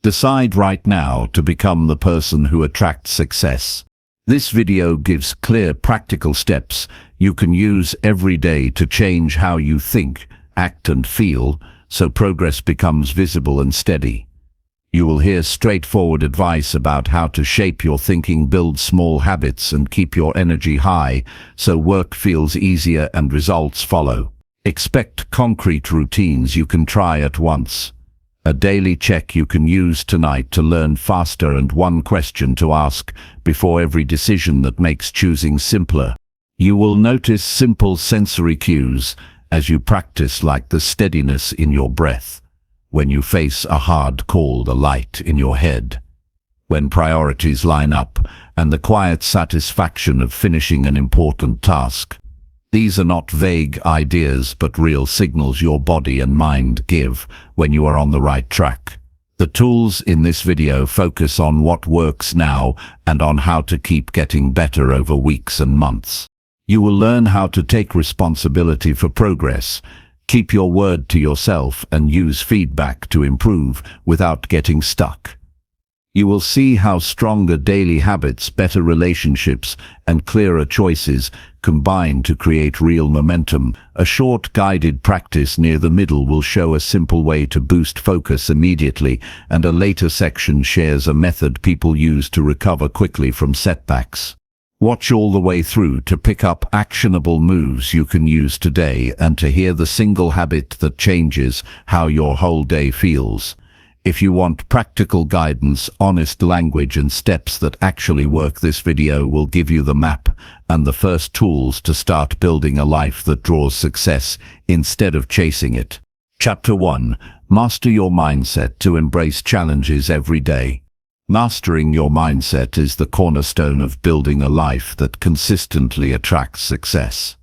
Decide right now to become the person who attracts success. This video gives clear, practical steps you can use every day to change how you think, act and feel, so progress becomes visible and steady. You will hear straightforward advice about how to shape your thinking, build small habits and keep your energy high so work feels easier and results follow. Expect concrete routines you can try at once. A daily check you can use tonight to learn faster and one question to ask before every decision that makes choosing simpler. You will notice simple sensory cues as you practice, like the steadiness in your breath when you face a hard call, the light in your head when priorities line up, and the quiet satisfaction of finishing an important task. These are not vague ideas but real signals your body and mind give when you are on the right track. The tools in this video focus on what works now and on how to keep getting better over weeks and months. You will learn how to take responsibility for progress, keep your word to yourself and use feedback to improve without getting stuck. You will see how stronger daily habits, better relationships, and clearer choices combine to create real momentum. A short guided practice near the middle will show a simple way to boost focus immediately, and a later section shares a method people use to recover quickly from setbacks. Watch all the way through to pick up actionable moves you can use today and to hear the single habit that changes how your whole day feels. If you want practical guidance, honest language and steps that actually work, this video will give you the map and the first tools to start building a life that draws success instead of chasing it. Chapter 1. Master your mindset to embrace challenges every day. Mastering your mindset is the cornerstone of building a life that consistently attracts success.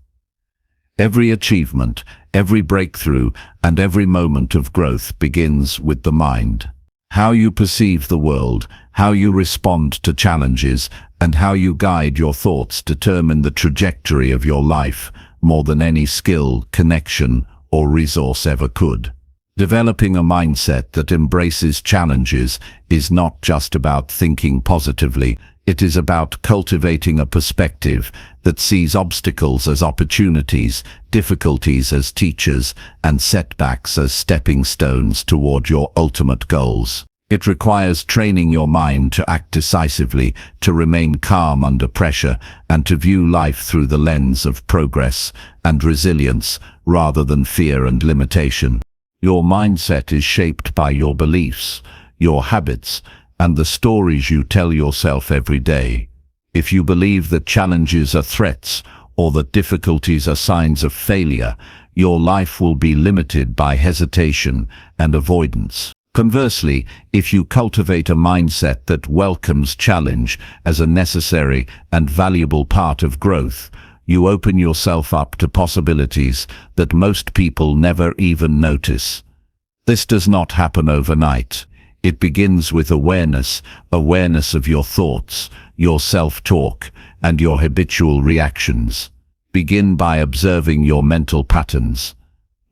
Every achievement, every breakthrough, and every moment of growth begins with the mind. How you perceive the world, how you respond to challenges, and how you guide your thoughts determine the trajectory of your life more than any skill, connection, or resource ever could. Developing a mindset that embraces challenges is not just about thinking positively, it is about cultivating a perspective that sees obstacles as opportunities, difficulties as teachers, and setbacks as stepping stones toward your ultimate goals. It requires training your mind to act decisively, to remain calm under pressure, and to view life through the lens of progress and resilience rather than fear and limitation. Your mindset is shaped by your beliefs, your habits, and the stories you tell yourself every day. If you believe that challenges are threats or that difficulties are signs of failure, your life will be limited by hesitation and avoidance. Conversely, if you cultivate a mindset that welcomes challenge as a necessary and valuable part of growth, you open yourself up to possibilities that most people never even notice. This does not happen overnight. It begins with awareness of your thoughts, your self-talk, and your habitual reactions. Begin by observing your mental patterns.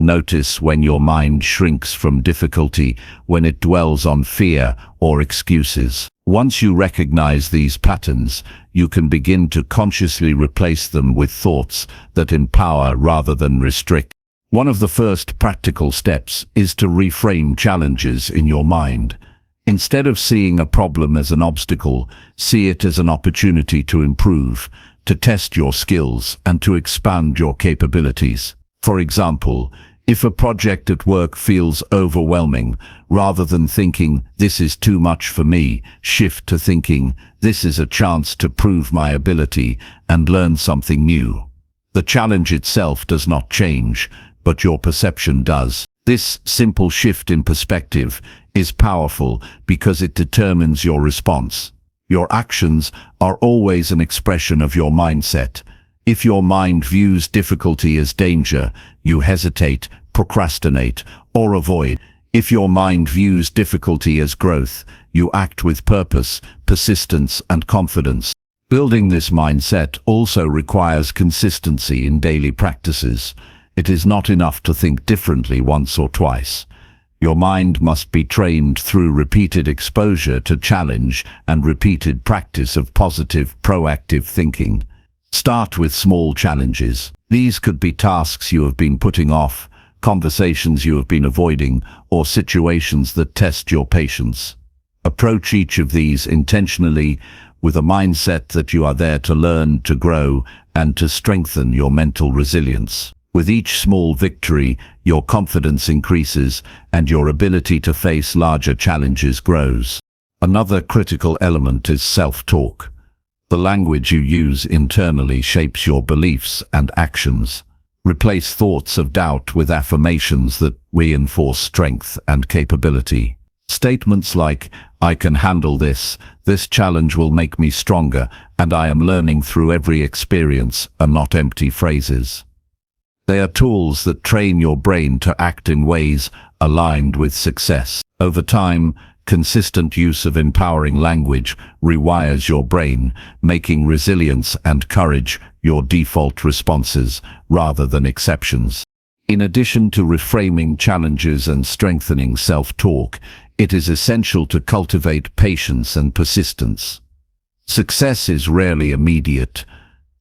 Notice when your mind shrinks from difficulty, when it dwells on fear or excuses. Once you recognize these patterns, you can begin to consciously replace them with thoughts that empower rather than restrict. One of the first practical steps is to reframe challenges in your mind. Instead of seeing a problem as an obstacle, see it as an opportunity to improve, to test your skills, and to expand your capabilities. For example, if a project at work feels overwhelming, rather than thinking, "This is too much for me," shift to thinking, "This is a chance to prove my ability and learn something new." The challenge itself does not change, but your perception does. This simple shift in perspective is powerful because it determines your response. Your actions are always an expression of your mindset. If your mind views difficulty as danger, you hesitate, procrastinate, or avoid. If your mind views difficulty as growth, you act with purpose, persistence, and confidence. Building this mindset also requires consistency in daily practices. It is not enough to think differently once or twice. Your mind must be trained through repeated exposure to challenge and repeated practice of positive, proactive thinking. Start with small challenges. These could be tasks you have been putting off, conversations you have been avoiding, or situations that test your patience. Approach each of these intentionally with a mindset that you are there to learn, to grow, and to strengthen your mental resilience. With each small victory, your confidence increases and your ability to face larger challenges grows. Another critical element is self-talk. The language you use internally shapes your beliefs and actions. Replace thoughts of doubt with affirmations that reinforce strength and capability. Statements like, "I can handle this," "This challenge will make me stronger," and "I am learning through every experience," are not empty phrases. They are tools that train your brain to act in ways aligned with success. Over time, consistent use of empowering language rewires your brain, making resilience and courage your default responses rather than exceptions. In addition to reframing challenges and strengthening self-talk, it is essential to cultivate patience and persistence. Success is rarely immediate.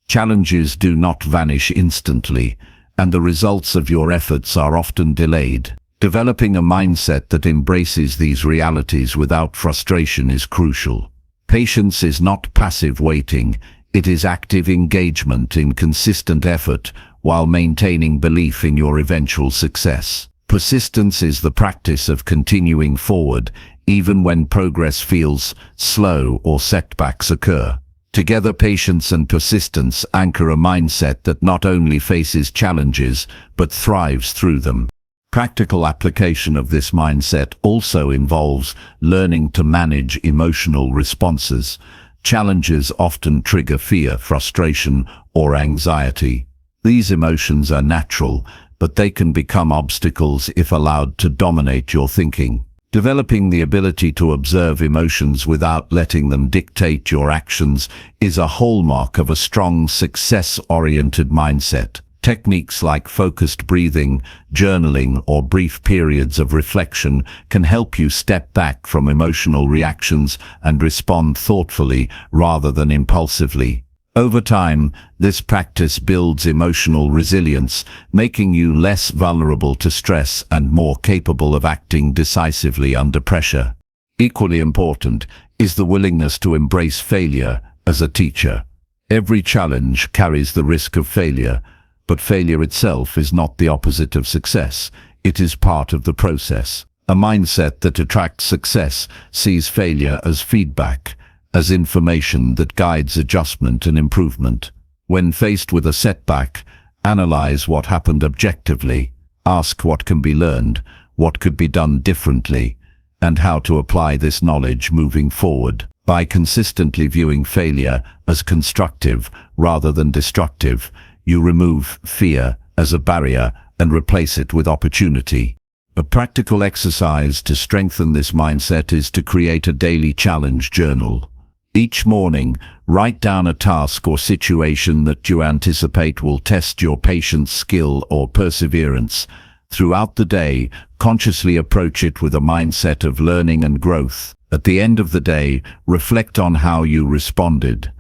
Challenges do not vanish instantly, and the results of your efforts are often delayed. Developing a mindset that embraces these realities without frustration is crucial. Patience is not passive waiting, it is active engagement in consistent effort while maintaining belief in your eventual success. Persistence is the practice of continuing forward, even when progress feels slow or setbacks occur. Together, patience and persistence anchor a mindset that not only faces challenges, but thrives through them. Practical application of this mindset also involves learning to manage emotional responses. Challenges often trigger fear, frustration, or anxiety. These emotions are natural, but they can become obstacles if allowed to dominate your thinking. Developing the ability to observe emotions without letting them dictate your actions is a hallmark of a strong, success-oriented mindset. Techniques like focused breathing, journaling, or brief periods of reflection can help you step back from emotional reactions and respond thoughtfully rather than impulsively. Over time, this practice builds emotional resilience, making you less vulnerable to stress and more capable of acting decisively under pressure. Equally important is the willingness to embrace failure as a teacher. Every challenge carries the risk of failure, but failure itself is not the opposite of success. It is part of the process. A mindset that attracts success sees failure as feedback, as information that guides adjustment and improvement. When faced with a setback, analyze what happened objectively, ask what can be learned, what could be done differently, and how to apply this knowledge moving forward. By consistently viewing failure as constructive rather than destructive, you remove fear as a barrier and replace it with opportunity. A practical exercise to strengthen this mindset is to create a daily challenge journal. Each morning, write down a task or situation that you anticipate will test your patience, skill, or perseverance. Throughout the day, consciously approach it with a mindset of learning and growth. At the end of the day, reflect on how you responded.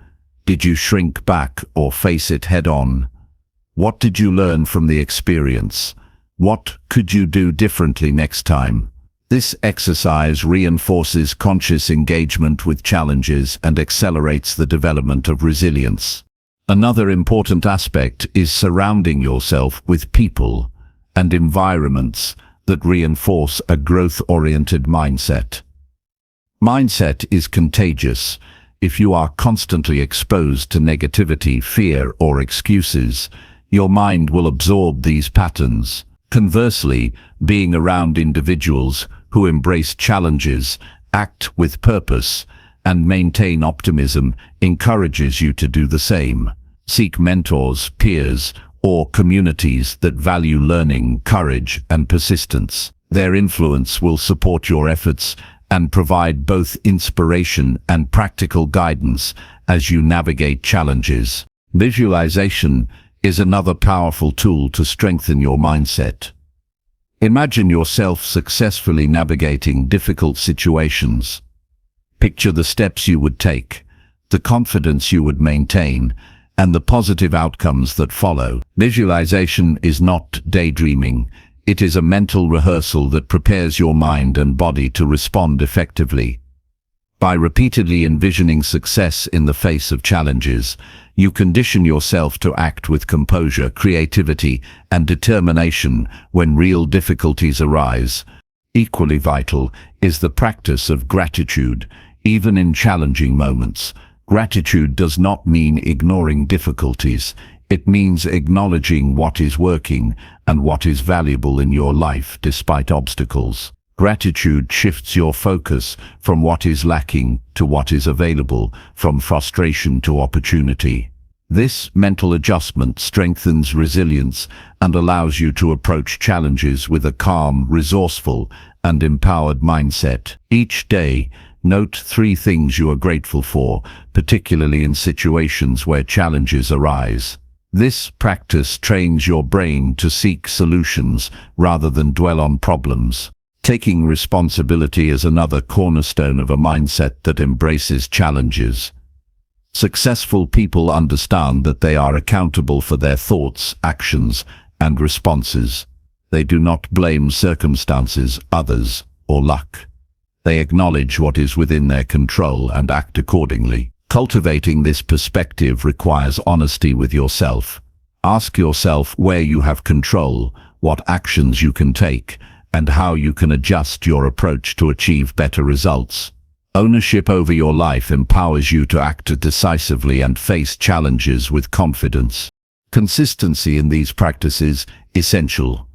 Did you shrink back or face it head-on? What did you learn from the experience? What could you do differently next time? This exercise reinforces conscious engagement with challenges and accelerates the development of resilience. Another important aspect is surrounding yourself with people and environments that reinforce a growth-oriented mindset. Mindset is contagious. If you are constantly exposed to negativity, fear, or excuses, your mind will absorb these patterns. Conversely, being around individuals who embrace challenges, act with purpose, and maintain optimism encourages you to do the same. Seek mentors, peers, or communities that value learning, courage, and persistence. Their influence will support your efforts and provide both inspiration and practical guidance as you navigate challenges. Visualization is another powerful tool to strengthen your mindset. Imagine yourself successfully navigating difficult situations. Picture the steps you would take, the confidence you would maintain, and the positive outcomes that follow. Visualization is not daydreaming. It is a mental rehearsal that prepares your mind and body to respond effectively. By repeatedly envisioning success in the face of challenges, you condition yourself to act with composure, creativity, and determination when real difficulties arise. Equally vital is the practice of gratitude, even in challenging moments. Gratitude does not mean ignoring difficulties. It means acknowledging what is working and what is valuable in your life despite obstacles. Gratitude shifts your focus from what is lacking to what is available, from frustration to opportunity. This mental adjustment strengthens resilience and allows you to approach challenges with a calm, resourceful, and empowered mindset. Each day, note 3 things you are grateful for, particularly in situations where challenges arise. This practice trains your brain to seek solutions rather than dwell on problems. Taking responsibility is another cornerstone of a mindset that embraces challenges. Successful people understand that they are accountable for their thoughts, actions, and responses. They do not blame circumstances, others, or luck. They acknowledge what is within their control and act accordingly. Cultivating this perspective requires honesty with yourself. Ask yourself where you have control, what actions you can take, and how you can adjust your approach to achieve better results. Ownership over your life empowers you to act decisively and face challenges with confidence. Consistency in these practices is essential.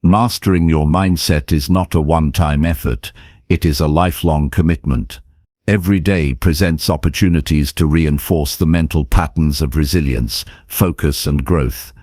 Mastering your mindset is not a one-time effort. It is a lifelong commitment. Every day presents opportunities to reinforce the mental patterns of resilience, focus, and growth.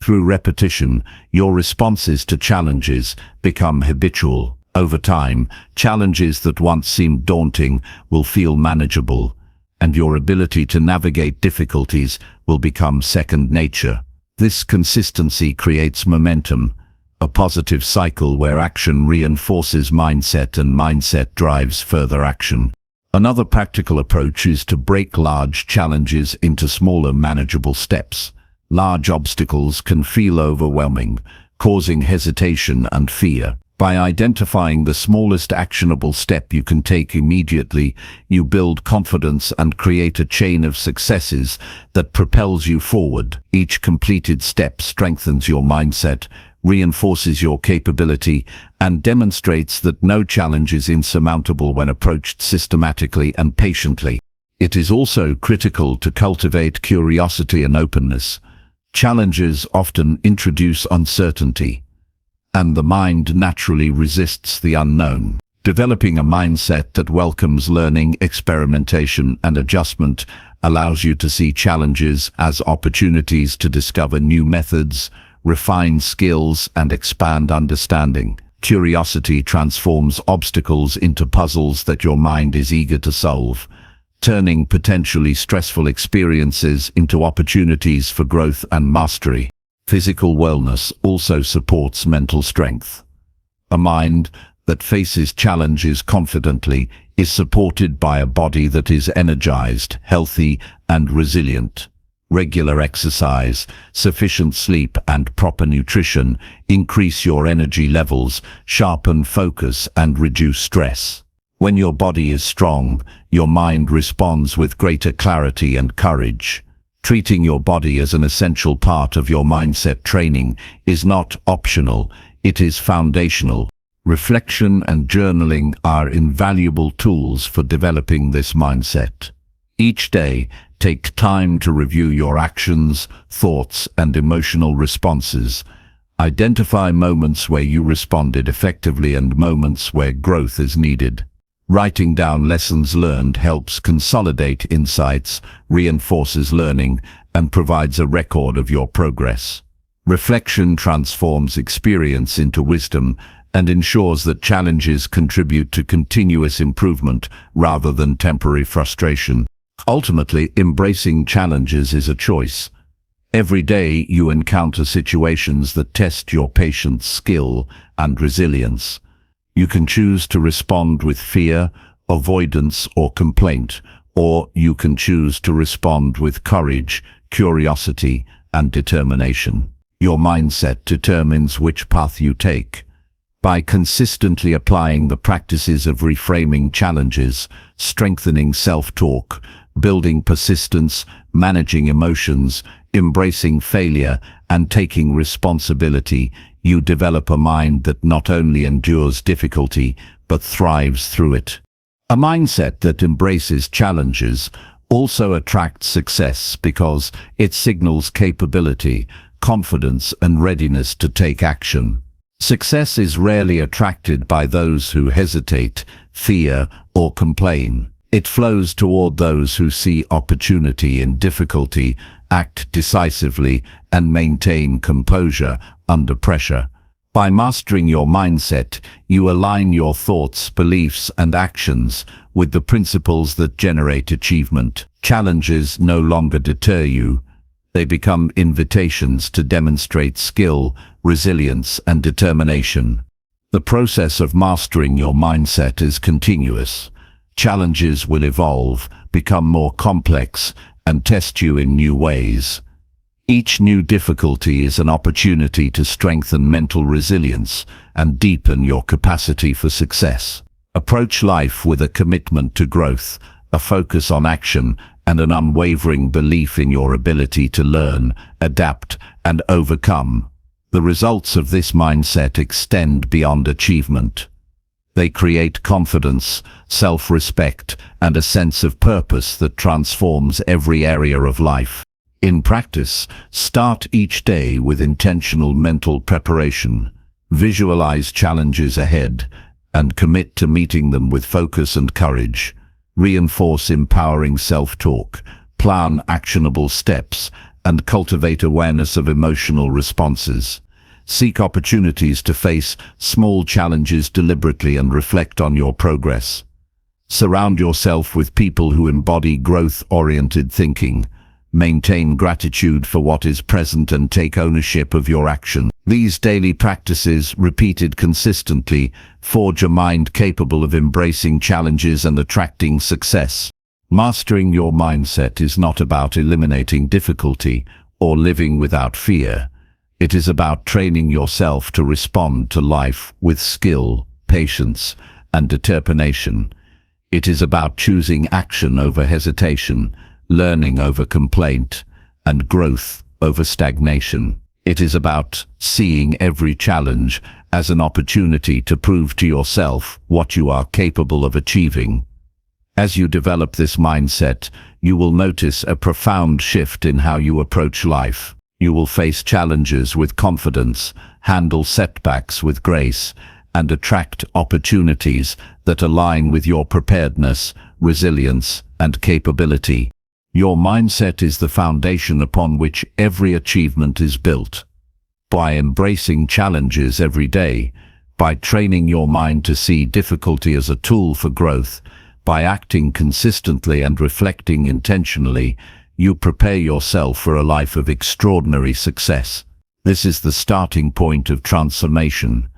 Through repetition, your responses to challenges become habitual. Over time, challenges that once seemed daunting will feel manageable, and your ability to navigate difficulties will become second nature. This consistency creates momentum, a positive cycle where action reinforces mindset and mindset drives further action. Another practical approach is to break large challenges into smaller, manageable steps. Large obstacles can feel overwhelming, causing hesitation and fear. By identifying the smallest actionable step you can take immediately, you build confidence and create a chain of successes that propels you forward. Each completed step strengthens your mindset, reinforces your capability, and demonstrates that no challenge is insurmountable when approached systematically and patiently. It is also critical to cultivate curiosity and openness. Challenges often introduce uncertainty, and the mind naturally resists the unknown. Developing a mindset that welcomes learning, experimentation, and adjustment allows you to see challenges as opportunities to discover new methods, refine skills, and expand understanding. Curiosity transforms obstacles into puzzles that your mind is eager to solve, turning potentially stressful experiences into opportunities for growth and mastery. Physical wellness also supports mental strength. A mind that faces challenges confidently is supported by a body that is energized, healthy, and resilient. Regular exercise, sufficient sleep, and proper nutrition increase your energy levels, sharpen focus, and reduce stress. When your body is strong, your mind responds with greater clarity and courage. Treating your body as an essential part of your mindset training is not optional, it is foundational. Reflection and journaling are invaluable tools for developing this mindset. Each day, take time to review your actions, thoughts, and emotional responses. Identify moments where you responded effectively and moments where growth is needed. Writing down lessons learned helps consolidate insights, reinforces learning, and provides a record of your progress. Reflection transforms experience into wisdom and ensures that challenges contribute to continuous improvement rather than temporary frustration. Ultimately, embracing challenges is a choice. Every day you encounter situations that test your patience, skill, and resilience. You can choose to respond with fear, avoidance, or complaint, or you can choose to respond with courage, curiosity, and determination. Your mindset determines which path you take. By consistently applying the practices of reframing challenges, strengthening self-talk, building persistence, managing emotions, embracing failure, and taking responsibility, you develop a mind that not only endures difficulty, but thrives through it. A mindset that embraces challenges also attracts success because it signals capability, confidence, and readiness to take action. Success is rarely attracted by those who hesitate, fear, or complain. It flows toward those who see opportunity in difficulty, act decisively, and maintain composure under pressure. By mastering your mindset, you align your thoughts, beliefs, and actions with the principles that generate achievement. Challenges no longer deter you. They become invitations to demonstrate skill, resilience, and determination. The process of mastering your mindset is continuous. Challenges will evolve, become more complex, and test you in new ways. Each new difficulty is an opportunity to strengthen mental resilience and deepen your capacity for success. Approach life with a commitment to growth, a focus on action, and an unwavering belief in your ability to learn, adapt, and overcome. The results of this mindset extend beyond achievement. They create confidence, self-respect, and a sense of purpose that transforms every area of life. In practice, start each day with intentional mental preparation. Visualize challenges ahead and commit to meeting them with focus and courage. Reinforce empowering self-talk, plan actionable steps, and cultivate awareness of emotional responses. Seek opportunities to face small challenges deliberately and reflect on your progress. Surround yourself with people who embody growth-oriented thinking. Maintain gratitude for what is present and take ownership of your action. These daily practices, repeated consistently, forge a mind capable of embracing challenges and attracting success. Mastering your mindset is not about eliminating difficulty or living without fear. It is about training yourself to respond to life with skill, patience, and determination. It is about choosing action over hesitation, learning over complaint, and growth over stagnation. It is about seeing every challenge as an opportunity to prove to yourself what you are capable of achieving. As you develop this mindset, you will notice a profound shift in how you approach life. You will face challenges with confidence, handle setbacks with grace, and attract opportunities that align with your preparedness, resilience, and capability. Your mindset is the foundation upon which every achievement is built. By embracing challenges every day, by training your mind to see difficulty as a tool for growth, by acting consistently and reflecting intentionally, you prepare yourself for a life of extraordinary success. This is the starting point of transformation.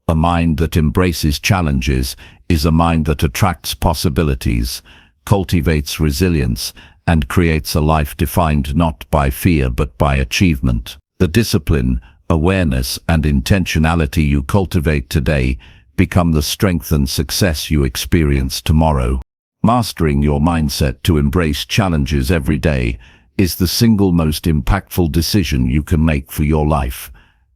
A mind that embraces challenges is a mind that attracts possibilities, cultivates resilience, and creates a life defined not by fear but by achievement. The discipline, awareness, and intentionality you cultivate today become the strength and success you experience tomorrow. Mastering your mindset to embrace challenges every day is the single most impactful decision you can make for your life.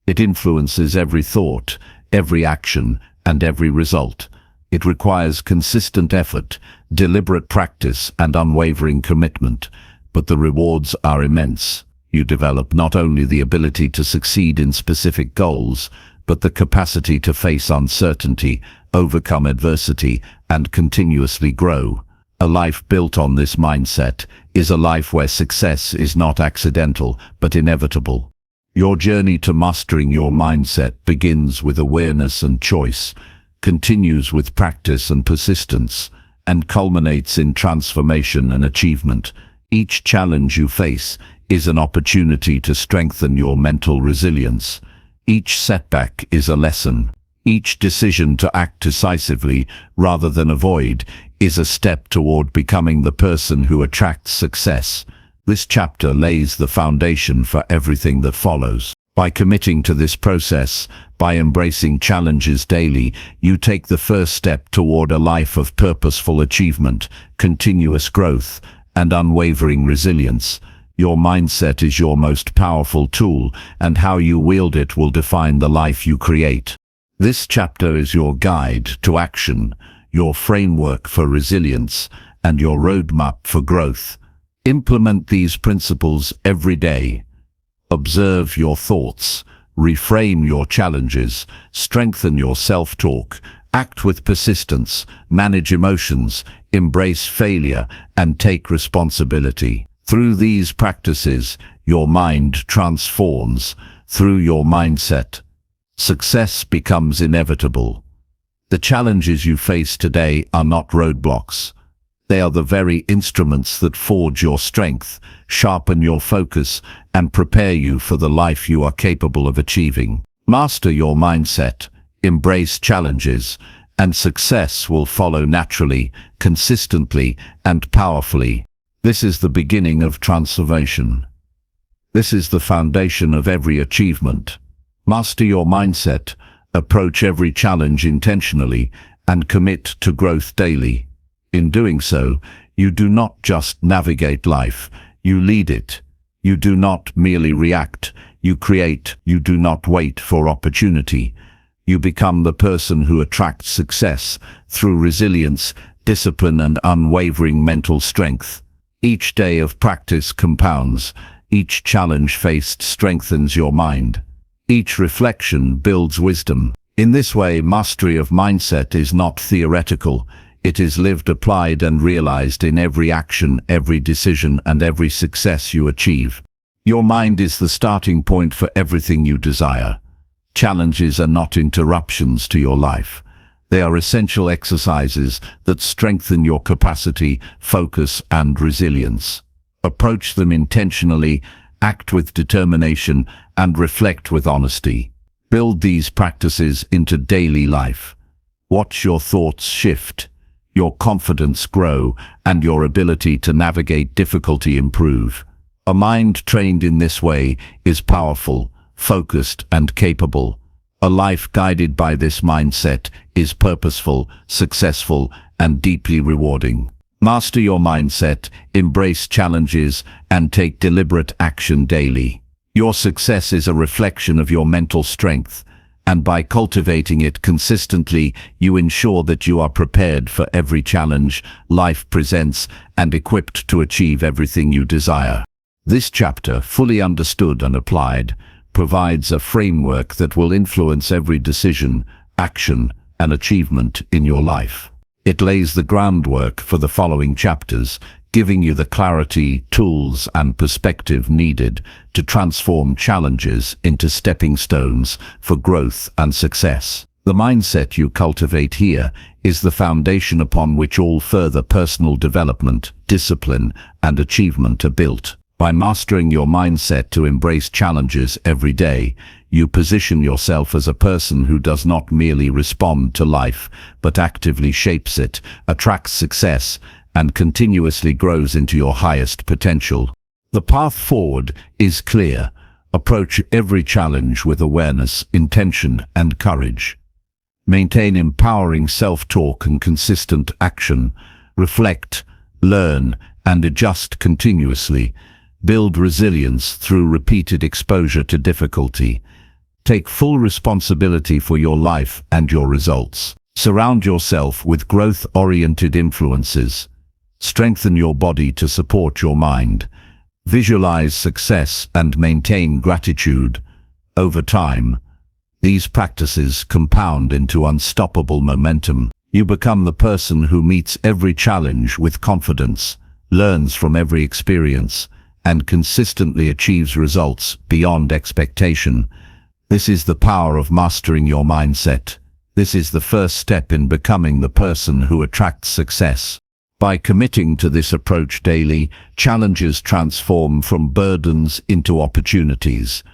It influences every thought, every action, and every result. It requires consistent effort, deliberate practice, and unwavering commitment, but the rewards are immense. You develop not only the ability to succeed in specific goals, but the capacity to face uncertainty, overcome adversity, and continuously grow. A life built on this mindset is a life where success is not accidental, but inevitable. Your journey to mastering your mindset begins with awareness and choice, continues with practice and persistence, and culminates in transformation and achievement. Each challenge you face is an opportunity to strengthen your mental resilience. Each setback is a lesson. Each decision to act decisively rather than avoid is a step toward becoming the person who attracts success. This chapter lays the foundation for everything that follows. By committing to this process, by embracing challenges daily, you take the first step toward a life of purposeful achievement, continuous growth, and unwavering resilience. Your mindset is your most powerful tool, and how you wield it will define the life you create. This chapter is your guide to action, your framework for resilience, and your roadmap for growth. Implement these principles every day. Observe your thoughts, reframe your challenges, strengthen your self-talk, act with persistence, manage emotions, embrace failure, and take responsibility. Through these practices, your mind transforms. Through your mindset, success becomes inevitable. The challenges you face today are not roadblocks. They are the very instruments that forge your strength, sharpen your focus, and prepare you for the life you are capable of achieving. Master your mindset, embrace challenges, and success will follow naturally, consistently, and powerfully. This is the beginning of transformation. This is the foundation of every achievement. Master your mindset, approach every challenge intentionally, and commit to growth daily. In doing so, you do not just navigate life, you lead it. You do not merely react, you create. You do not wait for opportunity. You become the person who attracts success through resilience, discipline, and unwavering mental strength. Each day of practice compounds. Each challenge faced strengthens your mind. Each reflection builds wisdom. In this way, mastery of mindset is not theoretical. It is lived, applied, and realized in every action, every decision, and every success you achieve. Your mind is the starting point for everything you desire. Challenges are not interruptions to your life. They are essential exercises that strengthen your capacity, focus, and resilience. Approach them intentionally, act with determination, and reflect with honesty. Build these practices into daily life. Watch your thoughts shift, your confidence grow, and your ability to navigate difficulty improve. A mind trained in this way is powerful, focused, and capable. A life guided by this mindset is purposeful, successful, and deeply rewarding. Master your mindset, embrace challenges, and take deliberate action daily. Your success is a reflection of your mental strength, and by cultivating it consistently, you ensure that you are prepared for every challenge life presents and equipped to achieve everything you desire. This chapter, fully understood and applied, provides a framework that will influence every decision, action, and achievement in your life. It lays the groundwork for the following chapters, giving you the clarity, tools, and perspective needed to transform challenges into stepping stones for growth and success. The mindset you cultivate here is the foundation upon which all further personal development, discipline, and achievement are built. By mastering your mindset to embrace challenges every day, you position yourself as a person who does not merely respond to life, but actively shapes it, attracts success, and continuously grows into your highest potential. The path forward is clear. Approach every challenge with awareness, intention, and courage. Maintain empowering self-talk and consistent action. Reflect, learn, and adjust continuously. Build resilience through repeated exposure to difficulty. Take full responsibility for your life and your results. Surround yourself with growth-oriented influences. Strengthen your body to support your mind. Visualize success and maintain gratitude. Over time, these practices compound into unstoppable momentum. You become the person who meets every challenge with confidence, learns from every experience, and consistently achieves results beyond expectation. This is the power of mastering your mindset. This is the first step in becoming the person who attracts success. By committing to this approach daily, challenges transform from burdens into opportunities.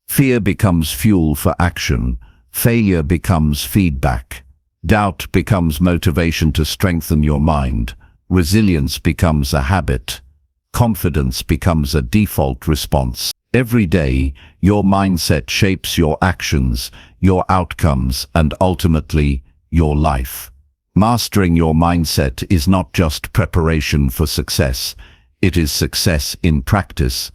Fear becomes fuel for action. Failure becomes feedback. Doubt becomes motivation to strengthen your mind. Resilience becomes a habit. Confidence becomes a default response. Every day, your mindset shapes your actions, your outcomes, and ultimately, your life. Mastering your mindset is not just preparation for success, it is success in practice.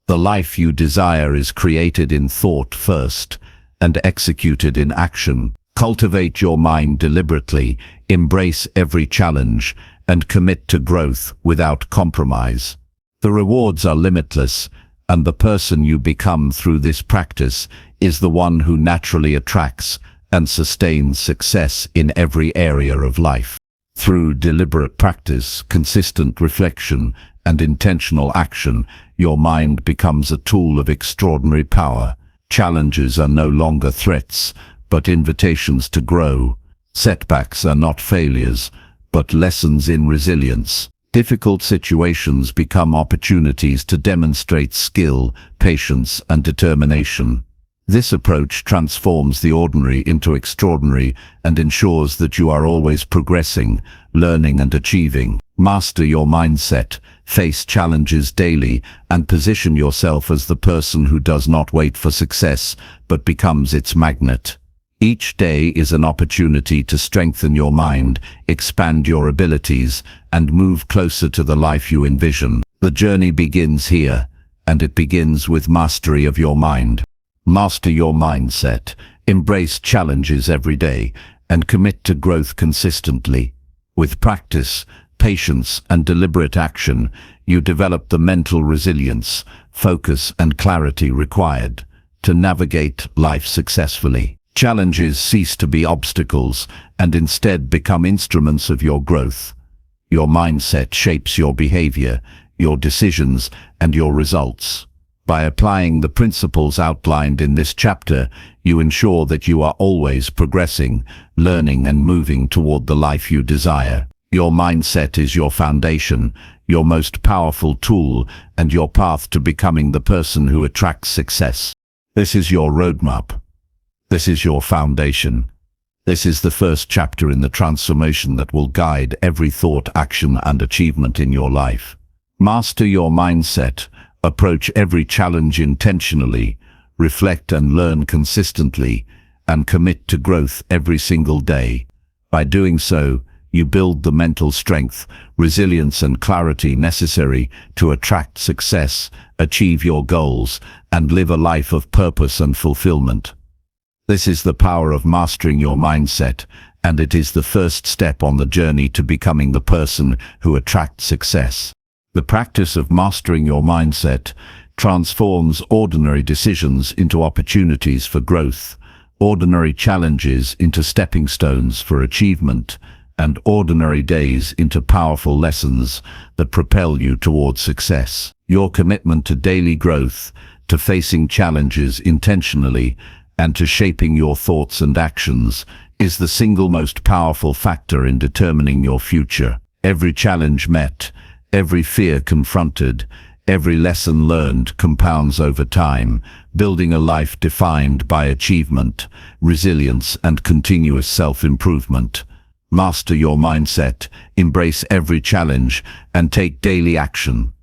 The life you desire is created in thought first and executed in action. Cultivate your mind deliberately, embrace every challenge, and commit to growth without compromise. The rewards are limitless, and the person you become through this practice is the one who naturally attracts and sustains success in every area of life. Through deliberate practice, consistent reflection, and intentional action, your mind becomes a tool of extraordinary power. Challenges are no longer threats, but invitations to grow. Setbacks are not failures, but lessons in resilience. Difficult situations become opportunities to demonstrate skill, patience, and determination. This approach transforms the ordinary into extraordinary and ensures that you are always progressing, learning, and achieving. Master your mindset, face challenges daily, and position yourself as the person who does not wait for success, but becomes its magnet. Each day is an opportunity to strengthen your mind, expand your abilities, and move closer to the life you envision. The journey begins here, and it begins with mastery of your mind. Master your mindset, embrace challenges every day, and commit to growth consistently. With practice, patience, and deliberate action, you develop the mental resilience, focus, and clarity required to navigate life successfully. Challenges cease to be obstacles and instead become instruments of your growth. Your mindset shapes your behavior, your decisions, and your results. By applying the principles outlined in this chapter, you ensure that you are always progressing, learning, and moving toward the life you desire. Your mindset is your foundation, your most powerful tool, and your path to becoming the person who attracts success. This is your roadmap. This is your foundation. This is the first chapter in the transformation that will guide every thought, action, and achievement in your life. Master your mindset. Approach every challenge intentionally, reflect and learn consistently, and commit to growth every single day. By doing so, you build the mental strength, resilience, and clarity necessary to attract success, achieve your goals, and live a life of purpose and fulfillment. This is the power of mastering your mindset, and it is the first step on the journey to becoming the person who attracts success. The practice of mastering your mindset transforms ordinary decisions into opportunities for growth, ordinary challenges into stepping stones for achievement, and ordinary days into powerful lessons that propel you toward success. Your commitment to daily growth, to facing challenges intentionally, and to shaping your thoughts and actions is the single most powerful factor in determining your future. Every challenge met, every fear confronted, every lesson learned compounds over time, building a life defined by achievement, resilience, and continuous self-improvement. Master your mindset, embrace every challenge, and take daily action.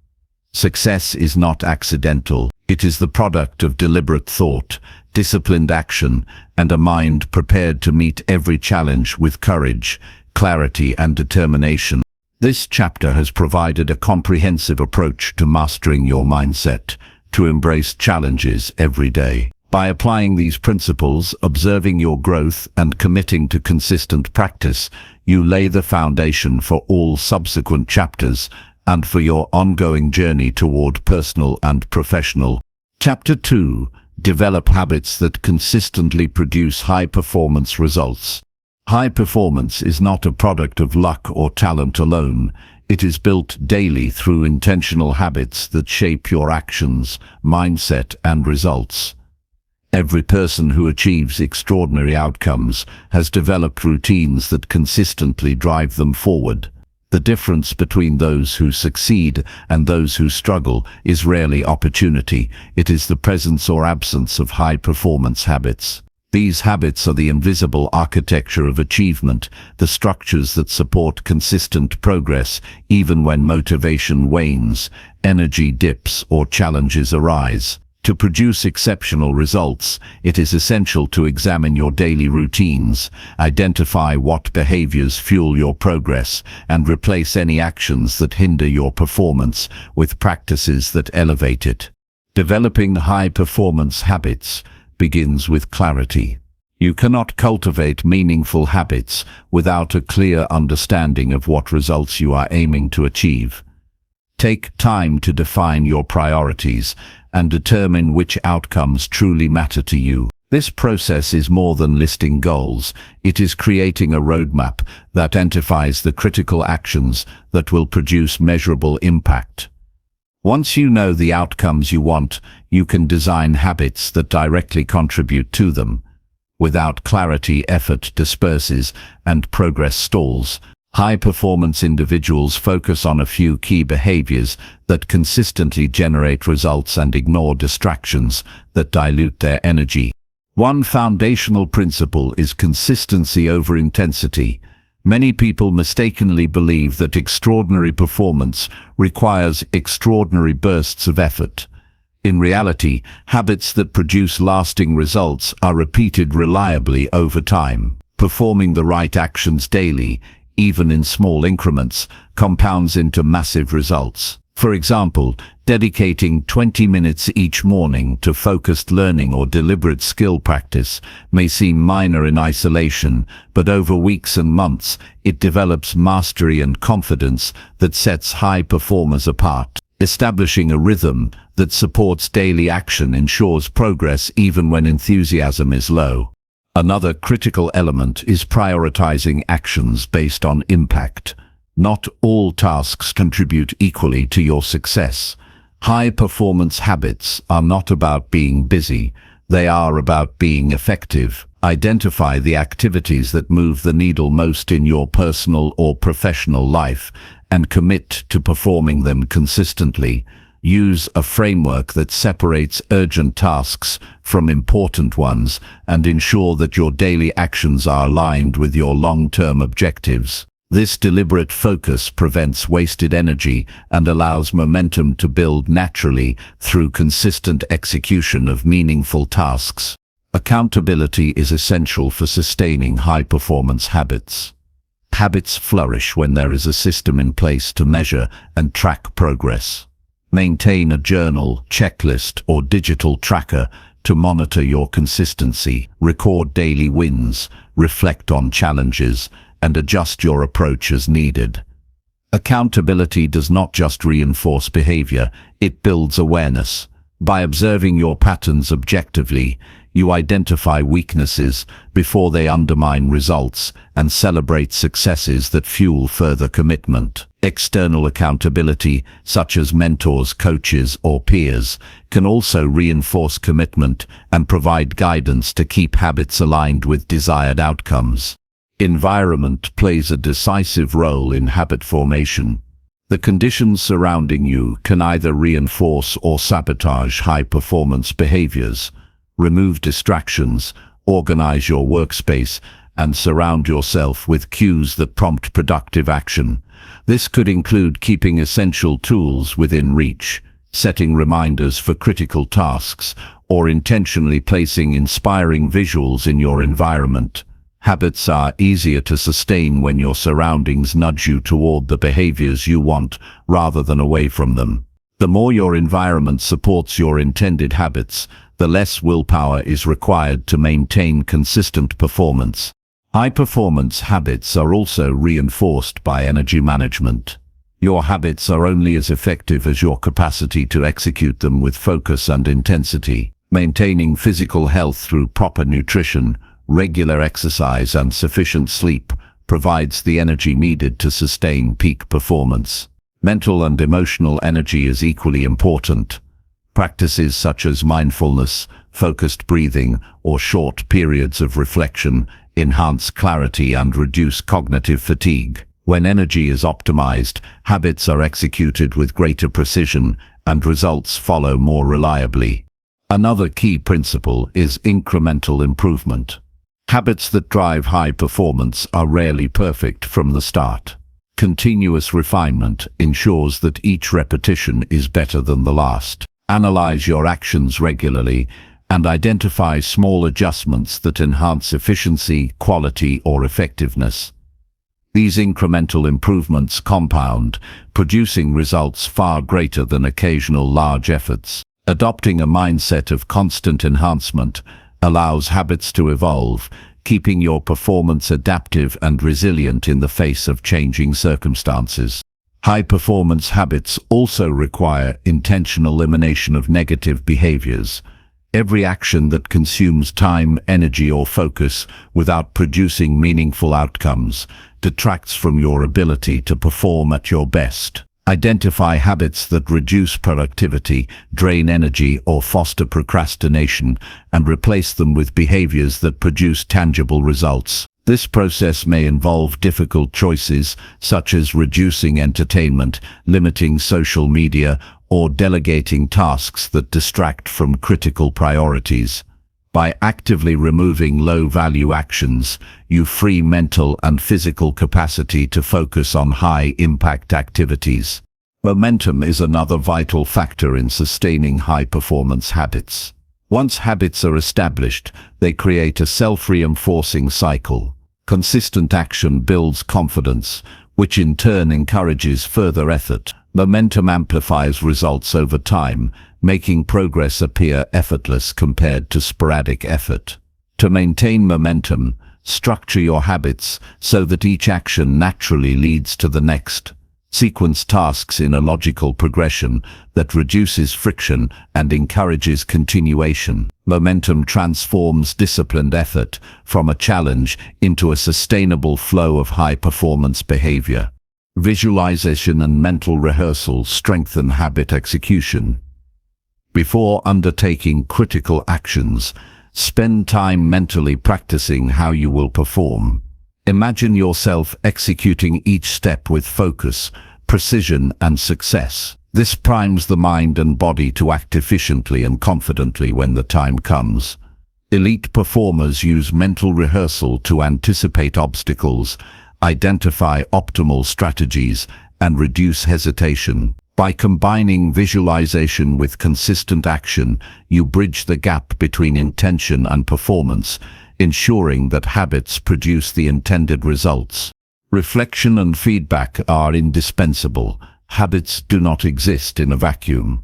Success is not accidental. It is the product of deliberate thought, disciplined action, and a mind prepared to meet every challenge with courage, clarity, and determination. This chapter has provided a comprehensive approach to mastering your mindset, to embrace challenges every day. By applying these principles, observing your growth, and committing to consistent practice, you lay the foundation for all subsequent chapters and for your ongoing journey toward personal and professional. Chapter 2. Develop habits that consistently produce high-performance results. High performance is not a product of luck or talent alone. It is built daily through intentional habits that shape your actions, mindset, and results. Every person who achieves extraordinary outcomes has developed routines that consistently drive them forward. The difference between those who succeed and those who struggle is rarely opportunity, it is the presence or absence of high-performance habits. These habits are the invisible architecture of achievement, the structures that support consistent progress even when motivation wanes, energy dips, or challenges arise. To produce exceptional results, it is essential to examine your daily routines, identify what behaviors fuel your progress, and replace any actions that hinder your performance with practices that elevate it. Developing high-performance habits begins with clarity. You cannot cultivate meaningful habits without a clear understanding of what results you are aiming to achieve. Take time to define your priorities and determine which outcomes truly matter to you. This process is more than listing goals. It is creating a roadmap that identifies the critical actions that will produce measurable impact. Once you know the outcomes you want, you can design habits that directly contribute to them. Without clarity, effort disperses and progress stalls. High-performance individuals focus on a few key behaviors that consistently generate results and ignore distractions that dilute their energy. One foundational principle is consistency over intensity. Many people mistakenly believe that extraordinary performance requires extraordinary bursts of effort. In reality, habits that produce lasting results are repeated reliably over time. Performing the right actions daily, even in small increments, compounds into massive results. For example, dedicating 20 minutes each morning to focused learning or deliberate skill practice may seem minor in isolation, but over weeks and months, it develops mastery and confidence that sets high performers apart. Establishing a rhythm that supports daily action ensures progress even when enthusiasm is low. Another critical element is prioritizing actions based on impact. Not all tasks contribute equally to your success. High-performance habits are not about being busy, they are about being effective. Identify the activities that move the needle most in your personal or professional life and commit to performing them consistently. Use a framework that separates urgent tasks from important ones and ensure that your daily actions are aligned with your long-term objectives. This deliberate focus prevents wasted energy and allows momentum to build naturally through consistent execution of meaningful tasks. Accountability is essential for sustaining high-performance habits. Habits flourish when there is a system in place to measure and track progress. Maintain a journal, checklist, or digital tracker to monitor your consistency. Record daily wins, reflect on challenges, and adjust your approach as needed. Accountability does not just reinforce behavior, it builds awareness. By observing your patterns objectively, you identify weaknesses before they undermine results and celebrate successes that fuel further commitment. External accountability, such as mentors, coaches, or peers, can also reinforce commitment and provide guidance to keep habits aligned with desired outcomes. Environment plays a decisive role in habit formation. The conditions surrounding you can either reinforce or sabotage high-performance behaviors. Remove distractions, organize your workspace, and surround yourself with cues that prompt productive action. This could include keeping essential tools within reach, setting reminders for critical tasks, or intentionally placing inspiring visuals in your environment. Habits are easier to sustain when your surroundings nudge you toward the behaviors you want rather than away from them. The more your environment supports your intended habits, the less willpower is required to maintain consistent performance. High-performance habits are also reinforced by energy management. Your habits are only as effective as your capacity to execute them with focus and intensity. Maintaining physical health through proper nutrition, regular exercise, and sufficient sleep provides the energy needed to sustain peak performance. Mental and emotional energy is equally important. Practices such as mindfulness, focused breathing, or short periods of reflection enhance clarity and reduce cognitive fatigue. When energy is optimized, habits are executed with greater precision and results follow more reliably. Another key principle is incremental improvement. Habits that drive high performance are rarely perfect from the start. Continuous refinement ensures that each repetition is better than the last. Analyze your actions regularly and identify small adjustments that enhance efficiency, quality, or effectiveness. These incremental improvements compound, producing results far greater than occasional large efforts. Adopting a mindset of constant enhancement allows habits to evolve, keeping your performance adaptive and resilient in the face of changing circumstances. High-performance habits also require intentional elimination of negative behaviors. Every action that consumes time, energy, or focus without producing meaningful outcomes detracts from your ability to perform at your best. Identify habits that reduce productivity, drain energy, or foster procrastination, and replace them with behaviors that produce tangible results. This process may involve difficult choices, such as reducing entertainment, limiting social media, or delegating tasks that distract from critical priorities. By actively removing low-value actions, you free mental and physical capacity to focus on high-impact activities. Momentum is another vital factor in sustaining high-performance habits. Once habits are established, they create a self-reinforcing cycle. Consistent action builds confidence, which in turn encourages further effort. Momentum amplifies results over time, making progress appear effortless compared to sporadic effort. To maintain momentum, structure your habits so that each action naturally leads to the next. Sequence tasks in a logical progression that reduces friction and encourages continuation. Momentum transforms disciplined effort from a challenge into a sustainable flow of high-performance behavior. Visualization and mental rehearsal strengthen habit execution. Before undertaking critical actions, spend time mentally practicing how you will perform. Imagine yourself executing each step with focus, precision, and success. This primes the mind and body to act efficiently and confidently when the time comes. Elite performers use mental rehearsal to anticipate obstacles, identify optimal strategies, and reduce hesitation. By combining visualization with consistent action, you bridge the gap between intention and performance, ensuring that habits produce the intended results. Reflection and feedback are indispensable. Habits do not exist in a vacuum.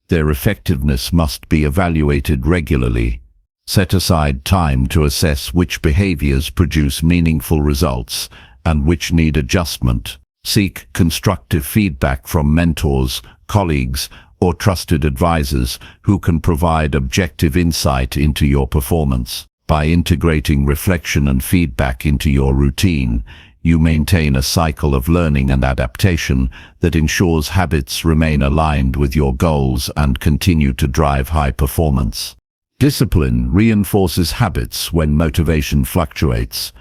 Their effectiveness must be evaluated regularly. Set aside time to assess which behaviors produce meaningful results and which need adjustment. Seek constructive feedback from mentors, colleagues, or trusted advisors who can provide objective insight into your performance. By integrating reflection and feedback into your routine, you maintain a cycle of learning and adaptation that ensures habits remain aligned with your goals and continue to drive high performance. Discipline reinforces habits when motivation fluctuates.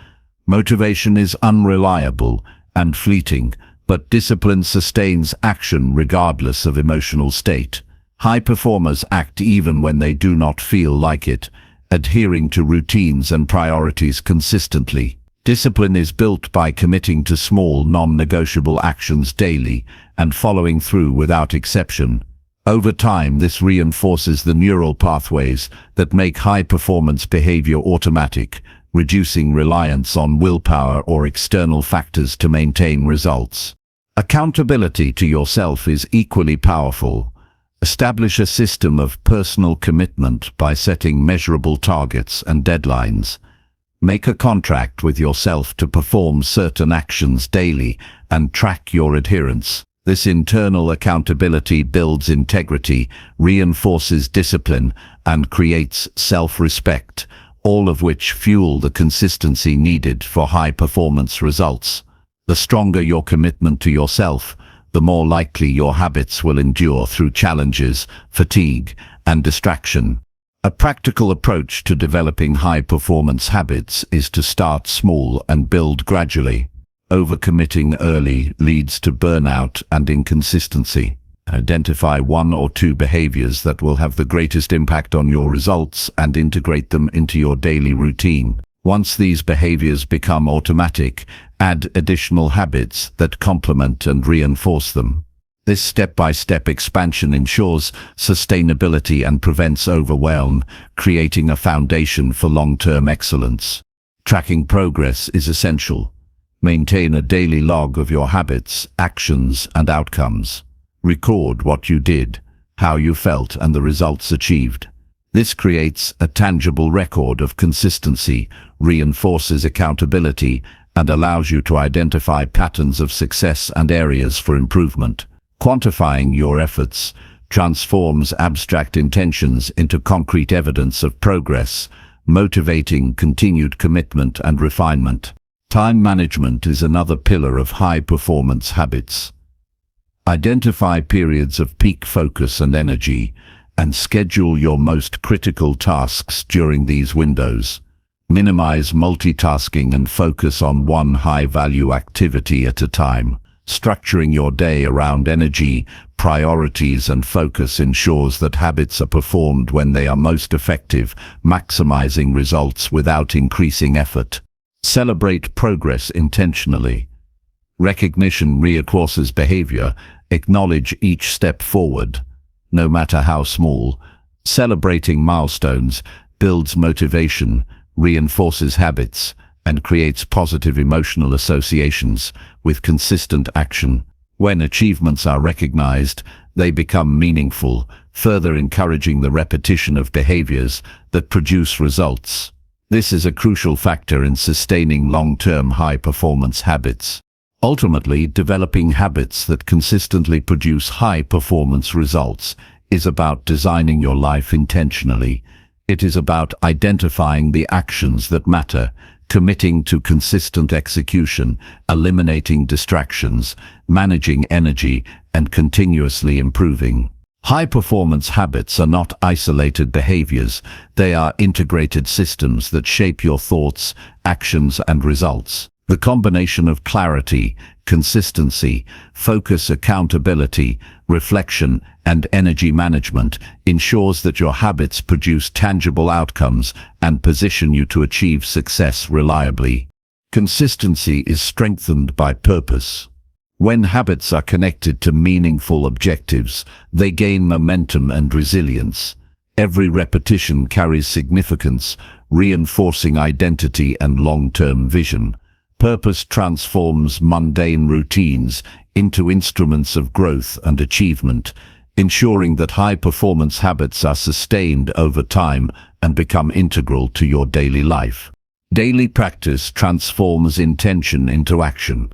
Motivation is unreliable and fleeting, but discipline sustains action regardless of emotional state. High performers act even when they do not feel like it, adhering to routines and priorities consistently. Discipline is built by committing to small, non-negotiable actions daily and following through without exception. Over time, this reinforces the neural pathways that make high-performance behavior automatic, reducing reliance on willpower or external factors to maintain results. Accountability to yourself is equally powerful. Establish a system of personal commitment by setting measurable targets and deadlines. Make a contract with yourself to perform certain actions daily and track your adherence. This internal accountability builds integrity, reinforces discipline, and creates self-respect, all of which fuel the consistency needed for high-performance results. The stronger your commitment to yourself, the more likely your habits will endure through challenges, fatigue, and distraction. A practical approach to developing high-performance habits is to start small and build gradually. Overcommitting early leads to burnout and inconsistency. Identify 1 or 2 behaviors that will have the greatest impact on your results and integrate them into your daily routine. Once these behaviors become automatic, add additional habits that complement and reinforce them. This step-by-step expansion ensures sustainability and prevents overwhelm, creating a foundation for long-term excellence. Tracking progress is essential. Maintain a daily log of your habits, actions, and outcomes. Record what you did, how you felt, and the results achieved. This creates a tangible record of consistency, reinforces accountability, and allows you to identify patterns of success and areas for improvement. Quantifying your efforts transforms abstract intentions into concrete evidence of progress, motivating continued commitment and refinement. Time management is another pillar of high-performance habits. Identify periods of peak focus and energy, and schedule your most critical tasks during these windows. Minimize multitasking and focus on one high-value activity at a time. Structuring your day around energy, priorities, and focus ensures that habits are performed when they are most effective, maximizing results without increasing effort. Celebrate progress intentionally. Recognition reinforces behavior. Acknowledge each step forward, no matter how small. Celebrating milestones builds motivation, reinforces habits, and creates positive emotional associations with consistent action. When achievements are recognized, they become meaningful, further encouraging the repetition of behaviors that produce results. This is a crucial factor in sustaining long-term high-performance habits. Ultimately, developing habits that consistently produce high-performance results is about designing your life intentionally. It is about identifying the actions that matter, committing to consistent execution, eliminating distractions, managing energy, and continuously improving. High-performance habits are not isolated behaviors. They are integrated systems that shape your thoughts, actions, and results. The combination of clarity, consistency, focus, accountability, reflection, and energy management ensures that your habits produce tangible outcomes and position you to achieve success reliably. Consistency is strengthened by purpose. When habits are connected to meaningful objectives, they gain momentum and resilience. Every repetition carries significance, reinforcing identity and long-term vision. Purpose transforms mundane routines into instruments of growth and achievement, ensuring that high-performance habits are sustained over time and become integral to your daily life. Daily practice transforms intention into action.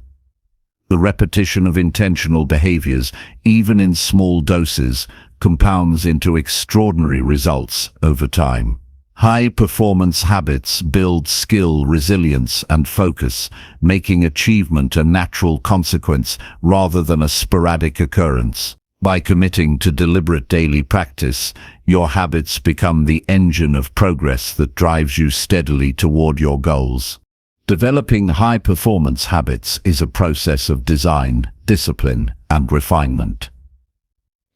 The repetition of intentional behaviors, even in small doses, compounds into extraordinary results over time. High-performance habits build skill, resilience, and focus, making achievement a natural consequence rather than a sporadic occurrence. By committing to deliberate daily practice, your habits become the engine of progress that drives you steadily toward your goals. Developing high-performance habits is a process of design, discipline, and refinement.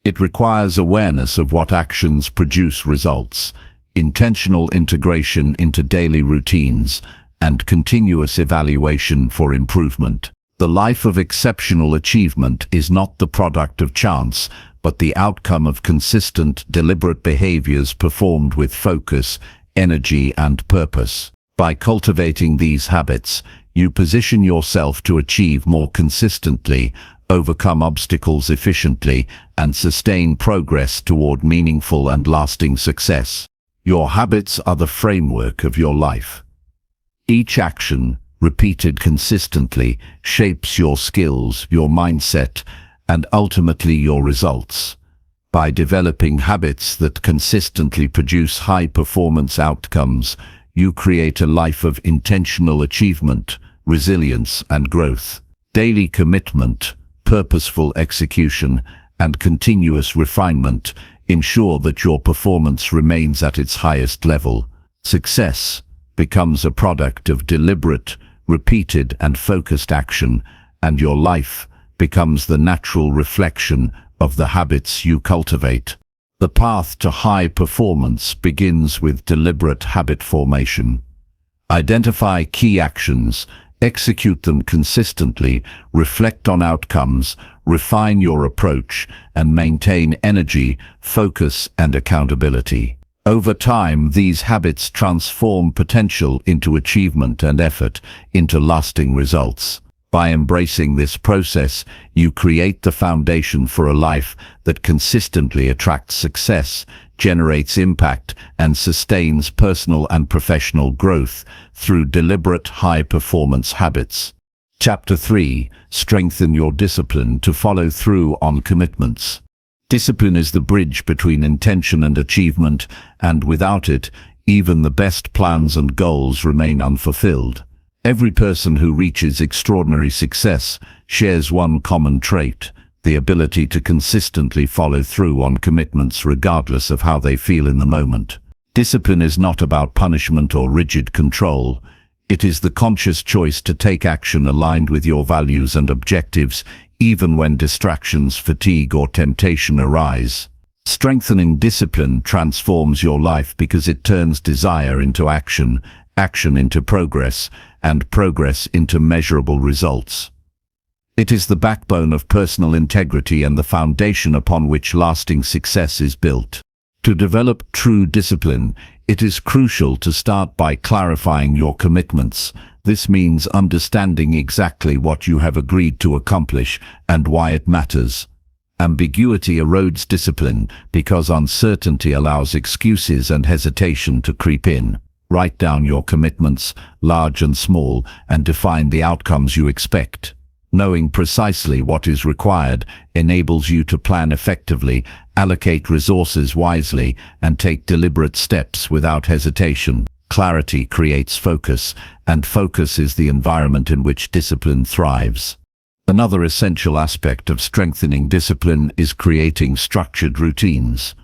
It requires awareness of what actions produce results, intentional integration into daily routines, and continuous evaluation for improvement. The life of exceptional achievement is not the product of chance, but the outcome of consistent, deliberate behaviors performed with focus, energy, and purpose. By cultivating these habits, you position yourself to achieve more consistently, overcome obstacles efficiently, and sustain progress toward meaningful and lasting success. Your habits are the framework of your life. Each action, repeated consistently, shapes your skills, your mindset, and ultimately your results. By developing habits that consistently produce high-performance outcomes, you create a life of intentional achievement, resilience, and growth. Daily commitment, purposeful execution, and continuous refinement ensure that your performance remains at its highest level. Success becomes a product of deliberate, repeated and focused action, and your life becomes the natural reflection of the habits you cultivate. The path to high performance begins with deliberate habit formation. Identify key actions, execute them consistently, reflect on outcomes, refine your approach, and maintain energy, focus, and accountability. Over time, these habits transform potential into achievement and effort into lasting results. By embracing this process, you create the foundation for a life that consistently attracts success, generates impact, and sustains personal and professional growth through deliberate high-performance habits. Chapter 3. Strengthen your discipline to follow through on commitments. Discipline is the bridge between intention and achievement, and without it, even the best plans and goals remain unfulfilled. Every person who reaches extraordinary success shares one common trait: the ability to consistently follow through on commitments regardless of how they feel in the moment. Discipline is not about punishment or rigid control. It is the conscious choice to take action aligned with your values and objectives, even when distractions, fatigue, or temptation arise. Strengthening discipline transforms your life because it turns desire into action, action into progress, and progress into measurable results. It is the backbone of personal integrity and the foundation upon which lasting success is built. To develop true discipline, it is crucial to start by clarifying your commitments. This means understanding exactly what you have agreed to accomplish and why it matters. Ambiguity erodes discipline because uncertainty allows excuses and hesitation to creep in. Write down your commitments, large and small, and define the outcomes you expect. Knowing precisely what is required enables you to plan effectively, allocate resources wisely, and take deliberate steps without hesitation. Clarity creates focus, and focus is the environment in which discipline thrives. Another essential aspect of strengthening discipline is creating structured routines.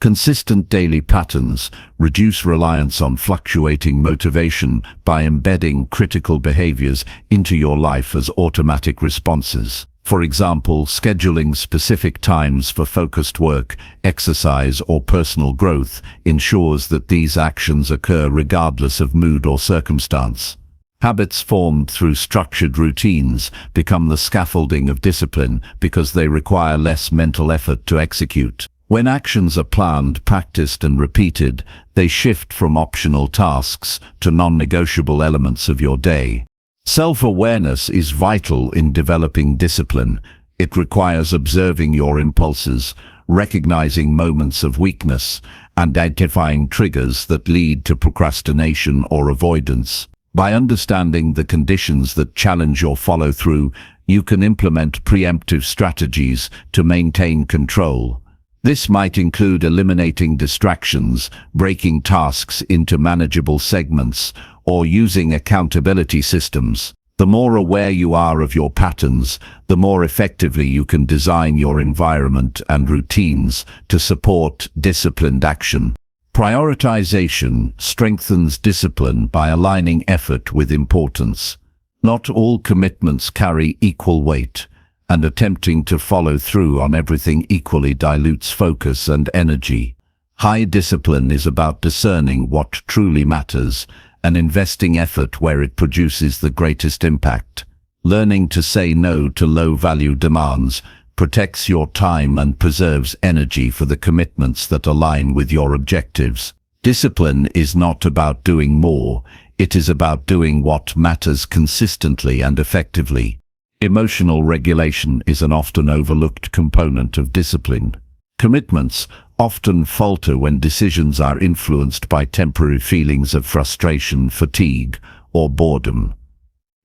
Consistent daily patterns reduce reliance on fluctuating motivation by embedding critical behaviors into your life as automatic responses. For example, scheduling specific times for focused work, exercise, or personal growth ensures that these actions occur regardless of mood or circumstance. Habits formed through structured routines become the scaffolding of discipline because they require less mental effort to execute. When actions are planned, practiced, and repeated, they shift from optional tasks to non-negotiable elements of your day. Self-awareness is vital in developing discipline. It requires observing your impulses, recognizing moments of weakness, and identifying triggers that lead to procrastination or avoidance. By understanding the conditions that challenge your follow-through, you can implement preemptive strategies to maintain control. This might include eliminating distractions, breaking tasks into manageable segments, or using accountability systems. The more aware you are of your patterns, the more effectively you can design your environment and routines to support disciplined action. Prioritization strengthens discipline by aligning effort with importance. Not all commitments carry equal weight, and attempting to follow through on everything equally dilutes focus and energy. High discipline is about discerning what truly matters and investing effort where it produces the greatest impact. Learning to say no to low-value demands protects your time and preserves energy for the commitments that align with your objectives. Discipline is not about doing more, it is about doing what matters consistently and effectively. Emotional regulation is an often overlooked component of discipline. Commitments often falter when decisions are influenced by temporary feelings of frustration, fatigue, or boredom.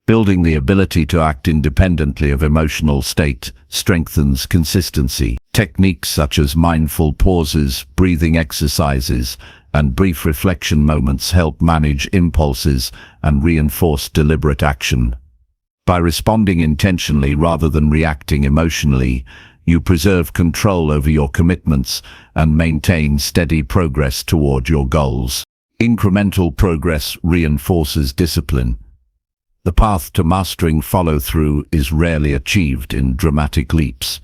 Building the ability to act independently of emotional state strengthens consistency. Techniques such as mindful pauses, breathing exercises, and brief reflection moments help manage impulses and reinforce deliberate action. By responding intentionally rather than reacting emotionally, you preserve control over your commitments and maintain steady progress toward your goals. Incremental progress reinforces discipline. The path to mastering follow-through is rarely achieved in dramatic leaps.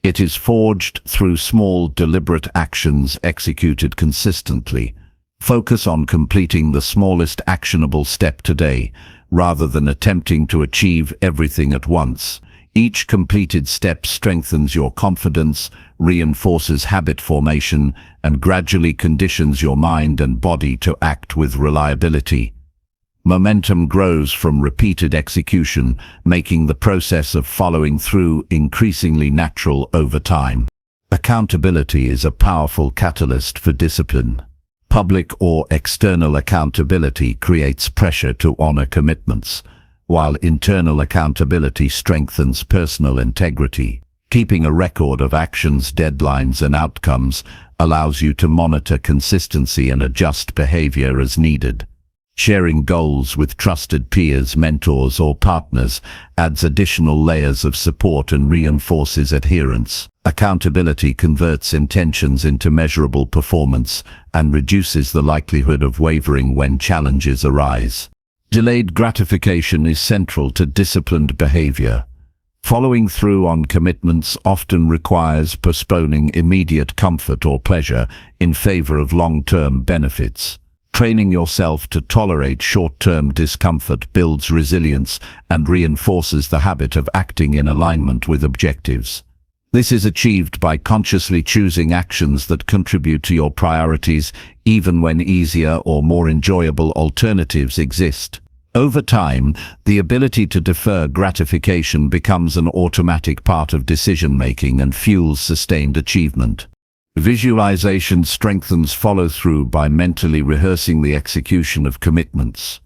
It is forged through small, deliberate actions executed consistently. Focus on completing the smallest actionable step today, rather than attempting to achieve everything at once. Each completed step strengthens your confidence, reinforces habit formation, and gradually conditions your mind and body to act with reliability. Momentum grows from repeated execution, making the process of following through increasingly natural over time. Accountability is a powerful catalyst for discipline. Public or external accountability creates pressure to honor commitments, while internal accountability strengthens personal integrity. Keeping a record of actions, deadlines, and outcomes allows you to monitor consistency and adjust behavior as needed. Sharing goals with trusted peers, mentors, or partners adds additional layers of support and reinforces adherence. Accountability converts intentions into measurable performance and reduces the likelihood of wavering when challenges arise. Delayed gratification is central to disciplined behavior. Following through on commitments often requires postponing immediate comfort or pleasure in favor of long-term benefits. Training yourself to tolerate short-term discomfort builds resilience and reinforces the habit of acting in alignment with objectives. This is achieved by consciously choosing actions that contribute to your priorities, even when easier or more enjoyable alternatives exist. Over time, the ability to defer gratification becomes an automatic part of decision-making and fuels sustained achievement. Visualization strengthens follow-through by mentally rehearsing the execution of commitments.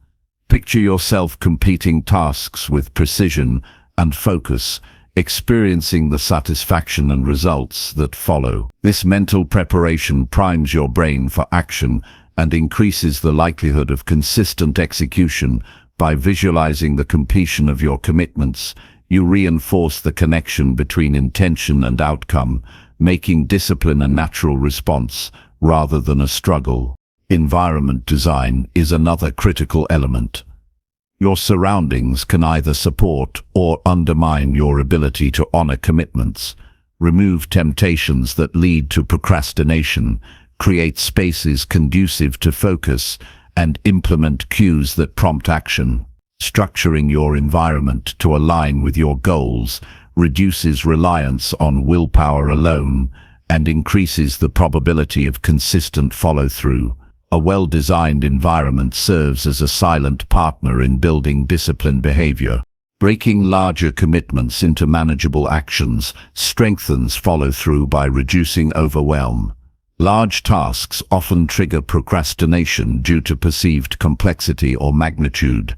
Picture yourself completing tasks with precision and focus, experiencing the satisfaction and results that follow. This mental preparation primes your brain for action and increases the likelihood of consistent execution. By visualizing the completion of your commitments, you reinforce the connection between intention and outcome, making discipline a natural response rather than a struggle. Environment design is another critical element. Your surroundings can either support or undermine your ability to honor commitments. Remove temptations that lead to procrastination, create spaces conducive to focus, and implement cues that prompt action. Structuring your environment to align with your goals reduces reliance on willpower alone and increases the probability of consistent follow-through. A well-designed environment serves as a silent partner in building disciplined behavior. Breaking larger commitments into manageable actions strengthens follow-through by reducing overwhelm. Large tasks often trigger procrastination due to perceived complexity or magnitude.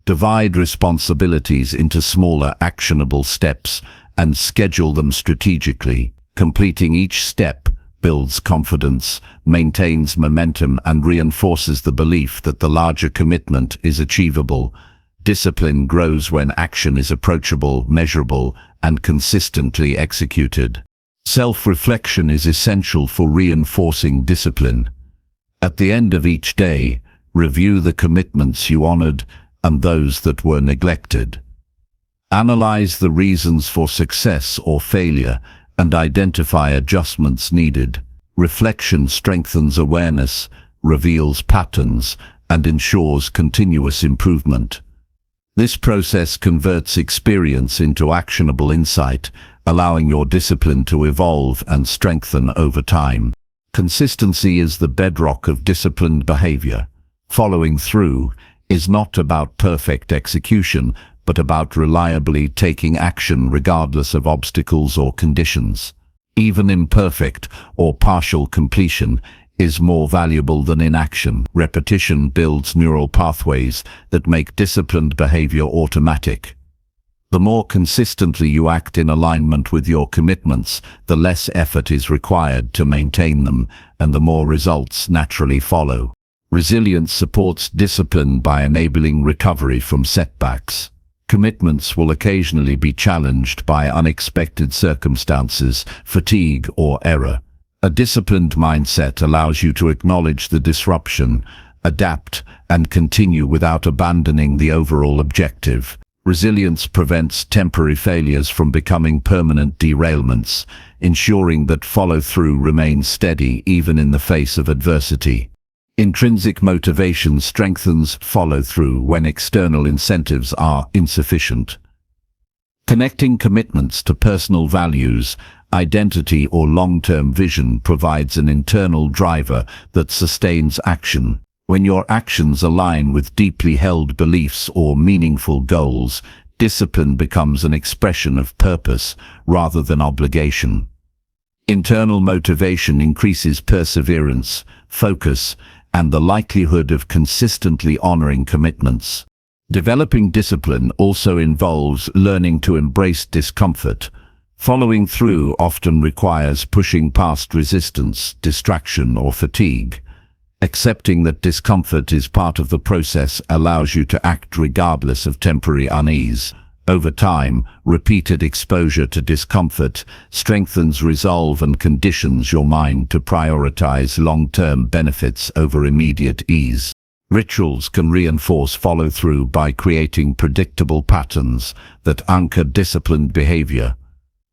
Divide responsibilities into smaller, actionable steps and schedule them strategically. Completing each step builds confidence, maintains momentum, and reinforces the belief that the larger commitment is achievable. Discipline grows when action is approachable, measurable, and consistently executed. Self-reflection is essential for reinforcing discipline. At the end of each day, review the commitments you honored and those that were neglected. Analyze the reasons for success or failure and identify adjustments needed. Reflection strengthens awareness, reveals patterns, and ensures continuous improvement. This process converts experience into actionable insight, allowing your discipline to evolve and strengthen over time. Consistency is the bedrock of disciplined behavior. Following through is not about perfect execution, but about reliably taking action regardless of obstacles or conditions. Even imperfect or partial completion is more valuable than inaction. Repetition builds neural pathways that make disciplined behavior automatic. The more consistently you act in alignment with your commitments, the less effort is required to maintain them, and the more results naturally follow. Resilience supports discipline by enabling recovery from setbacks. Commitments will occasionally be challenged by unexpected circumstances, fatigue, or error. A disciplined mindset allows you to acknowledge the disruption, adapt, and continue without abandoning the overall objective. Resilience prevents temporary failures from becoming permanent derailments, ensuring that follow-through remains steady even in the face of adversity. Intrinsic motivation strengthens follow-through when external incentives are insufficient. Connecting commitments to personal values, identity, or long-term vision provides an internal driver that sustains action. When your actions align with deeply held beliefs or meaningful goals, discipline becomes an expression of purpose rather than obligation. Internal motivation increases perseverance, focus, and the likelihood of consistently honoring commitments. Developing discipline also involves learning to embrace discomfort. Following through often requires pushing past resistance, distraction, or fatigue. Accepting that discomfort is part of the process allows you to act regardless of temporary unease. Over time, repeated exposure to discomfort strengthens resolve and conditions your mind to prioritize long-term benefits over immediate ease. Rituals can reinforce follow-through by creating predictable patterns that anchor disciplined behavior.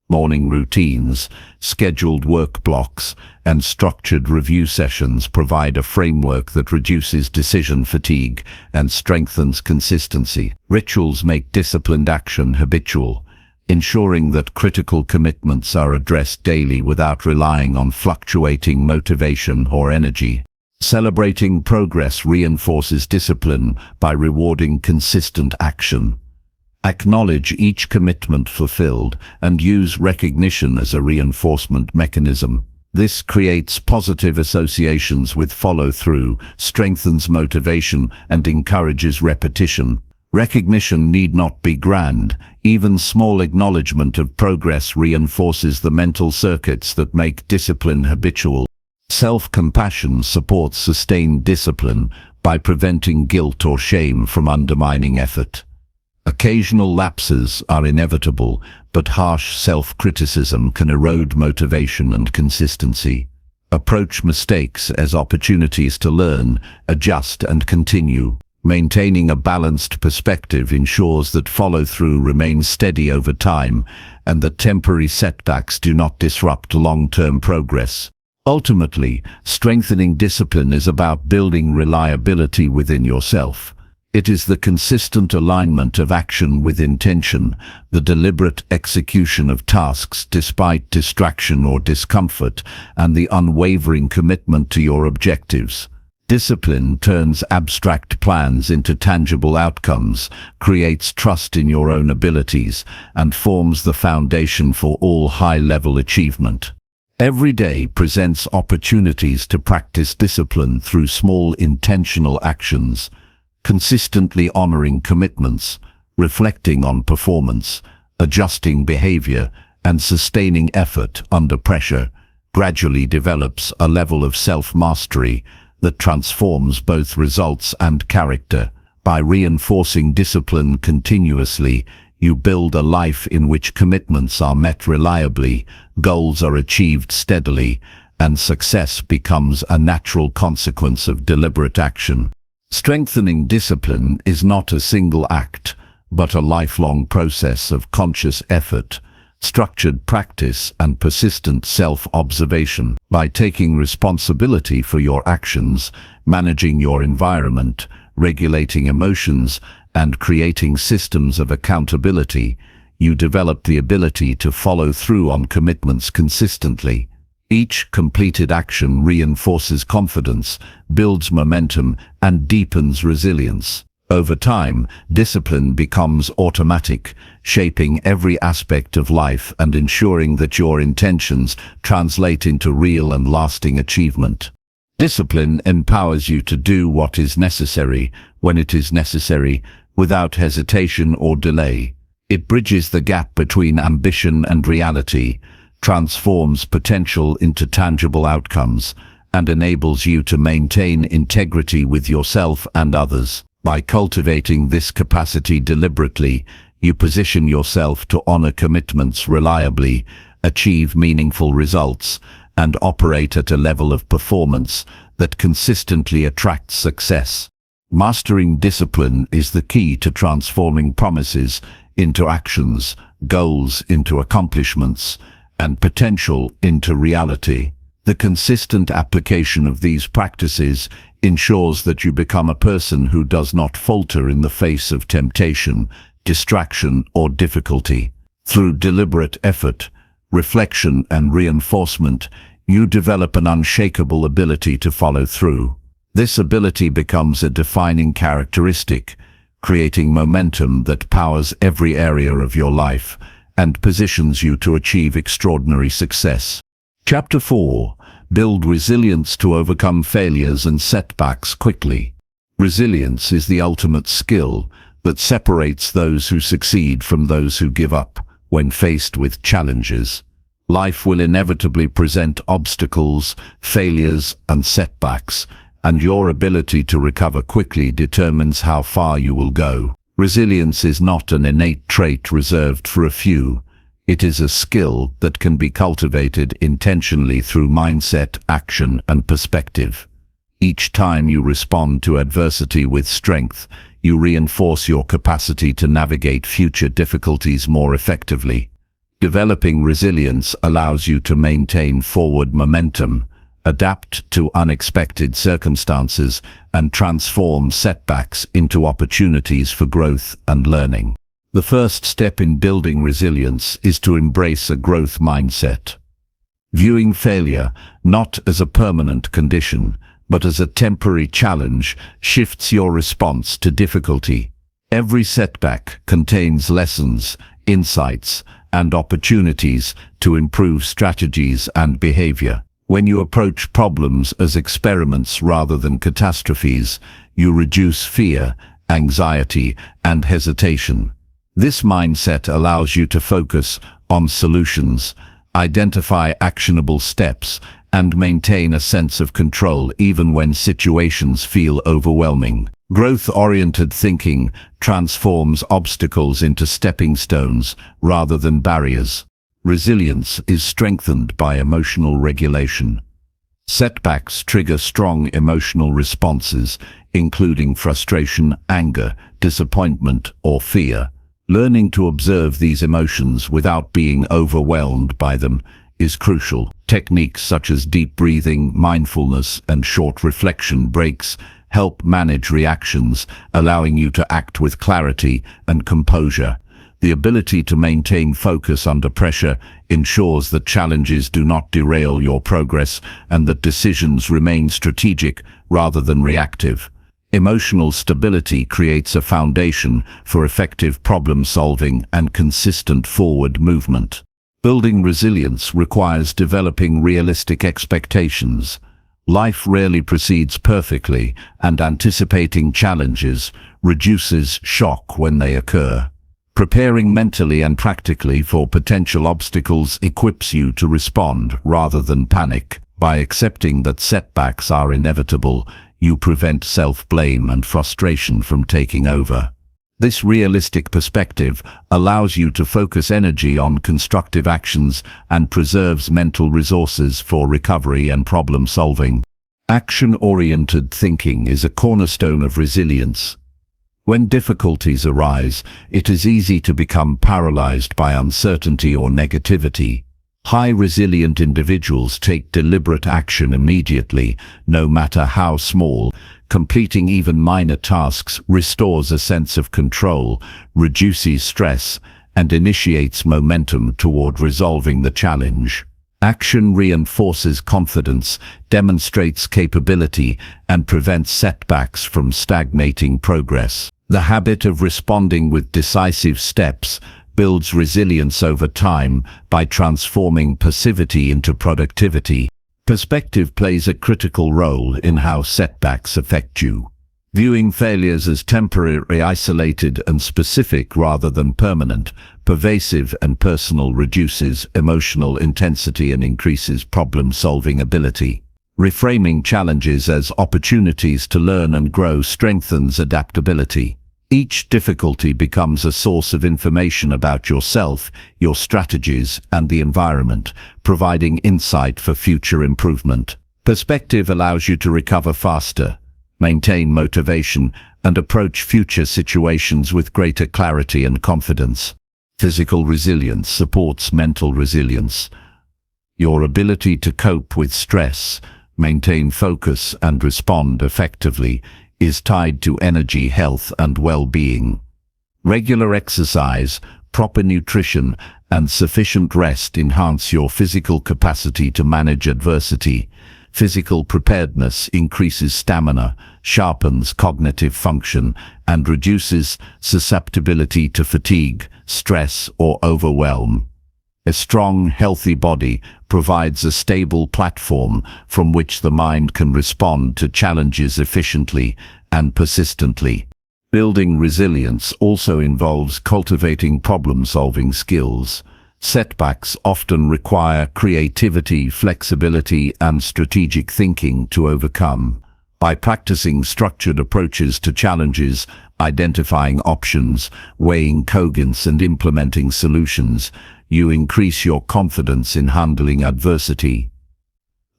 Morning routines, scheduled work blocks, and structured review sessions provide a framework that reduces decision fatigue and strengthens consistency. Rituals make disciplined action habitual, ensuring that critical commitments are addressed daily without relying on fluctuating motivation or energy. Celebrating progress reinforces discipline by rewarding consistent action. Acknowledge each commitment fulfilled and use recognition as a reinforcement mechanism. This creates positive associations with follow-through, strengthens motivation, and encourages repetition. Recognition need not be grand. Even small acknowledgement of progress reinforces the mental circuits that make discipline habitual. Self-compassion supports sustained discipline by preventing guilt or shame from undermining effort. Occasional lapses are inevitable, but harsh self-criticism can erode motivation and consistency. Approach mistakes as opportunities to learn, adjust, and continue. Maintaining a balanced perspective ensures that follow-through remains steady over time and that temporary setbacks do not disrupt long-term progress. Ultimately, strengthening discipline is about building reliability within yourself. It is the consistent alignment of action with intention, the deliberate execution of tasks despite distraction or discomfort, and the unwavering commitment to your objectives. Discipline turns abstract plans into tangible outcomes, creates trust in your own abilities, and forms the foundation for all high-level achievement. Every day presents opportunities to practice discipline through small intentional actions, consistently honoring commitments, reflecting on performance, adjusting behavior, and sustaining effort under pressure, gradually develops a level of self-mastery that transforms both results and character. By reinforcing discipline continuously, you build a life in which commitments are met reliably, goals are achieved steadily, and success becomes a natural consequence of deliberate action. Strengthening discipline is not a single act, but a lifelong process of conscious effort, structured practice, and persistent self-observation. By taking responsibility for your actions, managing your environment, regulating emotions, and creating systems of accountability, you develop the ability to follow through on commitments consistently. Each completed action reinforces confidence, builds momentum, and deepens resilience. Over time, discipline becomes automatic, shaping every aspect of life and ensuring that your intentions translate into real and lasting achievement. Discipline empowers you to do what is necessary, when it is necessary, without hesitation or delay. It bridges the gap between ambition and reality, transforms potential into tangible outcomes, and enables you to maintain integrity with yourself and others. By cultivating this capacity deliberately, you position yourself to honor commitments reliably, achieve meaningful results, and operate at a level of performance that consistently attracts success. Mastering discipline is the key to transforming promises into actions, goals into accomplishments, and potential into reality. The consistent application of these practices ensures that you become a person who does not falter in the face of temptation, distraction, or difficulty. Through deliberate effort, reflection, and reinforcement, you develop an unshakable ability to follow through. This ability becomes a defining characteristic, creating momentum that powers every area of your life and positions you to achieve extraordinary success. Chapter 4. Build resilience to overcome failures and setbacks quickly. Resilience is the ultimate skill that separates those who succeed from those who give up when faced with challenges. Life will inevitably present obstacles, failures, and setbacks, and your ability to recover quickly determines how far you will go. Resilience is not an innate trait reserved for a few. It is a skill that can be cultivated intentionally through mindset, action, and perspective. Each time you respond to adversity with strength, you reinforce your capacity to navigate future difficulties more effectively. Developing resilience allows you to maintain forward momentum, adapt to unexpected circumstances, and transform setbacks into opportunities for growth and learning. The first step in building resilience is to embrace a growth mindset. Viewing failure not as a permanent condition, but as a temporary challenge, shifts your response to difficulty. Every setback contains lessons, insights, and opportunities to improve strategies and behavior. When you approach problems as experiments rather than catastrophes, you reduce fear, anxiety, and hesitation. This mindset allows you to focus on solutions, identify actionable steps, and maintain a sense of control even when situations feel overwhelming. Growth-oriented thinking transforms obstacles into stepping stones rather than barriers. Resilience is strengthened by emotional regulation. Setbacks trigger strong emotional responses, including frustration, anger, disappointment, or fear. Learning to observe these emotions without being overwhelmed by them is crucial. Techniques such as deep breathing, mindfulness, and short reflection breaks help manage reactions, allowing you to act with clarity and composure. The ability to maintain focus under pressure ensures that challenges do not derail your progress and that decisions remain strategic rather than reactive. Emotional stability creates a foundation for effective problem-solving and consistent forward movement. Building resilience requires developing realistic expectations. Life rarely proceeds perfectly, and anticipating challenges reduces shock when they occur. Preparing mentally and practically for potential obstacles equips you to respond rather than panic. By accepting that setbacks are inevitable, you prevent self-blame and frustration from taking over. This realistic perspective allows you to focus energy on constructive actions and preserves mental resources for recovery and problem-solving. Action-oriented thinking is a cornerstone of resilience. When difficulties arise, it is easy to become paralyzed by uncertainty or negativity. High-resilient individuals take deliberate action immediately, no matter how small. Completing even minor tasks restores a sense of control, reduces stress, and initiates momentum toward resolving the challenge. Action reinforces confidence, demonstrates capability, and prevents setbacks from stagnating progress. The habit of responding with decisive steps builds resilience over time by transforming passivity into productivity. Perspective plays a critical role in how setbacks affect you. Viewing failures as temporary, isolated, and specific rather than permanent, pervasive and personal reduces emotional intensity and increases problem-solving ability. Reframing challenges as opportunities to learn and grow strengthens adaptability. Each difficulty becomes a source of information about yourself, your strategies, and the environment, providing insight for future improvement. Perspective allows you to recover faster, maintain motivation, and approach future situations with greater clarity and confidence. Physical resilience supports mental resilience. Your ability to cope with stress, maintain focus, and respond effectively is tied to energy, health, and well-being. Regular exercise, proper nutrition, and sufficient rest enhance your physical capacity to manage adversity. Physical preparedness increases stamina, sharpens cognitive function, and reduces susceptibility to fatigue, stress, or overwhelm. A strong, healthy body provides a stable platform from which the mind can respond to challenges efficiently and persistently. Building resilience also involves cultivating problem-solving skills. Setbacks often require creativity, flexibility, and strategic thinking to overcome. By practicing structured approaches to challenges, identifying options, weighing cogents, and implementing solutions, you increase your confidence in handling adversity.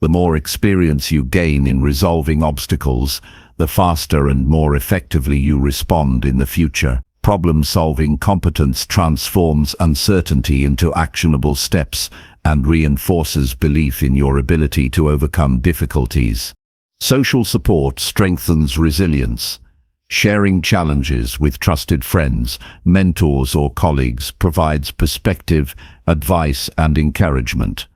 The more experience you gain in resolving obstacles, the faster and more effectively you respond in the future. Problem-solving competence transforms uncertainty into actionable steps and reinforces belief in your ability to overcome difficulties. Social support strengthens resilience. Sharing challenges with trusted friends, mentors, or colleagues provides perspective, advice, and encouragement.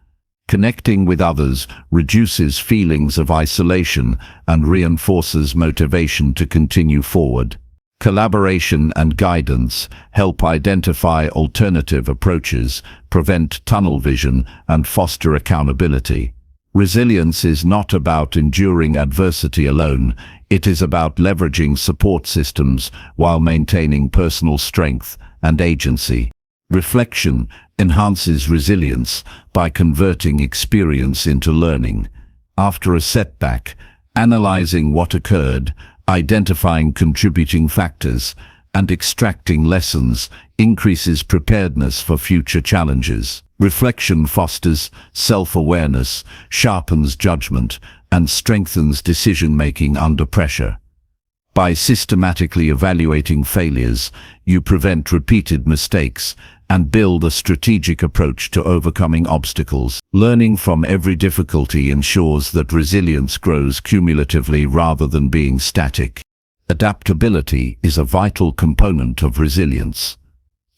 Connecting with others reduces feelings of isolation and reinforces motivation to continue forward. Collaboration and guidance help identify alternative approaches, prevent tunnel vision, and foster accountability. Resilience is not about enduring adversity alone. It is about leveraging support systems while maintaining personal strength and agency. Reflection enhances resilience by converting experience into learning. After a setback, analyzing what occurred, identifying contributing factors, and extracting lessons increases preparedness for future challenges. Reflection fosters self-awareness, sharpens judgment, and strengthens decision-making under pressure. By systematically evaluating failures, you prevent repeated mistakes and build a strategic approach to overcoming obstacles. Learning from every difficulty ensures that resilience grows cumulatively rather than being static. Adaptability is a vital component of resilience.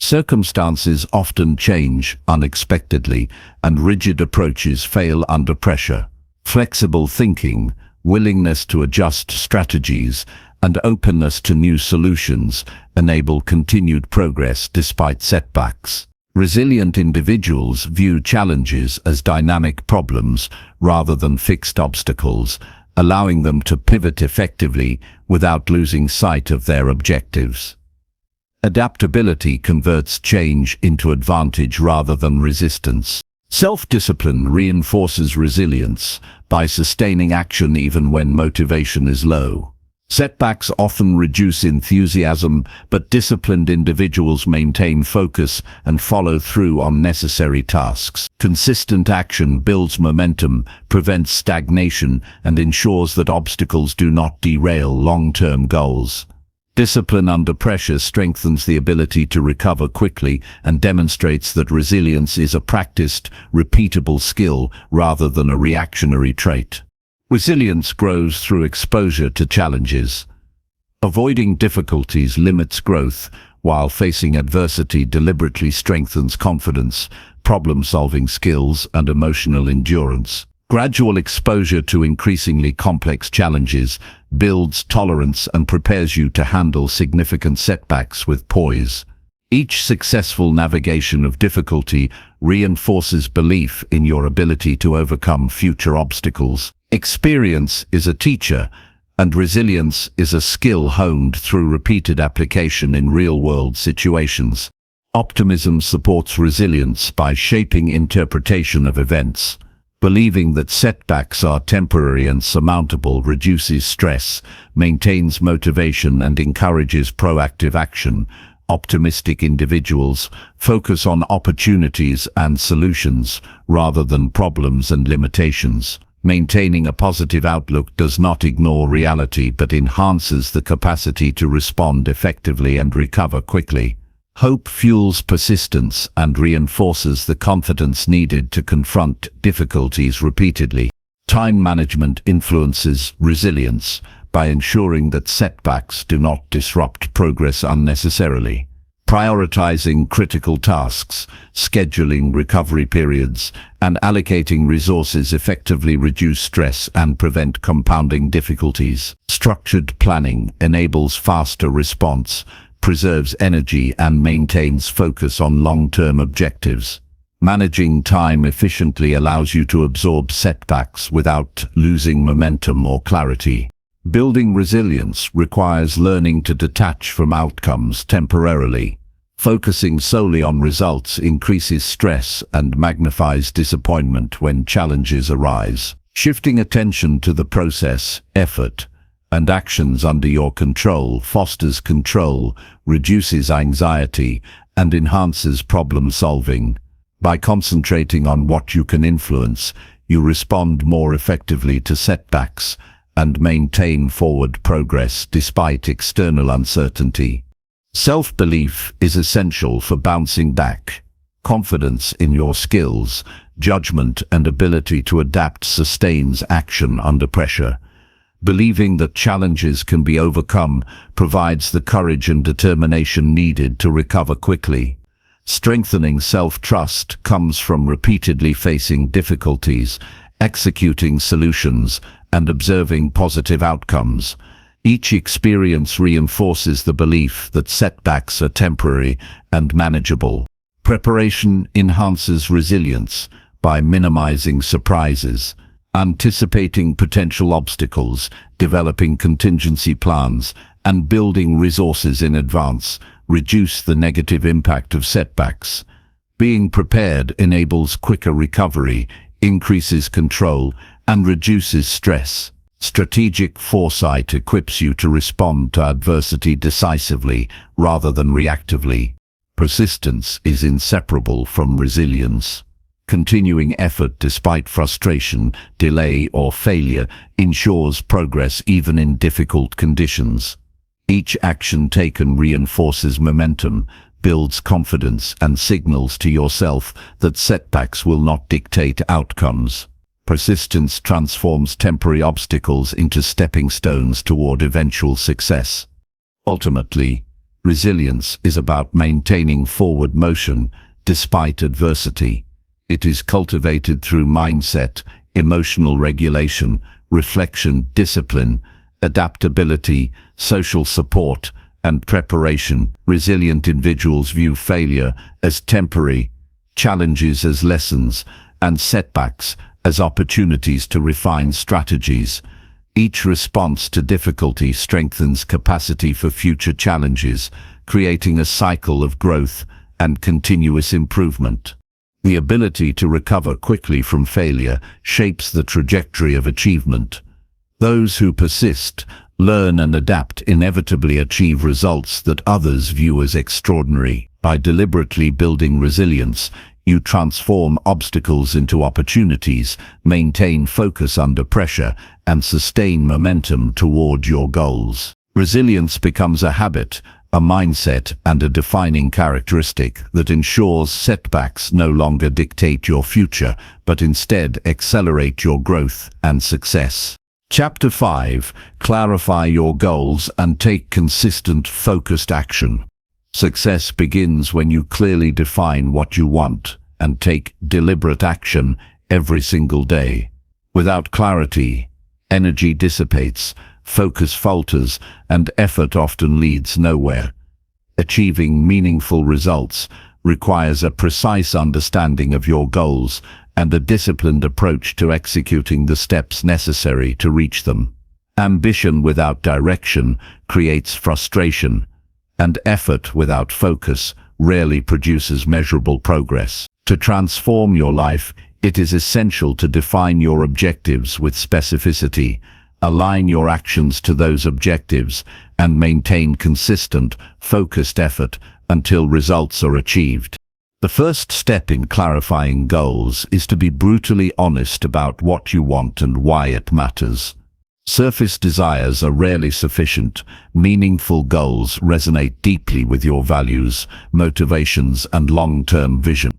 Circumstances often change unexpectedly, and rigid approaches fail under pressure. Flexible thinking, willingness to adjust strategies, and openness to new solutions enable continued progress despite setbacks. Resilient individuals view challenges as dynamic problems rather than fixed obstacles, allowing them to pivot effectively without losing sight of their objectives. Adaptability converts change into advantage rather than resistance. Self-discipline reinforces resilience by sustaining action even when motivation is low. Setbacks often reduce enthusiasm, but disciplined individuals maintain focus and follow through on necessary tasks. Consistent action builds momentum, prevents stagnation, and ensures that obstacles do not derail long-term goals. Discipline under pressure strengthens the ability to recover quickly and demonstrates that resilience is a practiced, repeatable skill rather than a reactionary trait. Resilience grows through exposure to challenges. Avoiding difficulties limits growth, while facing adversity deliberately strengthens confidence, problem-solving skills, and emotional endurance. Gradual exposure to increasingly complex challenges builds tolerance and prepares you to handle significant setbacks with poise. Each successful navigation of difficulty reinforces belief in your ability to overcome future obstacles. Experience is a teacher, and resilience is a skill honed through repeated application in real-world situations. Optimism supports resilience by shaping interpretation of events. Believing that setbacks are temporary and surmountable reduces stress, maintains motivation, and encourages proactive action. Optimistic individuals focus on opportunities and solutions rather than problems and limitations. Maintaining a positive outlook does not ignore reality but enhances the capacity to respond effectively and recover quickly. Hope fuels persistence and reinforces the confidence needed to confront difficulties repeatedly. Time management influences resilience by ensuring that setbacks do not disrupt progress unnecessarily. Prioritizing critical tasks, scheduling recovery periods, and allocating resources effectively reduce stress and prevent compounding difficulties. Structured planning enables faster response, preserves energy, and maintains focus on long-term objectives. Managing time efficiently allows you to absorb setbacks without losing momentum or clarity. Building resilience requires learning to detach from outcomes temporarily. Focusing solely on results increases stress and magnifies disappointment when challenges arise. Shifting attention to the process, effort, and actions under your control fosters control, reduces anxiety, and enhances problem solving. By concentrating on what you can influence, you respond more effectively to setbacks and maintain forward progress despite external uncertainty. Self-belief is essential for bouncing back. Confidence in your skills, judgment, and ability to adapt sustains action under pressure. Believing that challenges can be overcome provides the courage and determination needed to recover quickly. Strengthening self-trust comes from repeatedly facing difficulties, executing solutions, and observing positive outcomes. Each experience reinforces the belief that setbacks are temporary and manageable. Preparation enhances resilience by minimizing surprises. Anticipating potential obstacles, developing contingency plans, and building resources in advance reduce the negative impact of setbacks. Being prepared enables quicker recovery, increases control, and reduces stress. Strategic foresight equips you to respond to adversity decisively rather than reactively. Persistence is inseparable from resilience. Continuing effort despite frustration, delay, or failure ensures progress even in difficult conditions. Each action taken reinforces momentum, builds confidence, and signals to yourself that setbacks will not dictate outcomes. Persistence transforms temporary obstacles into stepping stones toward eventual success. Ultimately, resilience is about maintaining forward motion despite adversity. It is cultivated through mindset, emotional regulation, reflection, discipline, adaptability, social support, and preparation. Resilient individuals view failure as temporary, challenges as lessons, and setbacks as opportunities to refine strategies. Each response to difficulty strengthens capacity for future challenges, creating a cycle of growth and continuous improvement. The ability to recover quickly from failure shapes the trajectory of achievement. Those who persist, learn, and adapt inevitably achieve results that others view as extraordinary. By deliberately building resilience, you transform obstacles into opportunities, maintain focus under pressure, and sustain momentum toward your goals. Resilience becomes a habit, a mindset, and a defining characteristic that ensures setbacks no longer dictate your future, but instead accelerate your growth and success. Chapter 5. Clarify your goals and take consistent, focused action. Success begins when you clearly define what you want and take deliberate action every single day. Without clarity, energy dissipates, focus falters, and effort often leads nowhere. Achieving meaningful results requires a precise understanding of your goals and a disciplined approach to executing the steps necessary to reach them. Ambition without direction creates frustration, and effort without focus rarely produces measurable progress. To transform your life, It is essential to define your objectives with specificity, align your actions to those objectives, and maintain consistent, focused effort until results are achieved. The first step in clarifying goals is to be brutally honest about what you want and why it matters. Surface desires are rarely sufficient. Meaningful goals resonate deeply with your values, motivations, and long-term vision.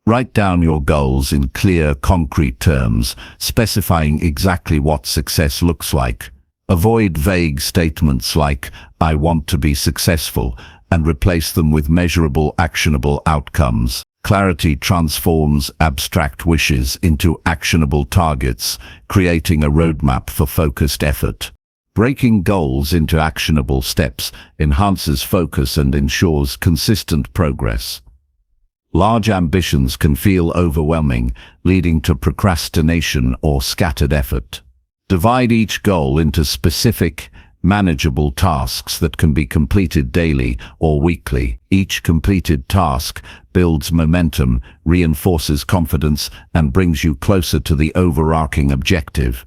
Write down your goals in clear, concrete terms, specifying exactly what success looks like. Avoid vague statements like, "I want to be successful," and replace them with measurable, actionable outcomes. Clarity transforms abstract wishes into actionable targets, creating a roadmap for focused effort. Breaking goals into actionable steps enhances focus and ensures consistent progress. Large ambitions can feel overwhelming, leading to procrastination or scattered effort. Divide each goal into specific, manageable tasks that can be completed daily or weekly. Each completed task builds momentum, reinforces confidence, and brings you closer to the overarching objective.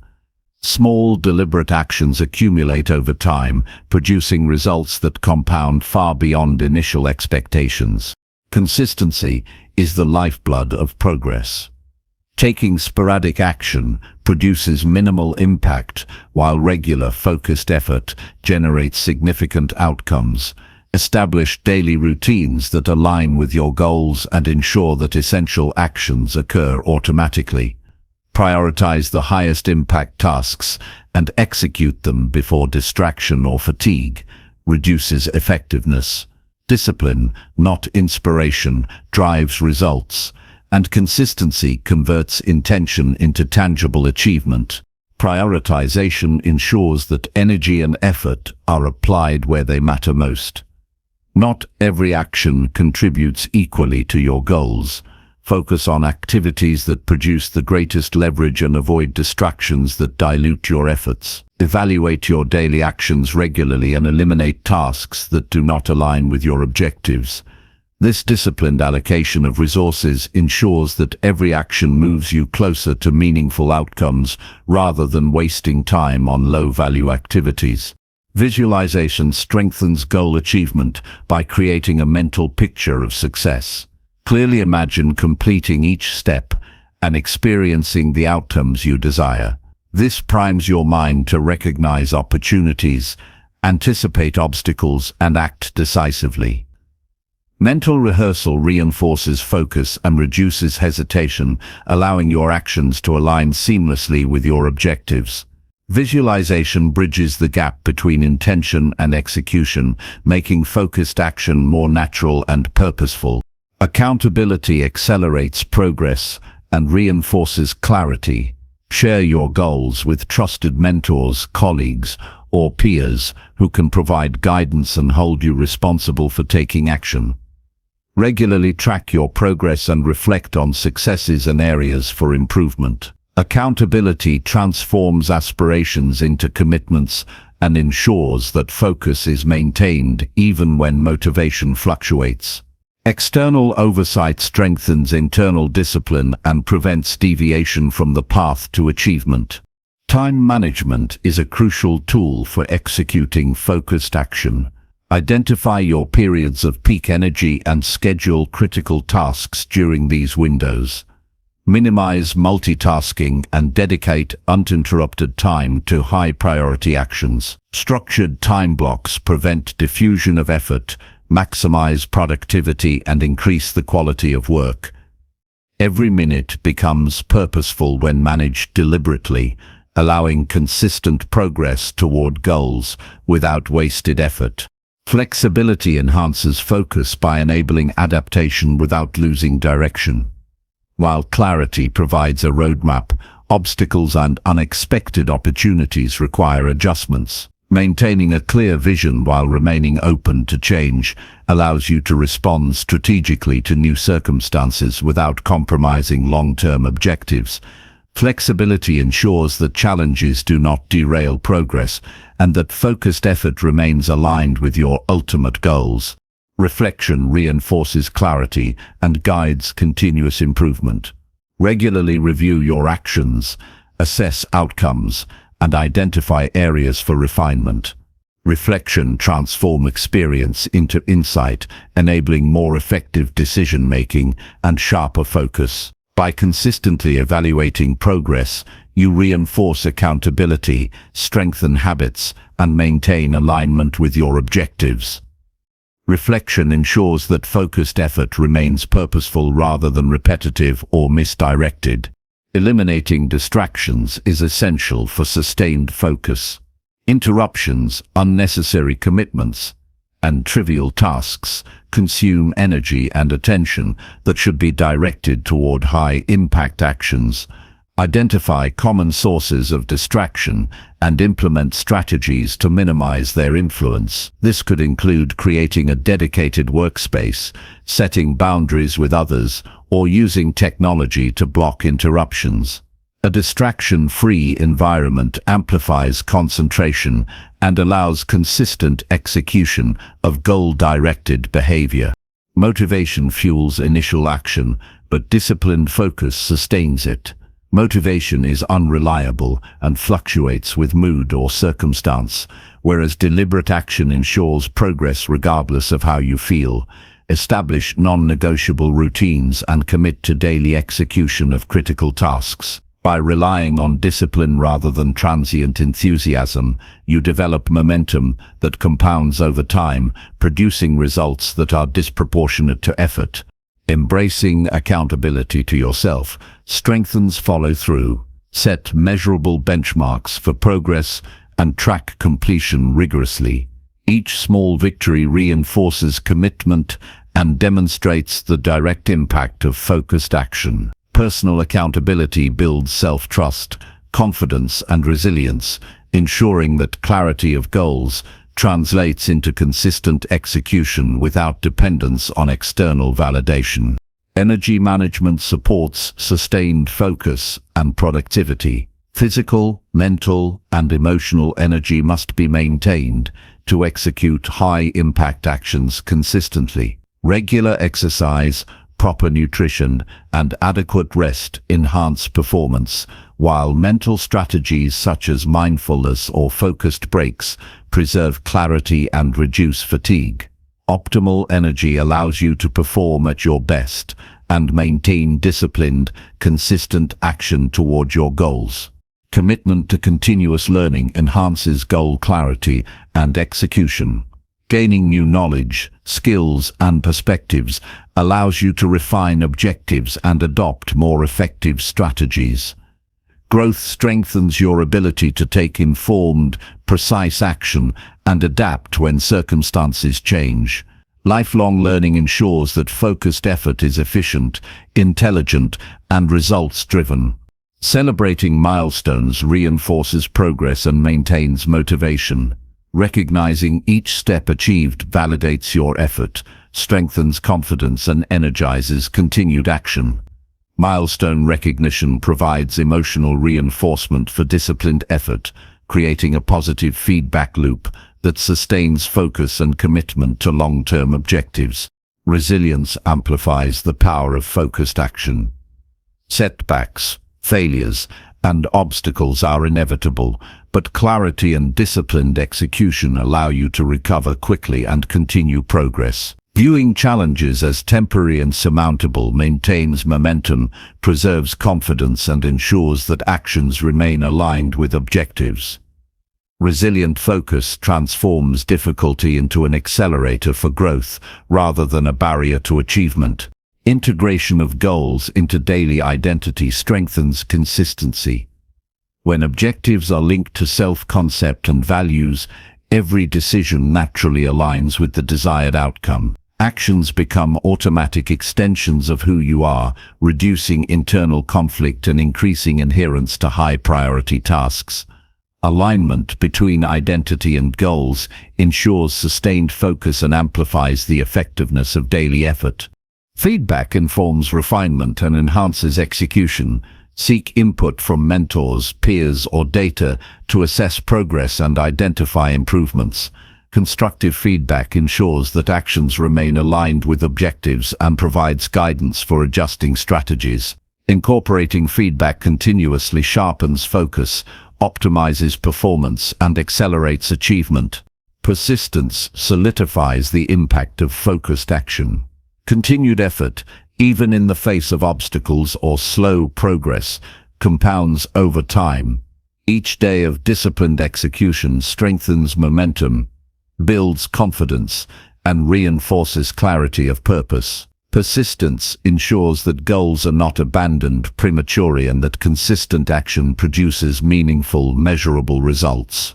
Small, deliberate actions accumulate over time, producing results that compound far beyond initial expectations. Consistency is the lifeblood of progress. Taking sporadic action produces minimal impact, while regular, focused effort generates significant outcomes. Establish daily routines that align with your goals and ensure that essential actions occur automatically. Prioritize the highest impact tasks and execute them before distraction or fatigue reduces effectiveness. Discipline, not inspiration, drives results, and consistency converts intention into tangible achievement. Prioritization ensures that energy and effort are applied where they matter most. Not every action contributes equally to your goals. Focus on activities that produce the greatest leverage and avoid distractions that dilute your efforts. Evaluate your daily actions regularly and eliminate tasks that do not align with your objectives. This disciplined allocation of resources ensures that every action moves you closer to meaningful outcomes rather than wasting time on low-value activities. Visualization strengthens goal achievement by creating a mental picture of success. Clearly imagine completing each step and experiencing the outcomes you desire. This primes your mind to recognize opportunities, anticipate obstacles, and act decisively. Mental rehearsal reinforces focus and reduces hesitation, allowing your actions to align seamlessly with your objectives. Visualization bridges the gap between intention and execution, making focused action more natural and purposeful. Accountability accelerates progress and reinforces clarity. Share your goals with trusted mentors, colleagues, or peers who can provide guidance and hold you responsible for taking action. Regularly track your progress and reflect on successes and areas for improvement. Accountability transforms aspirations into commitments and ensures that focus is maintained even when motivation fluctuates. External oversight strengthens internal discipline and prevents deviation from the path to achievement. Time management is a crucial tool for executing focused action. Identify your periods of peak energy and schedule critical tasks during these windows. Minimize multitasking and dedicate uninterrupted time to high-priority actions. Structured time blocks prevent diffusion of effort, maximize productivity, and increase the quality of work. Every minute becomes purposeful when managed deliberately, allowing consistent progress toward goals without wasted effort. Flexibility enhances focus by enabling adaptation without losing direction. While clarity provides a roadmap, obstacles and unexpected opportunities require adjustments. Maintaining a clear vision while remaining open to change allows you to respond strategically to new circumstances without compromising long-term objectives. Flexibility ensures that challenges do not derail progress and that focused effort remains aligned with your ultimate goals. Reflection reinforces clarity and guides continuous improvement. Regularly review your actions, assess outcomes, and identify areas for refinement. Reflection transforms experience into insight, enabling more effective decision-making and sharper focus. By consistently evaluating progress, you reinforce accountability, strengthen habits, and maintain alignment with your objectives. Reflection ensures that focused effort remains purposeful rather than repetitive or misdirected. Eliminating distractions is essential for sustained focus. Interruptions, unnecessary commitments, and trivial tasks consume energy and attention that should be directed toward high-impact actions. Identify common sources of distraction and implement strategies to minimize their influence. This could include creating a dedicated workspace, setting boundaries with others, or using technology to block interruptions. A distraction-free environment amplifies concentration and allows consistent execution of goal-directed behavior. Motivation fuels initial action, but disciplined focus sustains it. Motivation is unreliable and fluctuates with mood or circumstance, whereas deliberate action ensures progress regardless of how you feel. Establish non-negotiable routines and commit to daily execution of critical tasks. By relying on discipline rather than transient enthusiasm, you develop momentum that compounds over time, producing results that are disproportionate to effort. Embracing accountability to yourself strengthens follow-through. Set measurable benchmarks for progress and track completion rigorously. Each small victory reinforces commitment and demonstrates the direct impact of focused action. Personal accountability builds self-trust, confidence, and resilience, ensuring that clarity of goals translates into consistent execution without dependence on external validation. Energy management supports sustained focus and productivity. Physical, mental, and emotional energy must be maintained to execute high-impact actions consistently. Regular exercise, proper nutrition, and adequate rest enhance performance, while mental strategies such as mindfulness or focused breaks preserve clarity and reduce fatigue. Optimal energy allows you to perform at your best and maintain disciplined, consistent action toward your goals. Commitment to continuous learning enhances goal clarity and execution. Gaining new knowledge, skills, and perspectives allows you to refine objectives and adopt more effective strategies. Growth strengthens your ability to take informed, precise action and adapt when circumstances change. Lifelong learning ensures that focused effort is efficient, intelligent, and results-driven. Celebrating milestones reinforces progress and maintains motivation. Recognizing each step achieved validates your effort, strengthens confidence, and energizes continued action. Milestone recognition provides emotional reinforcement for disciplined effort, creating a positive feedback loop that sustains focus and commitment to long-term objectives. Resilience amplifies the power of focused action. Setbacks, failures, and obstacles are inevitable, but clarity and disciplined execution allow you to recover quickly and continue progress. Viewing challenges as temporary and surmountable maintains momentum, preserves confidence, and ensures that actions remain aligned with objectives. Resilient focus transforms difficulty into an accelerator for growth rather than a barrier to achievement. Integration of goals into daily identity strengthens consistency. When objectives are linked to self-concept and values, every decision naturally aligns with the desired outcome. Actions become automatic extensions of who you are, reducing internal conflict and increasing adherence to high-priority tasks. Alignment between identity and goals ensures sustained focus and amplifies the effectiveness of daily effort. Feedback informs refinement and enhances execution. Seek input from mentors, peers, or data to assess progress and identify improvements. Constructive feedback ensures that actions remain aligned with objectives and provides guidance for adjusting strategies. Incorporating feedback continuously sharpens focus, optimizes performance, and accelerates achievement. Persistence solidifies the impact of focused action. Continued effort, even in the face of obstacles or slow progress, compounds over time. Each day of disciplined execution strengthens momentum, builds confidence, and reinforces clarity of purpose. Persistence ensures that goals are not abandoned prematurely and that consistent action produces meaningful, measurable results.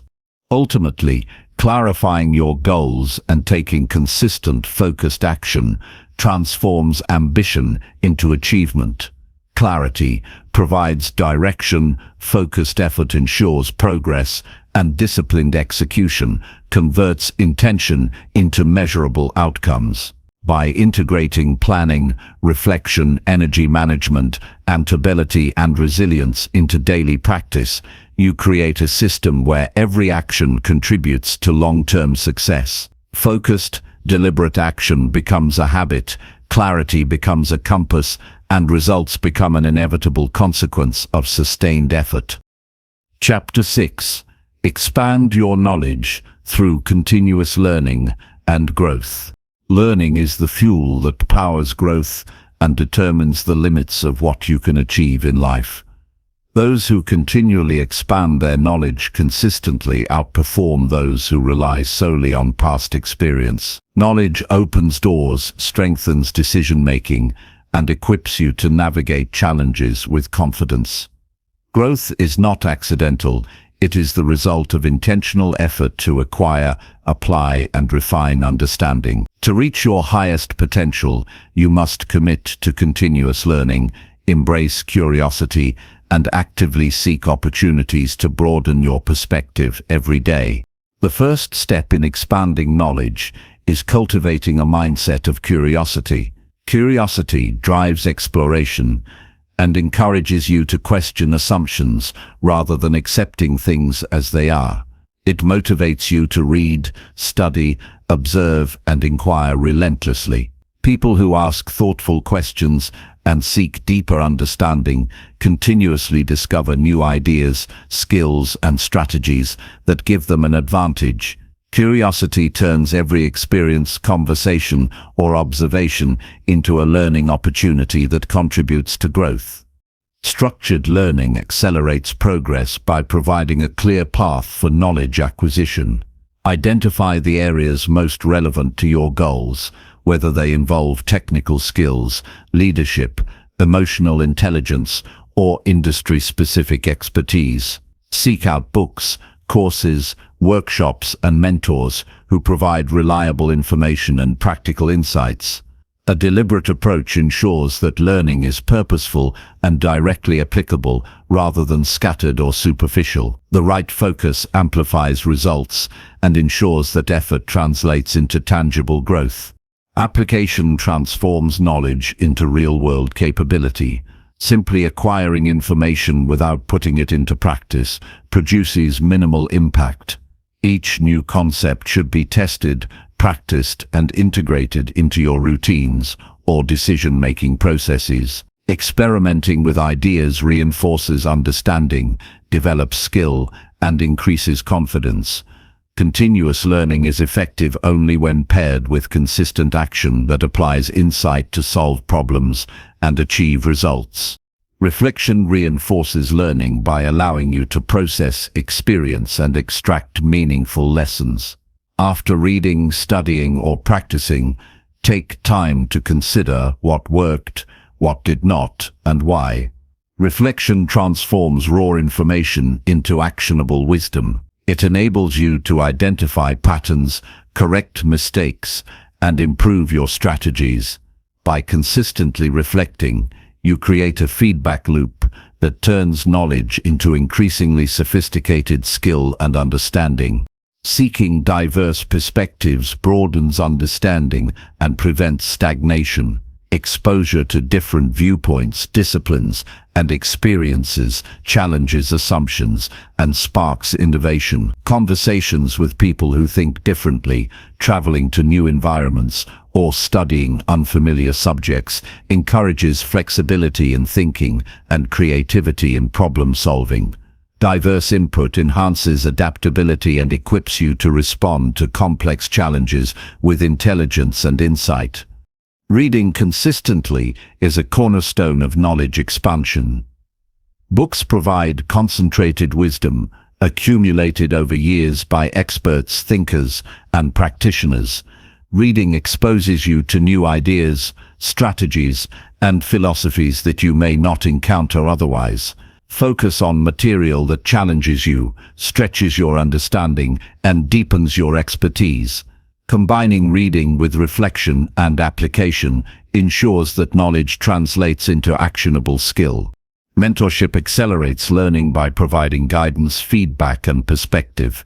Ultimately, clarifying your goals and taking consistent, focused action transforms ambition into achievement. Clarity provides direction, focused effort ensures progress, and disciplined execution converts intention into measurable outcomes. By integrating planning, reflection, energy management, adaptability, and resilience into daily practice, you create a system where every action contributes to long-term success. Focused, deliberate action becomes a habit, clarity becomes a compass, and results become an inevitable consequence of sustained effort. Chapter 6. Expand your knowledge through continuous learning and growth. Learning is the fuel that powers growth and determines the limits of what you can achieve in life. Those who continually expand their knowledge consistently outperform those who rely solely on past experience. Knowledge opens doors, strengthens decision-making, and equips you to navigate challenges with confidence. Growth is not accidental. It is the result of intentional effort to acquire, apply, and refine understanding. To reach your highest potential, you must commit to continuous learning, embrace curiosity, and actively seek opportunities to broaden your perspective every day. The first step in expanding knowledge is cultivating a mindset of curiosity. Curiosity drives exploration and encourages you to question assumptions rather than accepting things as they are. It motivates you to read, study, observe, and inquire relentlessly. People who ask thoughtful questions and seek deeper understanding continuously discover new ideas, skills, and strategies that give them an advantage. Curiosity turns every experience, conversation, or observation into a learning opportunity that contributes to growth. Structured learning accelerates progress by providing a clear path for knowledge acquisition. Identify the areas most relevant to your goals, whether they involve technical skills, leadership, emotional intelligence, or industry-specific expertise. Seek out books, courses, workshops, and mentors who provide reliable information and practical insights. A deliberate approach ensures that learning is purposeful and directly applicable rather than scattered or superficial. The right focus amplifies results and ensures that effort translates into tangible growth. Application transforms knowledge into real-world capability. Simply acquiring information without putting it into practice produces minimal impact. Each new concept should be tested, practiced, and integrated into your routines or decision-making processes. Experimenting with ideas reinforces understanding, develops skill, and increases confidence. Continuous learning is effective only when paired with consistent action that applies insight to solve problems and achieve results. Reflection reinforces learning by allowing you to process experience and extract meaningful lessons. After reading, studying, or practicing, take time to consider what worked, what did not, and why. Reflection transforms raw information into actionable wisdom. It enables you to identify patterns, correct mistakes, and improve your strategies. By consistently reflecting, you create a feedback loop that turns knowledge into increasingly sophisticated skill and understanding. Seeking diverse perspectives broadens understanding and prevents stagnation. Exposure to different viewpoints, disciplines, and experiences challenges assumptions and sparks innovation. Conversations with people who think differently, traveling to new environments, or studying unfamiliar subjects encourages flexibility in thinking and creativity in problem solving. Diverse input enhances adaptability and equips you to respond to complex challenges with intelligence and insight. Reading consistently is a cornerstone of knowledge expansion. Books provide concentrated wisdom, accumulated over years by experts, thinkers, and practitioners. Reading exposes you to new ideas, strategies, and philosophies that you may not encounter otherwise. Focus on material that challenges you, stretches your understanding, and deepens your expertise. Combining reading with reflection and application ensures that knowledge translates into actionable skill. Mentorship accelerates learning by providing guidance, feedback, and perspective.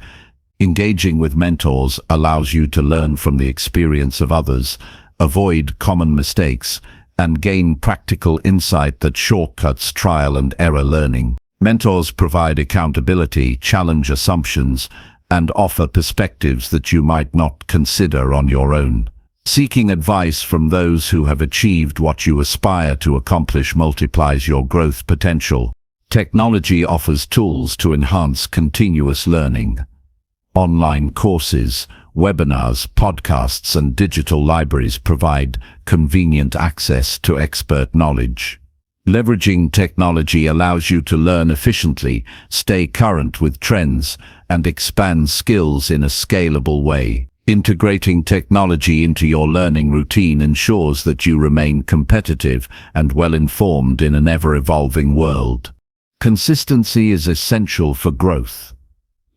Engaging with mentors allows you to learn from the experience of others, avoid common mistakes, and gain practical insight that shortcuts trial and error learning. Mentors provide accountability, challenge assumptions, and offer perspectives that you might not consider on your own. Seeking advice from those who have achieved what you aspire to accomplish multiplies your growth potential. Technology offers tools to enhance continuous learning. Online courses, webinars, podcasts, and digital libraries provide convenient access to expert knowledge. Leveraging technology allows you to learn efficiently, stay current with trends, and expand skills in a scalable way. Integrating technology into your learning routine ensures that you remain competitive and well-informed in an ever-evolving world. Consistency is essential for growth.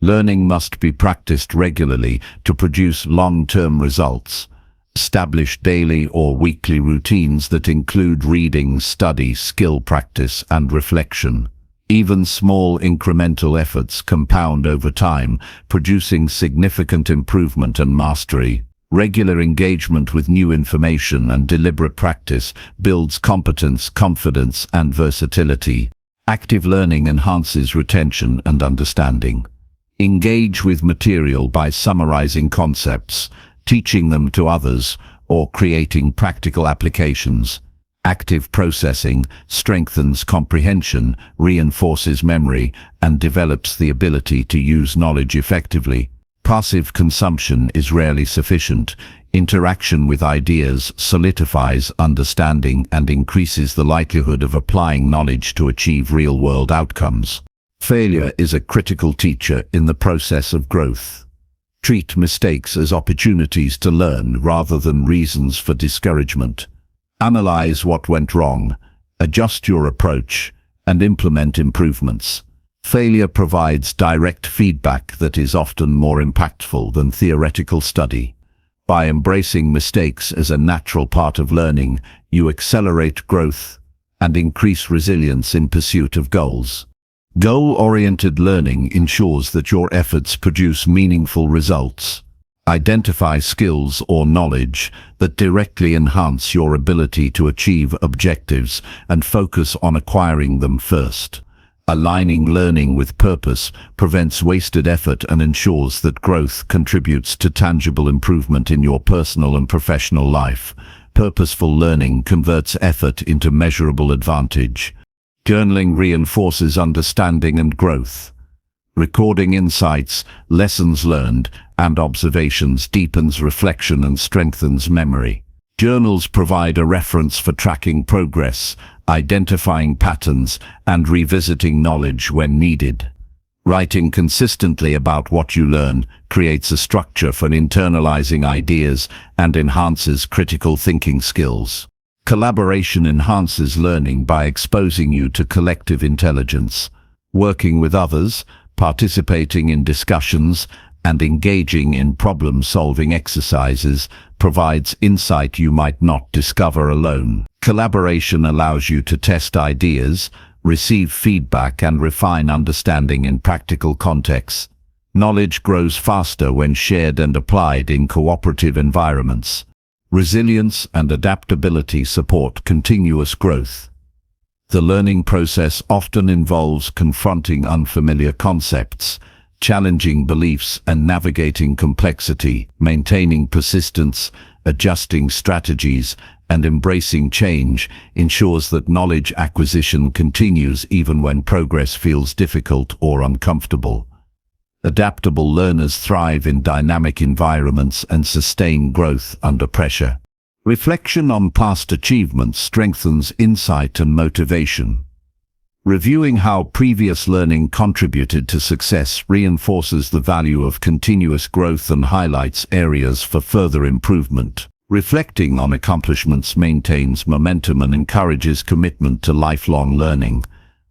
Learning must be practiced regularly to produce long-term results. Establish daily or weekly routines that include reading, study, skill practice, and reflection. Even small incremental efforts compound over time, producing significant improvement and mastery. Regular engagement with new information and deliberate practice builds competence, confidence, and versatility. Active learning enhances retention and understanding. Engage with material by summarizing concepts, teaching them to others, or creating practical applications. Active processing strengthens comprehension, reinforces memory, and develops the ability to use knowledge effectively. Passive consumption is rarely sufficient. Interaction with ideas solidifies understanding and increases the likelihood of applying knowledge to achieve real-world outcomes. Failure is a critical teacher in the process of growth. Treat mistakes as opportunities to learn rather than reasons for discouragement. Analyze what went wrong, adjust your approach, and implement improvements. Failure provides direct feedback that is often more impactful than theoretical study. By embracing mistakes as a natural part of learning, you accelerate growth and increase resilience in pursuit of goals. Goal-oriented learning ensures that your efforts produce meaningful results. Identify skills or knowledge that directly enhance your ability to achieve objectives and focus on acquiring them first. Aligning learning with purpose prevents wasted effort and ensures that growth contributes to tangible improvement in your personal and professional life. Purposeful learning converts effort into measurable advantage. Journaling reinforces understanding and growth. Recording insights, lessons learned, and observations deepens reflection and strengthens memory. Journals provide a reference for tracking progress, identifying patterns, and revisiting knowledge when needed. Writing consistently about what you learn creates a structure for internalizing ideas and enhances critical thinking skills. Collaboration enhances learning by exposing you to collective intelligence. Working with others, participating in discussions, and engaging in problem-solving exercises provides insight you might not discover alone. Collaboration allows you to test ideas, receive feedback, and refine understanding in practical contexts. Knowledge grows faster when shared and applied in cooperative environments. Resilience and adaptability support continuous growth. The learning process often involves confronting unfamiliar concepts, challenging beliefs, and navigating complexity. Maintaining persistence adjusting strategies, and embracing change ensures that knowledge acquisition continues even when progress feels difficult or uncomfortable. Adaptable learners thrive in dynamic environments and sustain growth under pressure. Reflection on past achievements strengthens insight and motivation. Reviewing how previous learning contributed to success reinforces the value of continuous growth and highlights areas for further improvement. Reflecting on accomplishments maintains momentum and encourages commitment to lifelong learning.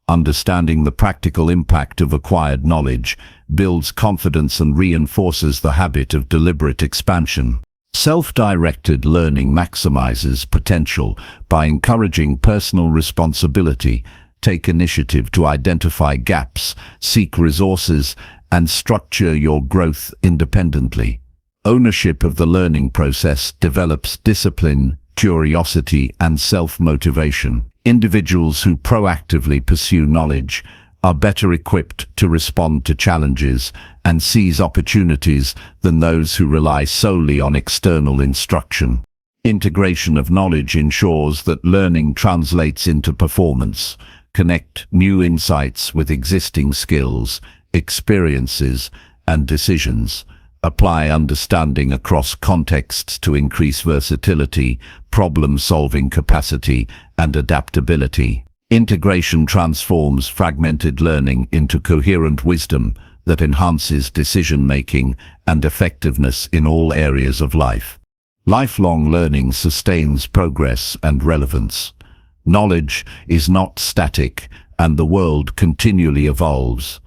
Understanding the practical impact of acquired knowledge builds confidence and reinforces the habit of deliberate expansion. Self-directed learning maximizes potential by encouraging personal responsibility. Take initiative to identify gaps, seek resources, and structure your growth independently. Ownership of the learning process develops discipline, curiosity, and self-motivation. Individuals who proactively pursue knowledge are better equipped to respond to challenges and seize opportunities than those who rely solely on external instruction. Integration of knowledge ensures that learning translates into performance. Connect new insights with existing skills, experiences, and decisions. Apply understanding across contexts to increase versatility, problem-solving capacity, and adaptability. Integration transforms fragmented learning into coherent wisdom that enhances decision-making and effectiveness in all areas of life. Lifelong learning sustains progress and relevance. Knowledge is not static, and the world continually evolves.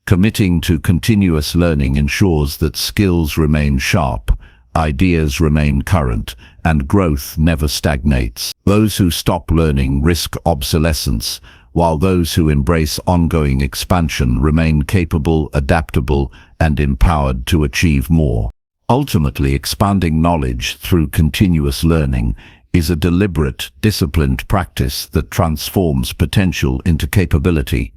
Committing to continuous learning ensures that skills remain sharp, ideas remain current, and growth never stagnates. Those who stop learning risk obsolescence, while those who embrace ongoing expansion remain capable, adaptable, and empowered to achieve more. Ultimately, expanding knowledge through continuous learning is a deliberate, disciplined practice that transforms potential into capability.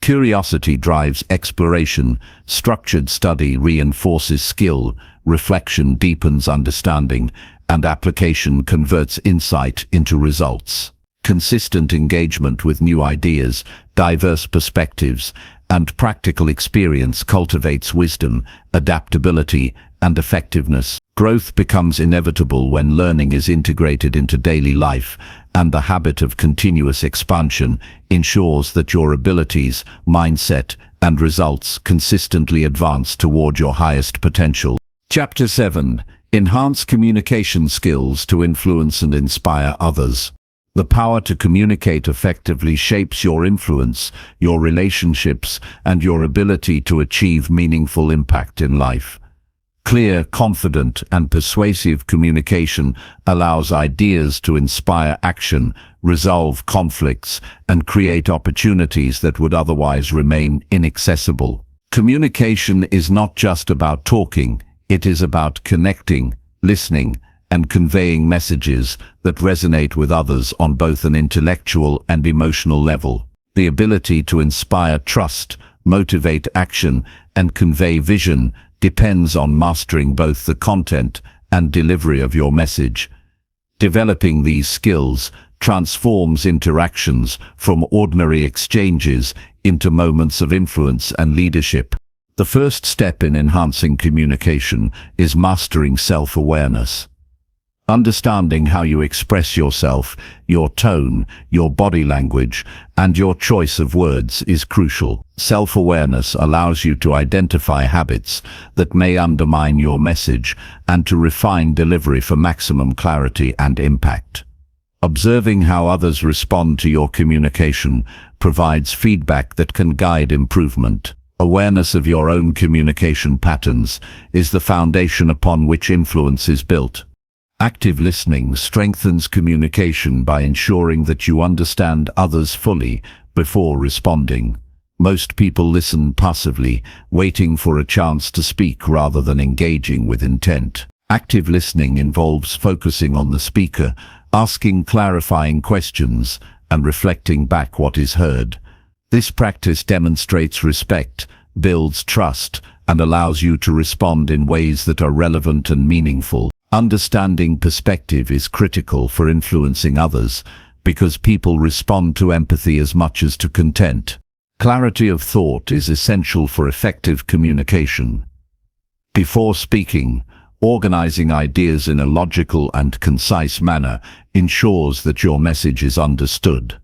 Curiosity drives exploration, structured study reinforces skill, reflection deepens understanding, and application converts insight into results. Consistent engagement with new ideas, diverse perspectives, and practical experience cultivates wisdom, adaptability, and effectiveness. Growth becomes inevitable when learning is integrated into daily life, and the habit of continuous expansion ensures that your abilities, mindset, and results consistently advance toward your highest potential. Chapter 7. Enhance communication skills to influence and inspire others. The power to communicate effectively shapes your influence, your relationships, and your ability to achieve meaningful impact in life. Clear, confident, and persuasive communication allows ideas to inspire action, resolve conflicts, and create opportunities that would otherwise remain inaccessible. Communication is not just about talking, it is about connecting, listening, and conveying messages that resonate with others on both an intellectual and emotional level. The ability to inspire trust, motivate action, and convey vision depends on mastering both the content and delivery of your message. Developing these skills transforms interactions from ordinary exchanges into moments of influence and leadership. The first step in enhancing communication is mastering self-awareness. Understanding how you express yourself, your tone, your body language, and your choice of words is crucial. Self-awareness allows you to identify habits that may undermine your message and to refine delivery for maximum clarity and impact. Observing how others respond to your communication provides feedback that can guide improvement. Awareness of your own communication patterns is the foundation upon which influence is built. Active listening strengthens communication by ensuring that you understand others fully before responding. Most people listen passively, waiting for a chance to speak rather than engaging with intent. Active listening involves focusing on the speaker, asking clarifying questions, and reflecting back what is heard. This practice demonstrates respect, builds trust, and allows you to respond in ways that are relevant and meaningful. Understanding perspective is critical for influencing others because people respond to empathy as much as to content. Clarity of thought is essential for effective communication. Before speaking, organizing ideas in a logical and concise manner ensures that your message is understood.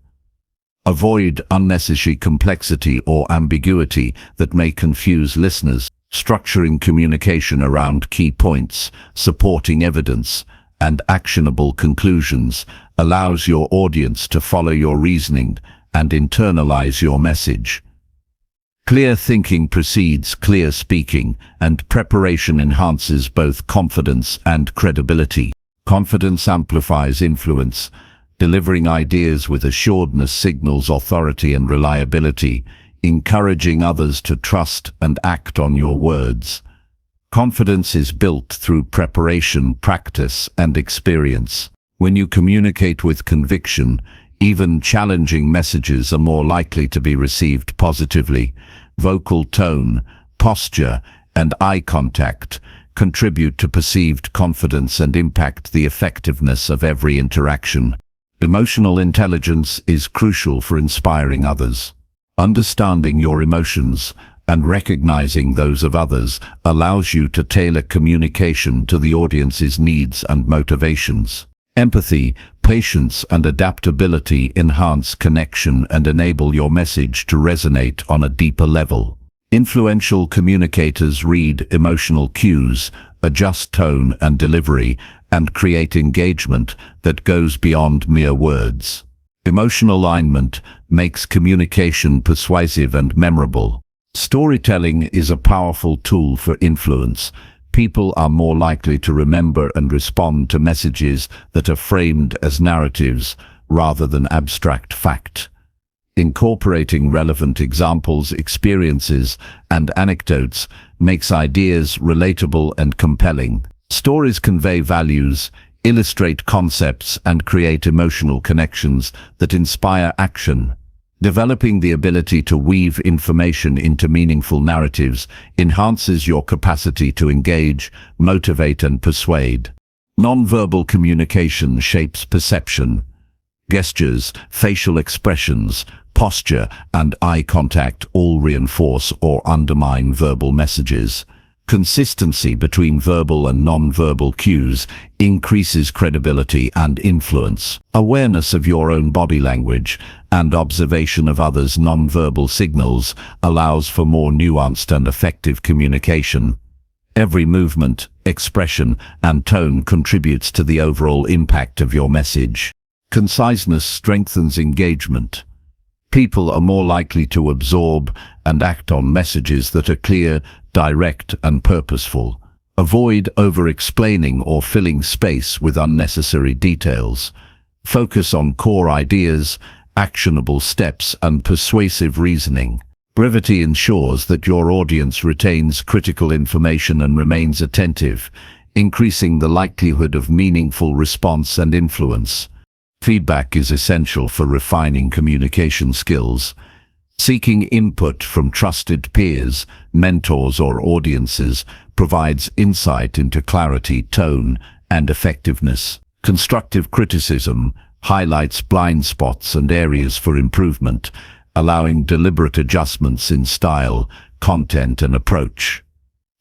Avoid unnecessary complexity or ambiguity that may confuse listeners. Structuring communication around key points, supporting evidence, and actionable conclusions allows your audience to follow your reasoning and internalize your message. Clear thinking precedes clear speaking, and preparation enhances both confidence and credibility. Confidence amplifies influence. Delivering ideas with assuredness signals authority and reliability, encouraging others to trust and act on your words. Confidence is built through preparation, practice, and experience. When you communicate with conviction, even challenging messages are more likely to be received positively. Vocal tone, posture, and eye contact contribute to perceived confidence and impact the effectiveness of every interaction. Emotional intelligence is crucial for inspiring others. Understanding your emotions and recognizing those of others allows you to tailor communication to the audience's needs and motivations. Empathy, patience, and adaptability enhance connection and enable your message to resonate on a deeper level. Influential communicators read emotional cues, adjust tone and delivery, and create engagement that goes beyond mere words. Emotional alignment makes communication persuasive and memorable. Storytelling is a powerful tool for influence. People are more likely to remember and respond to messages that are framed as narratives rather than abstract fact. Incorporating relevant examples, experiences, and anecdotes makes ideas relatable and compelling. Stories convey values, illustrate concepts, and create emotional connections that inspire action. Developing the ability to weave information into meaningful narratives enhances your capacity to engage, motivate, and persuade. Nonverbal communication shapes perception. Gestures, facial expressions, posture, and eye contact all reinforce or undermine verbal messages. Consistency between verbal and non-verbal cues increases credibility and influence. Awareness of your own body language and observation of others' non-verbal signals allows for more nuanced and effective communication. Every movement, expression, and tone contributes to the overall impact of your message. Conciseness strengthens engagement. People are more likely to absorb and act on messages that are clear, direct, and purposeful. Avoid over-explaining or filling space with unnecessary details. Focus on core ideas, actionable steps, and persuasive reasoning. Brevity ensures that your audience retains critical information and remains attentive, increasing the likelihood of meaningful response and influence. Feedback is essential for refining communication skills. Seeking input from trusted peers, mentors, or audiences provides insight into clarity, tone, and effectiveness. Constructive criticism highlights blind spots and areas for improvement, allowing deliberate adjustments in style, content, and approach.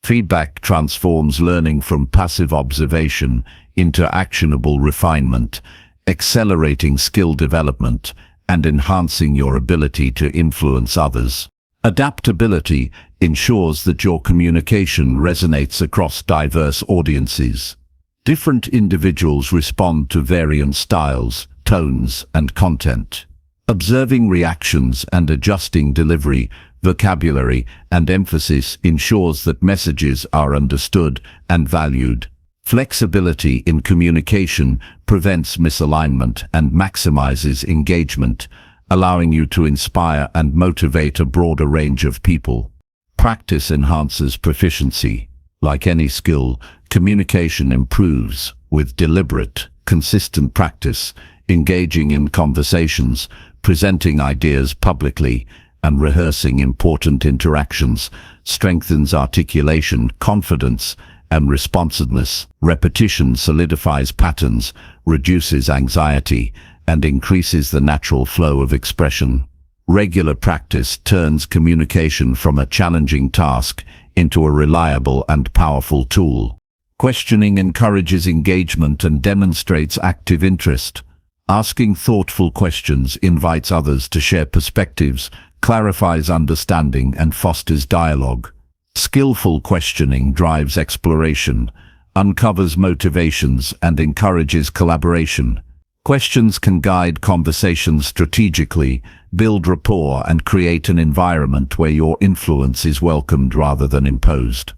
Feedback transforms learning from passive observation into actionable refinement, accelerating skill development and enhancing your ability to influence others. Adaptability ensures that your communication resonates across diverse audiences. Different individuals respond to varying styles, tones, and content. Observing reactions and adjusting delivery, vocabulary, and emphasis ensures that messages are understood and valued. Flexibility in communication prevents misalignment and maximizes engagement, allowing you to inspire and motivate a broader range of people. Practice enhances proficiency. Like any skill, communication improves with deliberate, consistent practice. Engaging in conversations, presenting ideas publicly, and rehearsing important interactions strengthens articulation, confidence, and responsiveness. Repetition solidifies patterns, reduces anxiety, and increases the natural flow of expression. Regular practice turns communication from a challenging task into a reliable and powerful tool. Questioning encourages engagement and demonstrates active interest. Asking thoughtful questions invites others to share perspectives, clarifies understanding, and fosters dialogue. Skillful questioning drives exploration, uncovers motivations, and encourages collaboration. Questions can guide conversations strategically, build rapport, and create an environment where your influence is welcomed rather than imposed.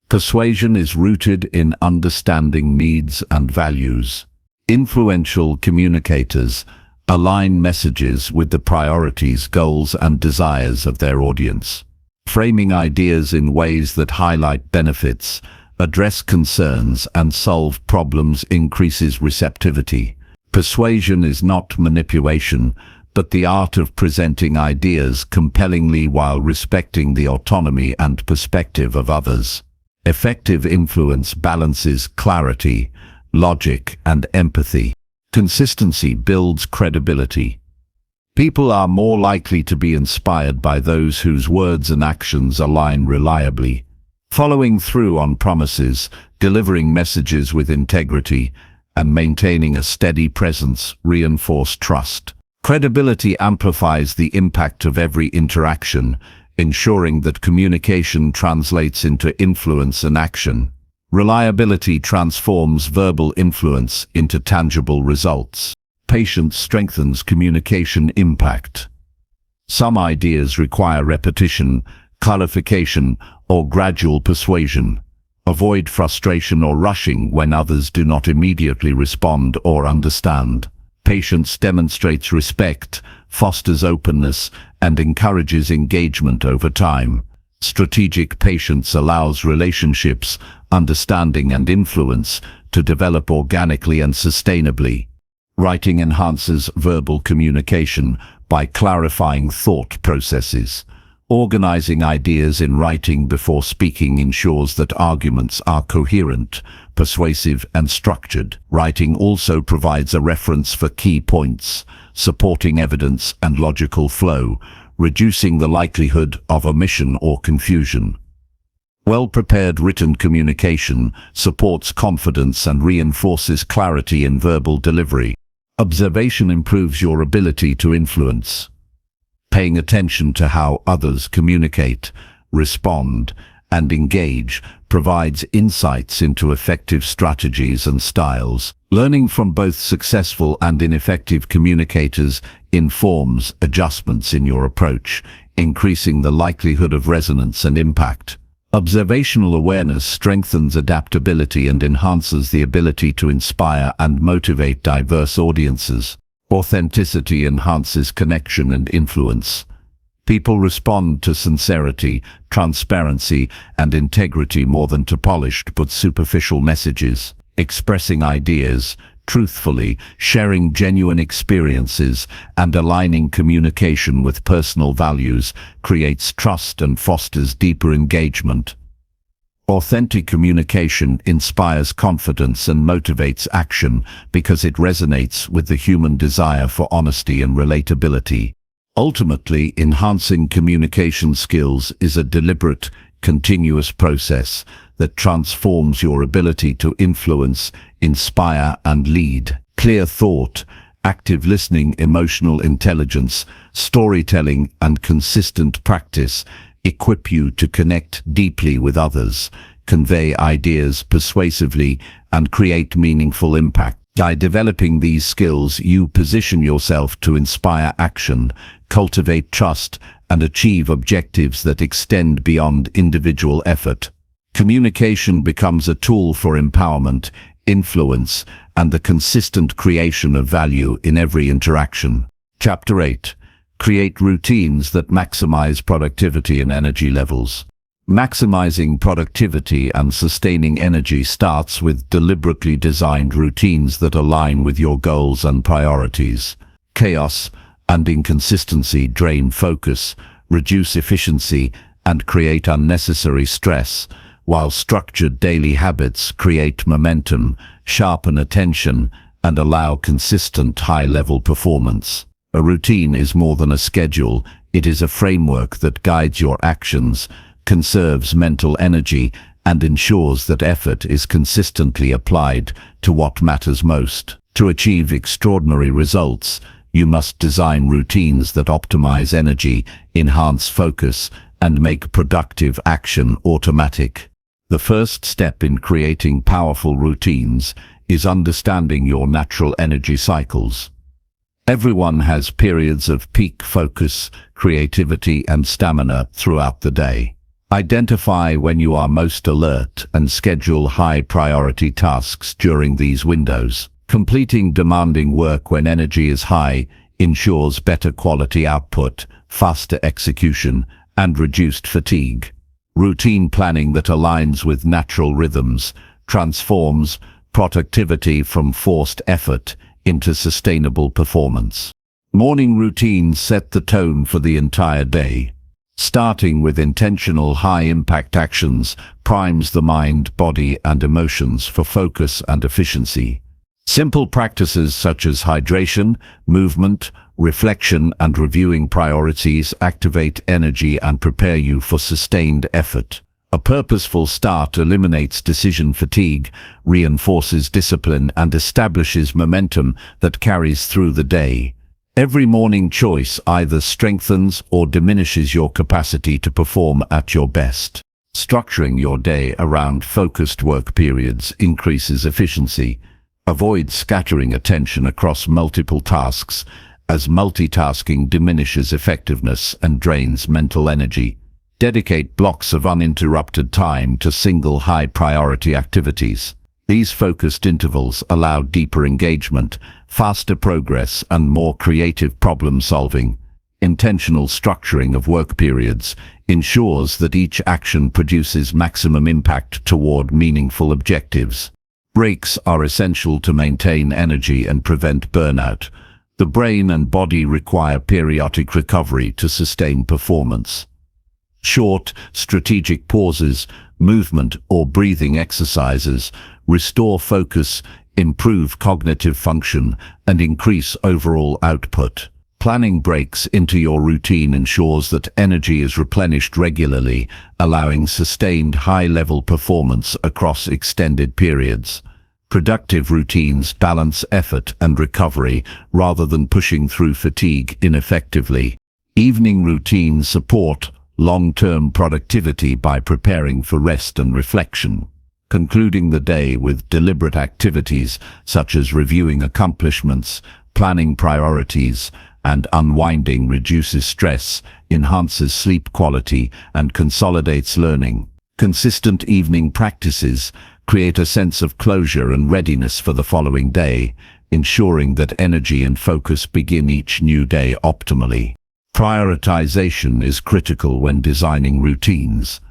Persuasion is rooted in understanding needs and values. Influential communicators align messages with the priorities, goals, and desires of their audience. Framing ideas in ways that highlight benefits, address concerns, and solve problems increases receptivity. Persuasion is not manipulation, but the art of presenting ideas compellingly while respecting the autonomy and perspective of others. Effective influence balances clarity, logic, and empathy. Consistency builds credibility. People are more likely to be inspired by those whose words and actions align reliably. Following through on promises, delivering messages with integrity, and maintaining a steady presence reinforce trust. Credibility amplifies the impact of every interaction, ensuring that communication translates into influence and action. Reliability transforms verbal influence into tangible results. Patience strengthens communication impact. Some ideas require repetition, clarification, or gradual persuasion. Avoid frustration or rushing when others do not immediately respond or understand. Patience demonstrates respect, fosters openness, and encourages engagement over time. Strategic patience allows relationships, understanding, and influence to develop organically and sustainably. Writing enhances verbal communication by clarifying thought processes. Organizing ideas in writing before speaking ensures that arguments are coherent, persuasive, and structured. Writing also provides a reference for key points, supporting evidence and logical flow, reducing the likelihood of omission or confusion. Well-prepared written communication supports confidence and reinforces clarity in verbal delivery. Observation improves your ability to influence. Paying attention to how others communicate, respond, and engage provides insights into effective strategies and styles. Learning from both successful and ineffective communicators informs adjustments in your approach, increasing the likelihood of resonance and impact. Observational awareness strengthens adaptability and enhances the ability to inspire and motivate diverse audiences. Authenticity enhances connection and influence. People respond to sincerity, transparency, and integrity more than to polished but superficial messages. Expressing ideas truthfully, sharing genuine experiences, and aligning communication with personal values creates trust and fosters deeper engagement. Authentic communication inspires confidence and motivates action because it resonates with the human desire for honesty and relatability. Ultimately, enhancing communication skills is a deliberate, continuous process that transforms your ability to influence, inspire, and lead. Clear thought, active listening, emotional intelligence, storytelling, and consistent practice equip you to connect deeply with others, convey ideas persuasively, and create meaningful impact. By developing these skills, you position yourself to inspire action, cultivate trust, and achieve objectives that extend beyond individual effort. Communication becomes a tool for empowerment, influence, and the consistent creation of value in every interaction. Chapter 8. Create routines that maximize productivity and energy levels. Maximizing productivity and sustaining energy starts with deliberately designed routines that align with your goals and priorities. Chaos and inconsistency drain focus, reduce efficiency, and create unnecessary stress, while structured daily habits create momentum, sharpen attention, and allow consistent high-level performance. A routine is more than a schedule, it is a framework that guides your actions, conserves mental energy, and ensures that effort is consistently applied to what matters most. To achieve extraordinary results, you must design routines that optimize energy, enhance focus, and make productive action automatic. The first step in creating powerful routines is understanding your natural energy cycles. Everyone has periods of peak focus, creativity, and stamina throughout the day. Identify when you are most alert and schedule high-priority tasks during these windows. Completing demanding work when energy is high ensures better quality output, faster execution, and reduced fatigue. Routine planning that aligns with natural rhythms transforms productivity from forced effort into sustainable performance. Morning routines set the tone for the entire day. Starting with intentional high-impact actions primes the mind, body, and emotions for focus and efficiency. Simple practices such as hydration, movement, reflection, and reviewing priorities activate energy and prepare you for sustained effort. A purposeful start eliminates decision fatigue, reinforces discipline, and establishes momentum that carries through the day. Every morning choice either strengthens or diminishes your capacity to perform at your best. Structuring your day around focused work periods increases efficiency. Avoid scattering attention across multiple tasks, as multitasking diminishes effectiveness and drains mental energy. Dedicate blocks of uninterrupted time to single high-priority activities. These focused intervals allow deeper engagement, faster progress, and more creative problem-solving. Intentional structuring of work periods ensures that each action produces maximum impact toward meaningful objectives. Breaks are essential to maintain energy and prevent burnout. The brain and body require periodic recovery to sustain performance. Short, strategic pauses, movement, or breathing exercises restore focus, improve cognitive function, and increase overall output. Planning breaks into your routine ensures that energy is replenished regularly, allowing sustained high-level performance across extended periods. Productive routines balance effort and recovery rather than pushing through fatigue ineffectively. Evening routines support long-term productivity by preparing for rest and reflection. Concluding the day with deliberate activities such as reviewing accomplishments, planning priorities, and unwinding reduces stress, enhances sleep quality, and consolidates learning. Consistent evening practices create a sense of closure and readiness for the following day, ensuring that energy and focus begin each new day optimally. Prioritization is critical when designing routines.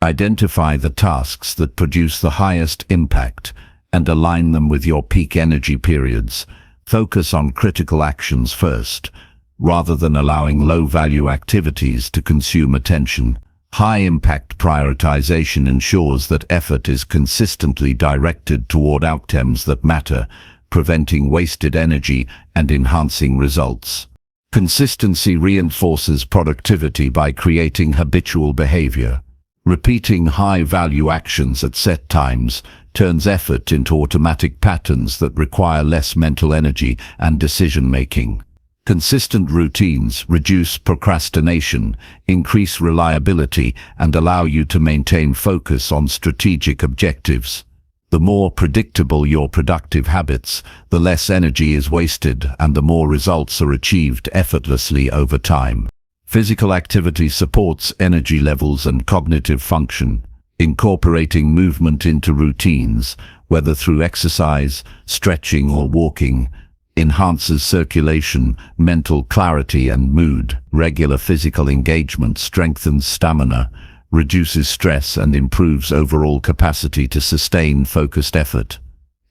Identify the tasks that produce the highest impact and align them with your peak energy periods. Focus on critical actions first, rather than allowing low-value activities to consume attention. High-impact prioritization ensures that effort is consistently directed toward outcomes that matter, preventing wasted energy and enhancing results. Consistency reinforces productivity by creating habitual behavior. Repeating high-value actions at set times turns effort into automatic patterns that require less mental energy and decision-making. Consistent routines reduce procrastination, increase reliability, and allow you to maintain focus on strategic objectives. The more predictable your productive habits, the less energy is wasted and the more results are achieved effortlessly over time. Physical activity supports energy levels and cognitive function. Incorporating movement into routines, whether through exercise, stretching, or walking, enhances circulation, mental clarity, and mood. Regular physical engagement strengthens stamina, reduces stress, and improves overall capacity to sustain focused effort.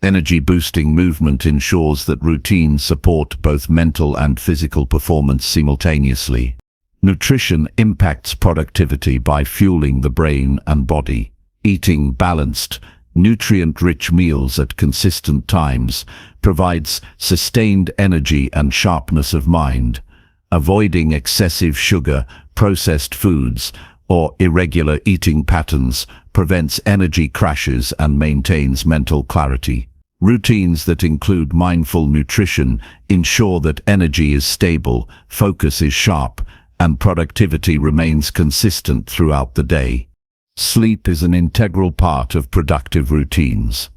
Energy-boosting movement ensures that routines support both mental and physical performance simultaneously. Nutrition impacts productivity by fueling the brain and body. Eating balanced, nutrient-rich meals at consistent times provides sustained energy and sharpness of mind. Avoiding excessive sugar, processed foods, or irregular eating patterns prevents energy crashes and maintains mental clarity. Routines that include mindful nutrition ensure that energy is stable, focus is sharp, and productivity remains consistent throughout the day. Sleep is an integral part of productive routines.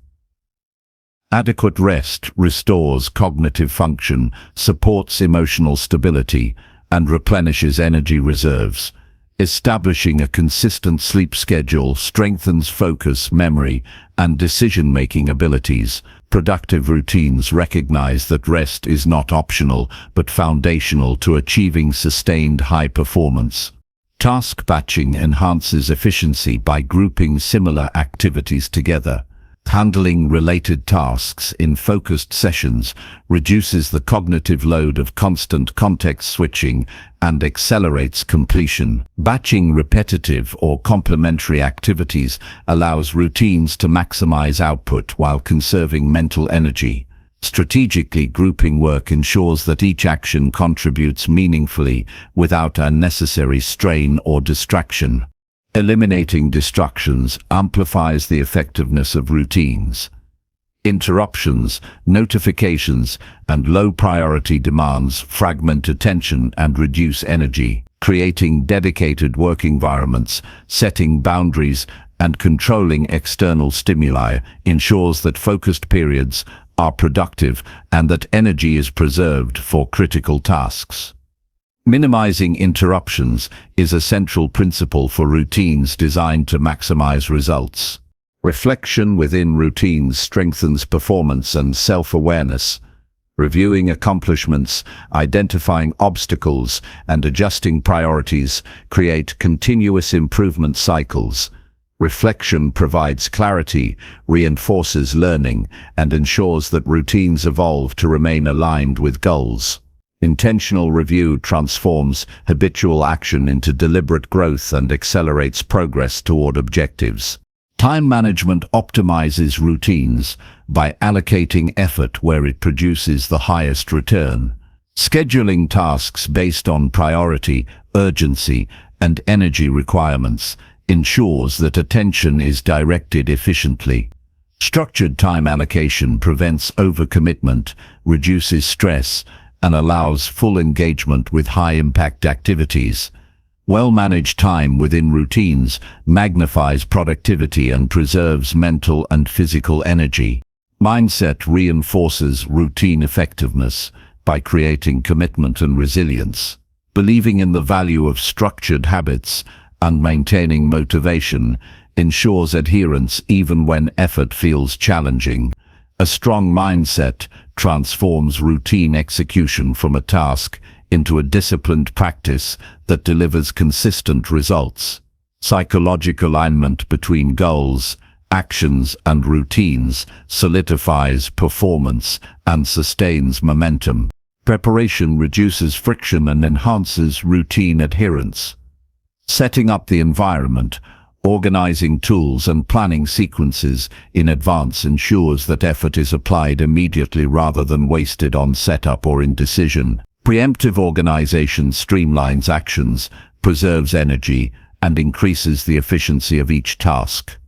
Adequate rest restores cognitive function, supports emotional stability, and replenishes energy reserves. Establishing a consistent sleep schedule strengthens focus, memory, and decision-making abilities. Productive routines recognize that rest is not optional, but foundational to achieving sustained high performance. Task batching enhances efficiency by grouping similar activities together. Handling related tasks in focused sessions reduces the cognitive load of constant context switching and accelerates completion. Batching repetitive or complementary activities allows routines to maximize output while conserving mental energy. Strategically grouping work ensures that each action contributes meaningfully without unnecessary strain or distraction. Eliminating distractions amplifies the effectiveness of routines. Interruptions, notifications, and low-priority demands fragment attention and reduce energy. Creating dedicated work environments, setting boundaries, and controlling external stimuli ensures that focused periods are productive and that energy is preserved for critical tasks. Minimizing interruptions is a central principle for routines designed to maximize results. Reflection within routines strengthens performance and self-awareness. Reviewing accomplishments, identifying obstacles, and adjusting priorities create continuous improvement cycles. Reflection provides clarity, reinforces learning, and ensures that routines evolve to remain aligned with goals. Intentional review transforms habitual action into deliberate growth and accelerates progress toward objectives. Time management optimizes routines by allocating effort where it produces the highest return. Scheduling tasks based on priority, urgency, and energy requirements ensures that attention is directed efficiently. Structured time allocation prevents overcommitment, reduces stress, and allows full engagement with high-impact activities. Well-managed time within routines magnifies productivity and preserves mental and physical energy. Mindset reinforces routine effectiveness by creating commitment and resilience. Believing in the value of structured habits and maintaining motivation ensures adherence even when effort feels challenging. A strong mindset transforms routine execution from a task into a disciplined practice that delivers consistent results. Psychological alignment between goals, actions, and routines solidifies performance and sustains momentum. Preparation reduces friction and enhances routine adherence. Setting up the environment, organizing tools, and planning sequences in advance ensures that effort is applied immediately rather than wasted on setup or indecision. Preemptive organization streamlines actions, preserves energy, and increases the efficiency of each task.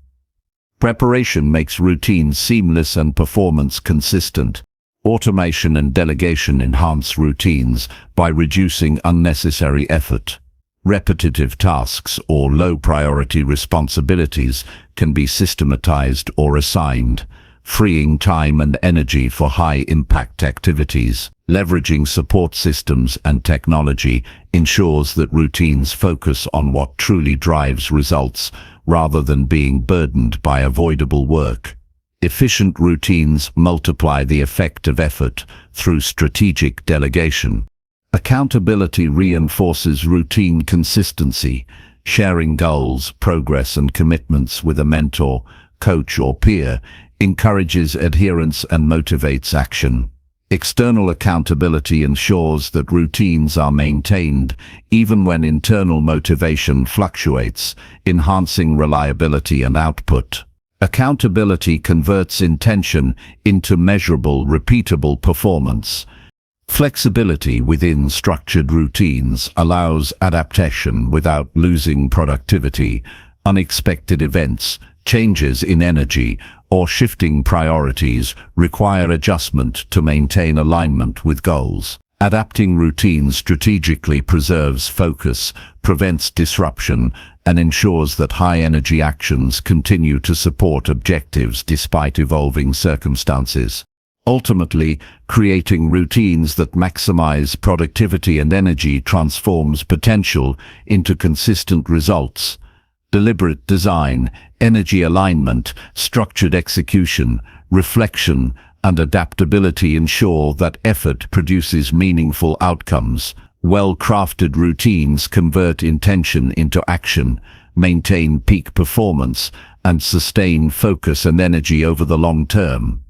Preparation makes routines seamless and performance consistent. Automation and delegation enhance routines by reducing unnecessary effort. Repetitive tasks or low-priority responsibilities can be systematized or assigned, freeing time and energy for high-impact activities. Leveraging support systems and technology ensures that routines focus on what truly drives results rather than being burdened by avoidable work. Efficient routines multiply the effect of effort through strategic delegation. Accountability reinforces routine consistency. Sharing goals, progress, and commitments with a mentor, coach, or peer encourages adherence and motivates action. External accountability ensures that routines are maintained even when internal motivation fluctuates, enhancing reliability and output. Accountability converts intention into measurable, repeatable performance. Flexibility within structured routines allows adaptation without losing productivity. Unexpected events, changes in energy, or shifting priorities require adjustment to maintain alignment with goals. Adapting routines strategically preserves focus, prevents disruption, and ensures that high-energy actions continue to support objectives despite evolving circumstances. Ultimately, creating routines that maximize productivity and energy transforms potential into consistent results. Deliberate design, energy alignment, structured execution, reflection, and adaptability ensure that effort produces meaningful outcomes. Well-crafted routines convert intention into action, maintain peak performance, and sustain focus and energy over the long term.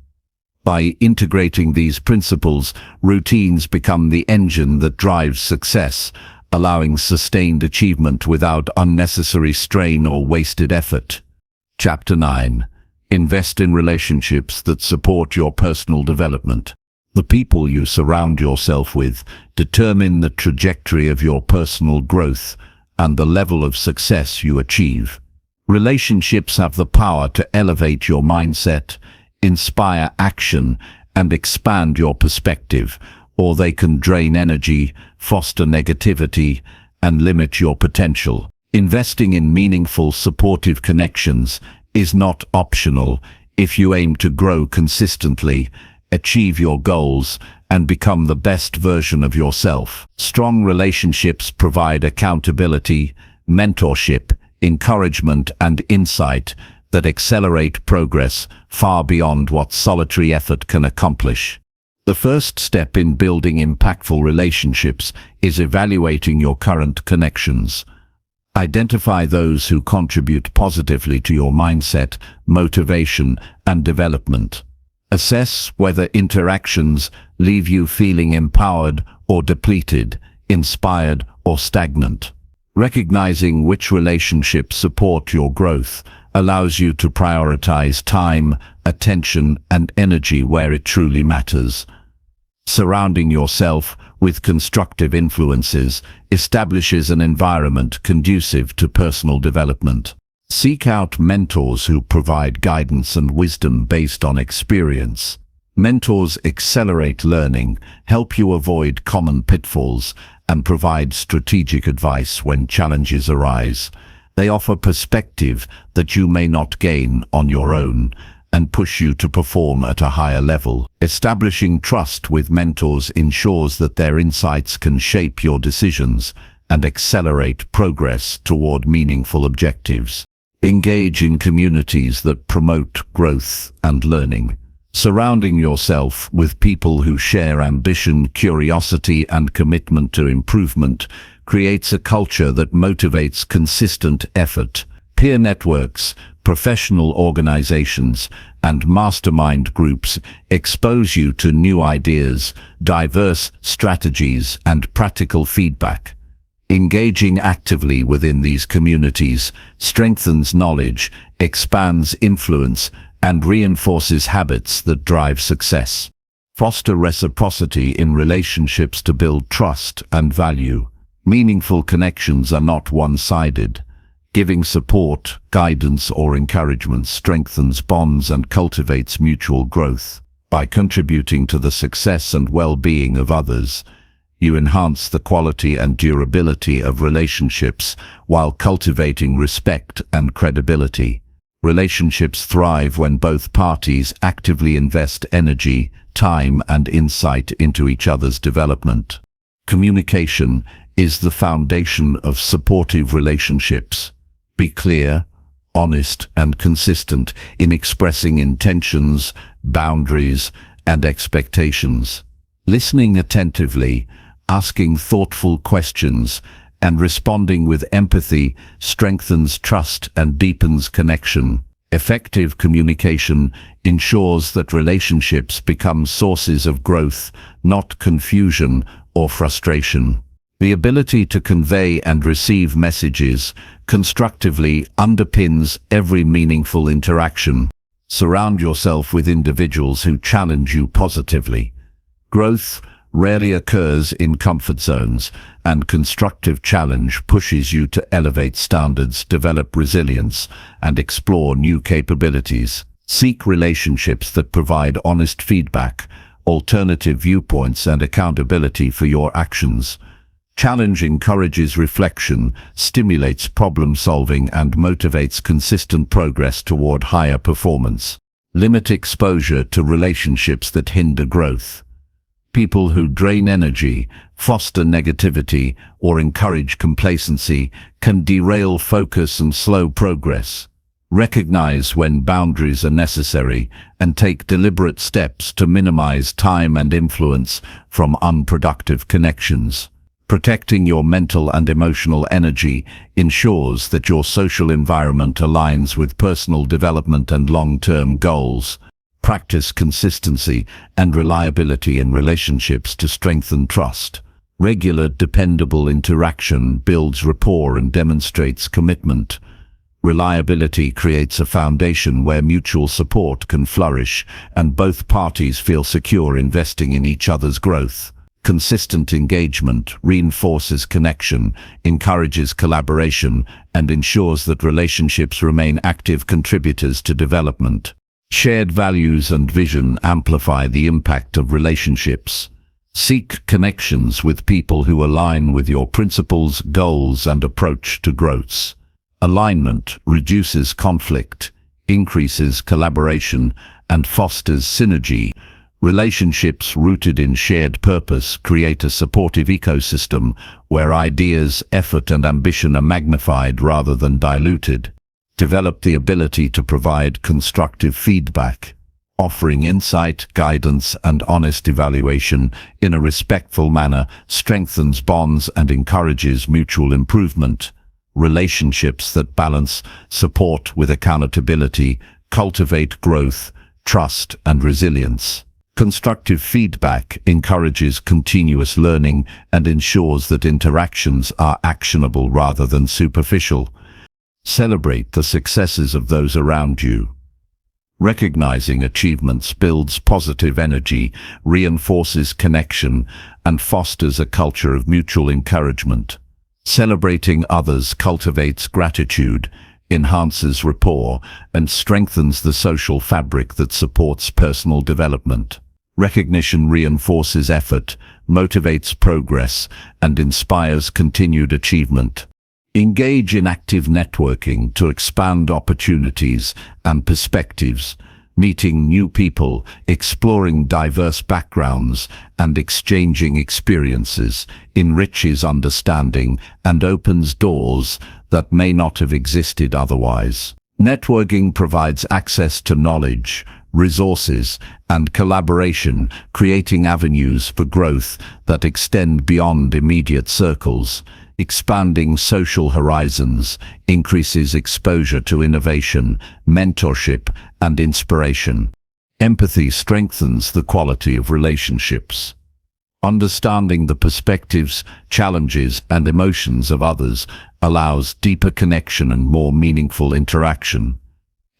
By integrating these principles, routines become the engine that drives success, allowing sustained achievement without unnecessary strain or wasted effort. Chapter 9. Invest in relationships that support your personal development. The people you surround yourself with determine the trajectory of your personal growth and the level of success you achieve. Relationships have the power to elevate your mindset, inspire action, and expand your perspective, or they can drain energy, foster negativity, and limit your potential. Investing in meaningful, supportive connections is not optional if you aim to grow consistently, achieve your goals, and become the best version of yourself. Strong relationships provide accountability, mentorship, encouragement, and insight that accelerate progress far beyond what solitary effort can accomplish. The first step in building impactful relationships is evaluating your current connections. Identify those who contribute positively to your mindset, motivation, and development. Assess whether interactions leave you feeling empowered or depleted, inspired or stagnant. Recognizing which relationships support your growth allows you to prioritize time, attention, and energy where it truly matters. Surrounding yourself with constructive influences establishes an environment conducive to personal development. Seek out mentors who provide guidance and wisdom based on experience. Mentors accelerate learning, help you avoid common pitfalls, and provide strategic advice when challenges arise. They offer perspective that you may not gain on your own and push you to perform at a higher level. Establishing trust with mentors ensures that their insights can shape your decisions and accelerate progress toward meaningful objectives. Engage in communities that promote growth and learning. Surrounding yourself with people who share ambition, curiosity, and commitment to improvement creates a culture that motivates consistent effort. Peer networks, professional organizations, and mastermind groups expose you to new ideas, diverse strategies, and practical feedback. Engaging actively within these communities strengthens knowledge, expands influence, and reinforces habits that drive success. Foster reciprocity in relationships to build trust and value. Meaningful connections are not one-sided. Giving support, guidance, or encouragement strengthens bonds and cultivates mutual growth. By contributing to the success and well-being of others, you enhance the quality and durability of relationships while cultivating respect and credibility. Relationships thrive when both parties actively invest energy, time, and insight into each other's development. Communication is the foundation of supportive relationships. Be clear, honest, and consistent in expressing intentions, boundaries, and expectations. Listening attentively, asking thoughtful questions, and responding with empathy strengthens trust and deepens connection. Effective communication ensures that relationships become sources of growth, not confusion or frustration. The ability to convey and receive messages constructively underpins every meaningful interaction. Surround yourself with individuals who challenge you positively. Growth rarely occurs in comfort zones, and constructive challenge pushes you to elevate standards, develop resilience, and explore new capabilities. Seek relationships that provide honest feedback, alternative viewpoints, and accountability for your actions. Challenge encourages reflection, stimulates problem-solving, and motivates consistent progress toward higher performance. Limit exposure to relationships that hinder growth. People who drain energy, foster negativity, or encourage complacency can derail focus and slow progress. Recognize when boundaries are necessary and take deliberate steps to minimize time and influence from unproductive connections. Protecting your mental and emotional energy ensures that your social environment aligns with personal development and long-term goals. Practice consistency and reliability in relationships to strengthen trust. Regular, dependable interaction builds rapport and demonstrates commitment. Reliability creates a foundation where mutual support can flourish and both parties feel secure investing in each other's growth. Consistent engagement reinforces connection, encourages collaboration, and ensures that relationships remain active contributors to development. Shared values and vision amplify the impact of relationships. Seek connections with people who align with your principles, goals, and approach to growth. Alignment reduces conflict, increases collaboration, and fosters synergy. Relationships rooted in shared purpose create a supportive ecosystem where ideas, effort, and ambition are magnified rather than diluted. Develop the ability to provide constructive feedback, offering insight, guidance, and honest evaluation in a respectful manner strengthens bonds and encourages mutual improvement. Relationships that balance support with accountability cultivate growth, trust, and resilience. Constructive feedback encourages continuous learning and ensures that interactions are actionable rather than superficial. Celebrate the successes of those around you. Recognizing achievements builds positive energy, reinforces connection, and fosters a culture of mutual encouragement. Celebrating others cultivates gratitude, enhances rapport, and strengthens the social fabric that supports personal development. Recognition reinforces effort, motivates progress, and inspires continued achievement. Engage in active networking to expand opportunities and perspectives. Meeting new people, exploring diverse backgrounds, and exchanging experiences enriches understanding and opens doors that may not have existed otherwise. Networking provides access to knowledge, resources, and collaboration, creating avenues for growth that extend beyond immediate circles. Expanding social horizons increases exposure to innovation, mentorship, and inspiration. Empathy strengthens the quality of relationships. Understanding the perspectives, challenges, and emotions of others allows deeper connection and more meaningful interaction.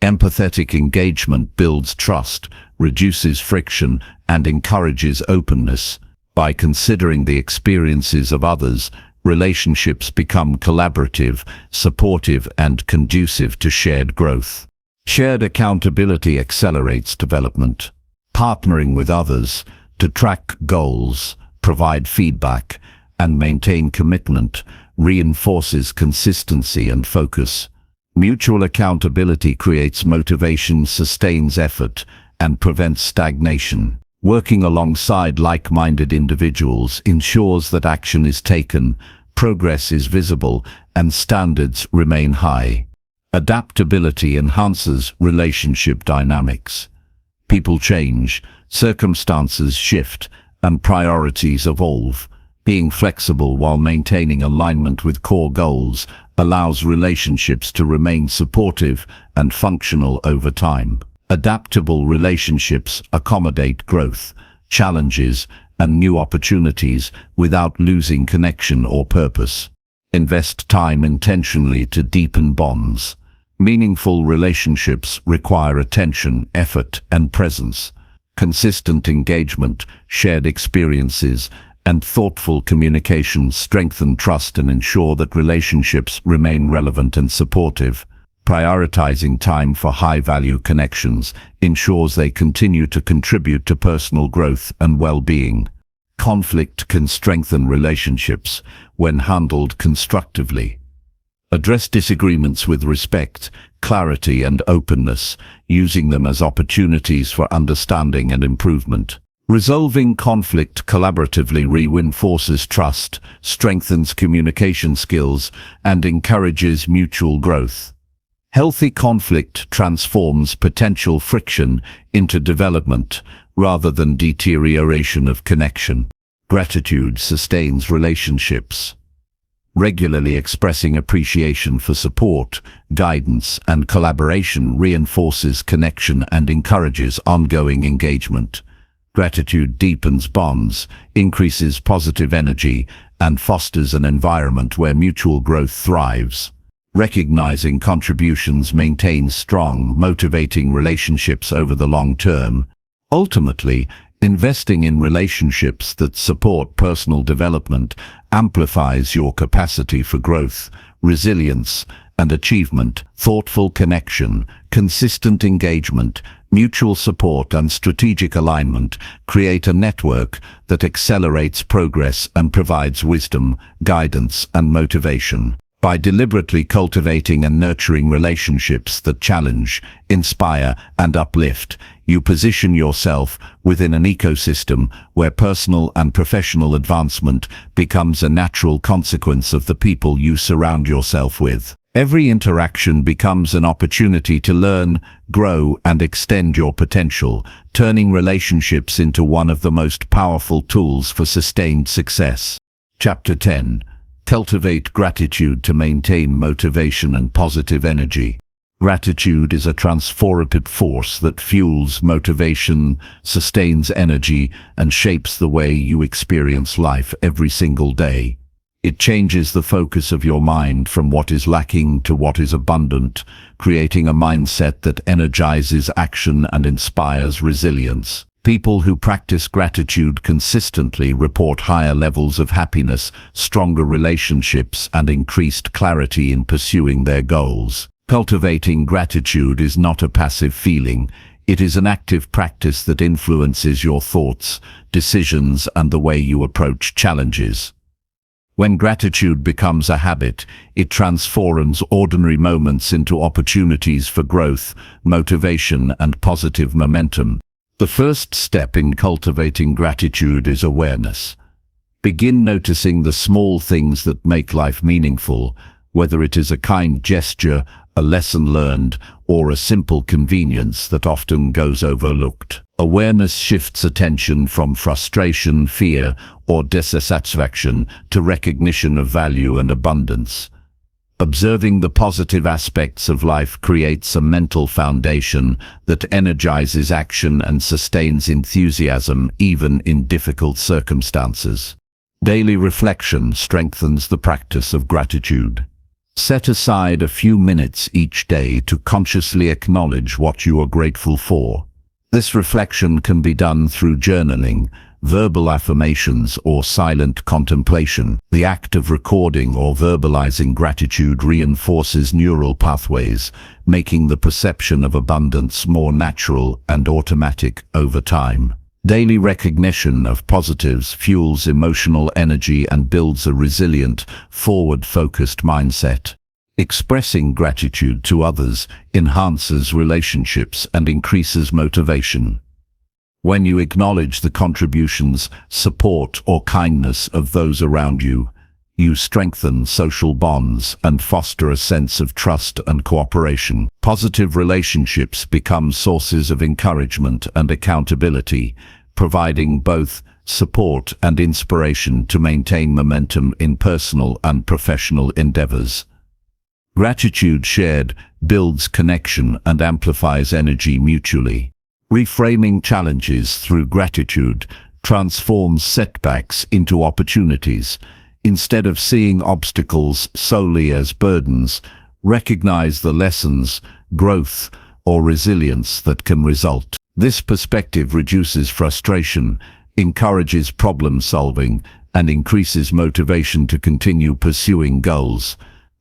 Empathetic engagement builds trust, reduces friction, and encourages openness. By considering the experiences of others, relationships become collaborative, supportive, and conducive to shared growth. Shared accountability accelerates development. Partnering with others to track goals, provide feedback, and maintain commitment reinforces consistency and focus. Mutual accountability creates motivation, sustains effort, and prevents stagnation. Working alongside like-minded individuals ensures that action is taken, progress is visible, and standards remain high. Adaptability enhances relationship dynamics. People change, circumstances shift, and priorities evolve. Being flexible while maintaining alignment with core goals allows relationships to remain supportive and functional over time. Adaptable relationships accommodate growth, challenges, and new opportunities without losing connection or purpose. Invest time intentionally to deepen bonds. Meaningful relationships require attention, effort, and presence. Consistent engagement, shared experiences, and thoughtful communication strengthen trust and ensure that relationships remain relevant and supportive. Prioritizing time for high-value connections ensures they continue to contribute to personal growth and well-being. Conflict can strengthen relationships when handled constructively. Address disagreements with respect, clarity, and openness, using them as opportunities for understanding and improvement. Resolving conflict collaboratively reinforces trust, strengthens communication skills, and encourages mutual growth. Healthy conflict transforms potential friction into development rather than deterioration of connection. Gratitude sustains relationships. Regularly expressing appreciation for support, guidance, and collaboration reinforces connection and encourages ongoing engagement. Gratitude deepens bonds, increases positive energy, and fosters an environment where mutual growth thrives. Recognizing contributions maintains strong, motivating relationships over the long term. Ultimately, investing in relationships that support personal development amplifies your capacity for growth, resilience, and achievement. Thoughtful connection, consistent engagement, mutual support, and strategic alignment create a network that accelerates progress and provides wisdom, guidance, and motivation. By deliberately cultivating and nurturing relationships that challenge, inspire, and uplift, you position yourself within an ecosystem where personal and professional advancement becomes a natural consequence of the people you surround yourself with. Every interaction becomes an opportunity to learn, grow, and extend your potential, turning relationships into one of the most powerful tools for sustained success. Chapter 10. Cultivate gratitude to maintain motivation and positive energy. Gratitude is a transformative force that fuels motivation, sustains energy, and shapes the way you experience life every single day. It changes the focus of your mind from what is lacking to what is abundant, creating a mindset that energizes action and inspires resilience. People who practice gratitude consistently report higher levels of happiness, stronger relationships, and increased clarity in pursuing their goals. Cultivating gratitude is not a passive feeling. It is an active practice that influences your thoughts, decisions, and the way you approach challenges. When gratitude becomes a habit, it transforms ordinary moments into opportunities for growth, motivation, and positive momentum. The first step in cultivating gratitude is awareness. Begin noticing the small things that make life meaningful, whether it is a kind gesture, a lesson learned, or a simple convenience that often goes overlooked. Awareness shifts attention from frustration, fear, or dissatisfaction to recognition of value and abundance. Observing the positive aspects of life creates a mental foundation that energizes action and sustains enthusiasm even in difficult circumstances. Daily reflection strengthens the practice of gratitude. Set aside a few minutes each day to consciously acknowledge what you are grateful for. This reflection can be done through journaling, verbal affirmations, or silent contemplation. The act of recording or verbalizing gratitude reinforces neural pathways, making the perception of abundance more natural and automatic over time. Daily recognition of positives fuels emotional energy and builds a resilient, forward-focused mindset. Expressing gratitude to others enhances relationships and increases motivation. When you acknowledge the contributions, support, or kindness of those around you, you strengthen social bonds and foster a sense of trust and cooperation. Positive relationships become sources of encouragement and accountability, providing both support and inspiration to maintain momentum in personal and professional endeavors. Gratitude shared builds connection and amplifies energy mutually. Reframing challenges through gratitude transforms setbacks into opportunities. Instead of seeing obstacles solely as burdens, recognize the lessons, growth, or resilience that can result. This perspective reduces frustration, encourages problem solving, and increases motivation to continue pursuing goals.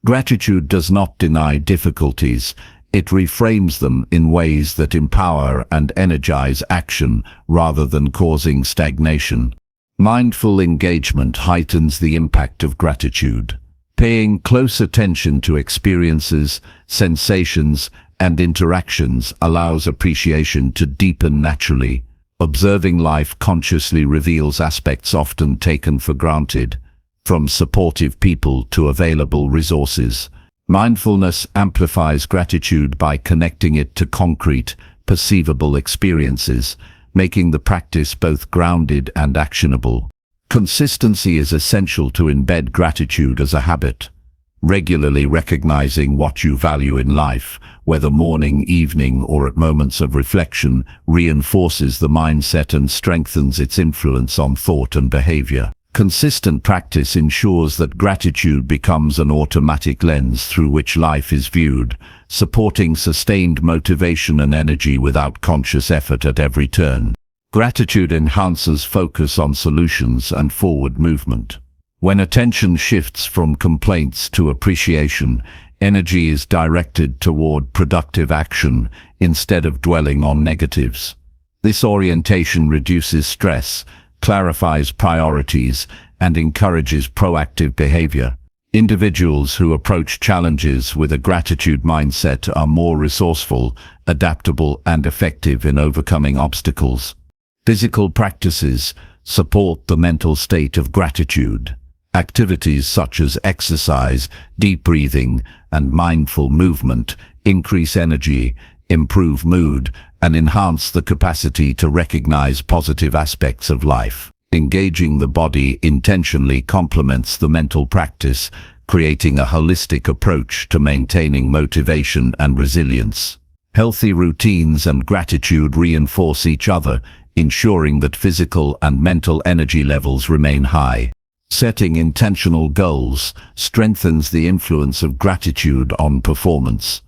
Gratitude does not deny difficulties. It reframes them in ways that empower and energize action rather than causing stagnation. Mindful engagement heightens the impact of gratitude. Paying close attention to experiences, sensations, and interactions allows appreciation to deepen naturally. Observing life consciously reveals aspects often taken for granted, from supportive people to available resources. Mindfulness amplifies gratitude by connecting it to concrete, perceivable experiences, making the practice both grounded and actionable. Consistency is essential to embed gratitude as a habit. Regularly recognizing what you value in life, whether morning, evening, or at moments of reflection, reinforces the mindset and strengthens its influence on thought and behavior. Consistent practice ensures that gratitude becomes an automatic lens through which life is viewed, supporting sustained motivation and energy without conscious effort at every turn. Gratitude enhances focus on solutions and forward movement. When attention shifts from complaints to appreciation, energy is directed toward productive action instead of dwelling on negatives. This orientation reduces stress, clarifies priorities, and encourages proactive behavior. Individuals who approach challenges with a gratitude mindset are more resourceful, adaptable, and effective in overcoming obstacles. Physical practices support the mental state of gratitude. Activities such as exercise, deep breathing, and mindful movement increase energy, improve mood, and enhance the capacity to recognize positive aspects of life. Engaging the body intentionally complements the mental practice, creating a holistic approach to maintaining motivation and resilience. Healthy routines and gratitude reinforce each other, ensuring that physical and mental energy levels remain high. Setting intentional goals strengthens the influence of gratitude on performance.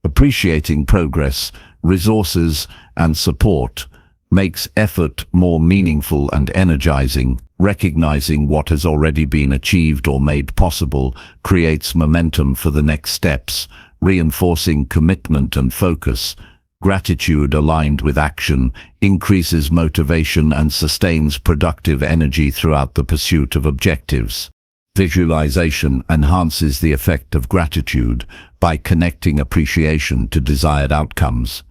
Appreciating progress, resources, and support makes effort more meaningful and energizing. Recognizing what has already been achieved or made possible creates momentum for the next steps, reinforcing commitment and focus. Gratitude aligned with action increases motivation and sustains productive energy throughout the pursuit of objectives. Visualization enhances the effect of gratitude by connecting appreciation to desired outcomes.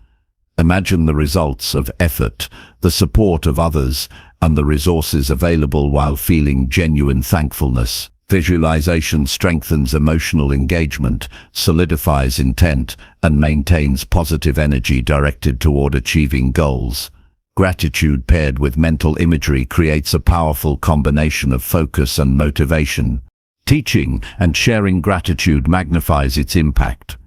Imagine the results of effort, the support of others, and the resources available while feeling genuine thankfulness. Visualization strengthens emotional engagement, solidifies intent, and maintains positive energy directed toward achieving goals. Gratitude paired with mental imagery creates a powerful combination of focus and motivation. Teaching and sharing gratitude magnifies its impact.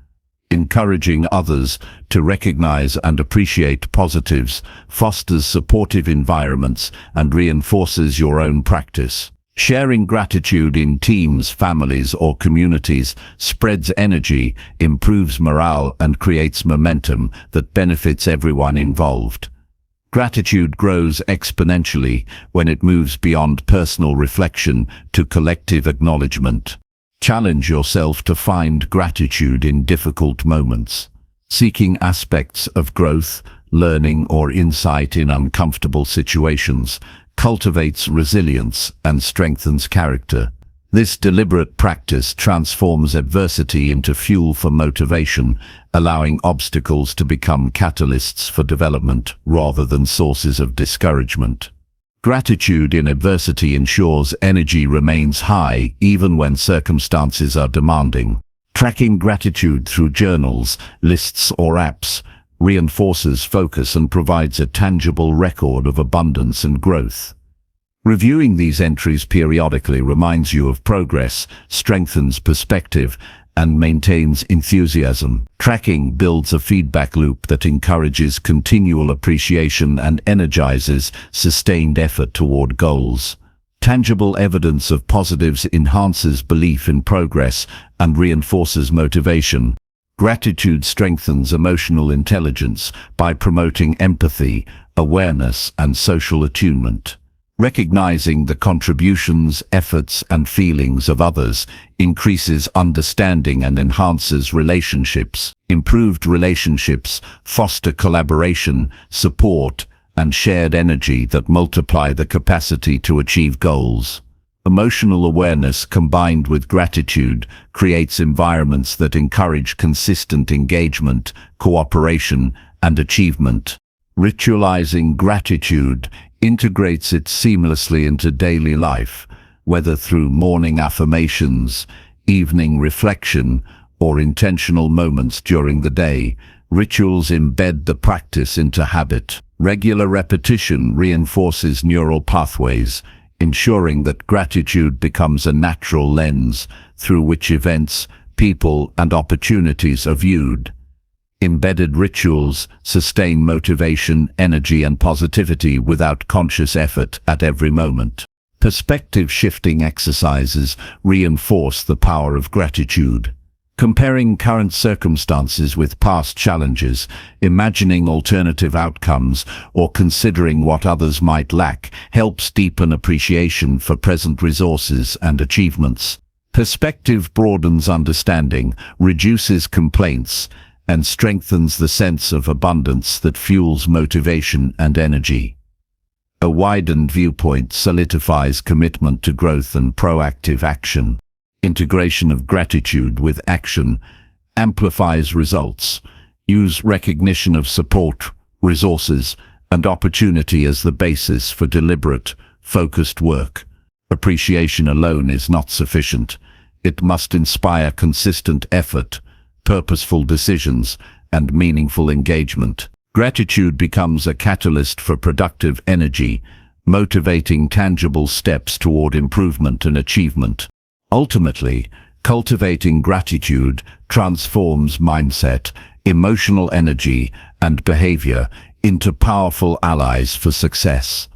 Encouraging others to recognize and appreciate positives fosters supportive environments and reinforces your own practice. Sharing gratitude in teams, families, or communities spreads energy, improves morale, and creates momentum that benefits everyone involved. Gratitude grows exponentially when it moves beyond personal reflection to collective acknowledgement. Challenge yourself to find gratitude in difficult moments. Seeking aspects of growth, learning, or insight in uncomfortable situations cultivates resilience and strengthens character. This deliberate practice transforms adversity into fuel for motivation, allowing obstacles to become catalysts for development rather than sources of discouragement. Gratitude in adversity ensures energy remains high even when circumstances are demanding. Tracking gratitude through journals, lists, or apps reinforces focus and provides a tangible record of abundance and growth. Reviewing these entries periodically reminds you of progress, strengthens perspective, and maintains enthusiasm. Tracking builds a feedback loop that encourages continual appreciation and energizes sustained effort toward goals. Tangible evidence of positives enhances belief in progress and reinforces motivation. Gratitude strengthens emotional intelligence by promoting empathy, awareness, and social attunement. Recognizing the contributions, efforts, and feelings of others increases understanding and enhances relationships. Improved relationships foster collaboration, support, and shared energy that multiply the capacity to achieve goals. Emotional awareness combined with gratitude creates environments that encourage consistent engagement, cooperation, and achievement. Ritualizing gratitude integrates it seamlessly into daily life, whether through morning affirmations, evening reflection, or intentional moments during the day. Rituals embed the practice into habit. Regular repetition reinforces neural pathways, ensuring that gratitude becomes a natural lens through which events, people, and opportunities are viewed. Embedded rituals sustain motivation, energy, and positivity without conscious effort at every moment. Perspective-shifting exercises reinforce the power of gratitude. Comparing current circumstances with past challenges, imagining alternative outcomes, or considering what others might lack helps deepen appreciation for present resources and achievements. Perspective broadens understanding, reduces complaints, and strengthens the sense of abundance that fuels motivation and energy. A widened viewpoint solidifies commitment to growth and proactive action. Integration of gratitude with action amplifies results. Use recognition of support, resources, and opportunity as the basis for deliberate, focused work. Appreciation alone is not sufficient. It must inspire consistent effort, purposeful decisions, and meaningful engagement. Gratitude becomes a catalyst for productive energy, motivating tangible steps toward improvement and achievement. Ultimately, cultivating gratitude transforms mindset, emotional energy, and behavior into powerful allies for success.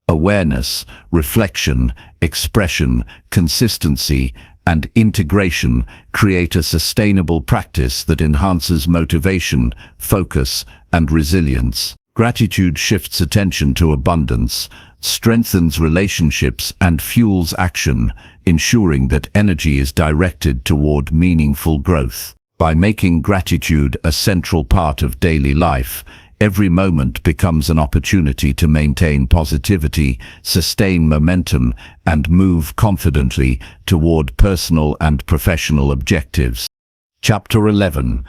Awareness, reflection, expression, consistency, and integration create a sustainable practice that enhances motivation, focus, and resilience. Gratitude shifts attention to abundance, strengthens relationships, and fuels action, ensuring that energy is directed toward meaningful growth. By making gratitude a central part of daily life, every moment becomes an opportunity to maintain positivity, sustain momentum, and move confidently toward personal and professional objectives. Chapter 11.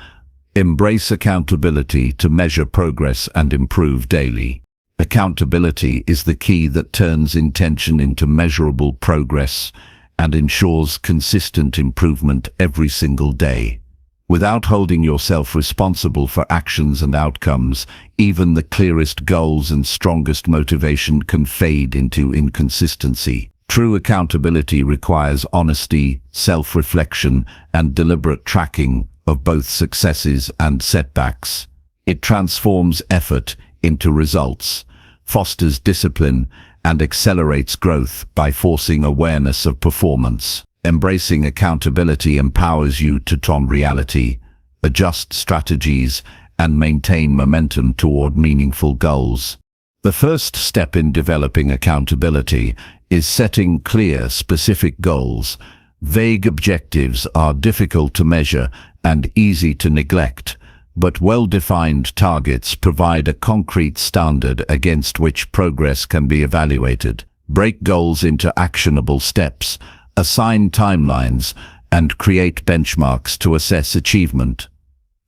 Embrace accountability to measure progress and improve daily. Accountability is the key that turns intention into measurable progress and ensures consistent improvement every single day. Without holding yourself responsible for actions and outcomes, even the clearest goals and strongest motivation can fade into inconsistency. True accountability requires honesty, self-reflection, and deliberate tracking of both successes and setbacks. It transforms effort into results, fosters discipline, and accelerates growth by forcing awareness of performance. Embracing accountability empowers you to turn reality, adjust strategies, and maintain momentum toward meaningful goals. The first step in developing accountability is setting clear, specific goals. Vague objectives are difficult to measure and easy to neglect, but well-defined targets provide a concrete standard against which progress can be evaluated. Break goals into actionable steps, assign timelines, and create benchmarks to assess achievement.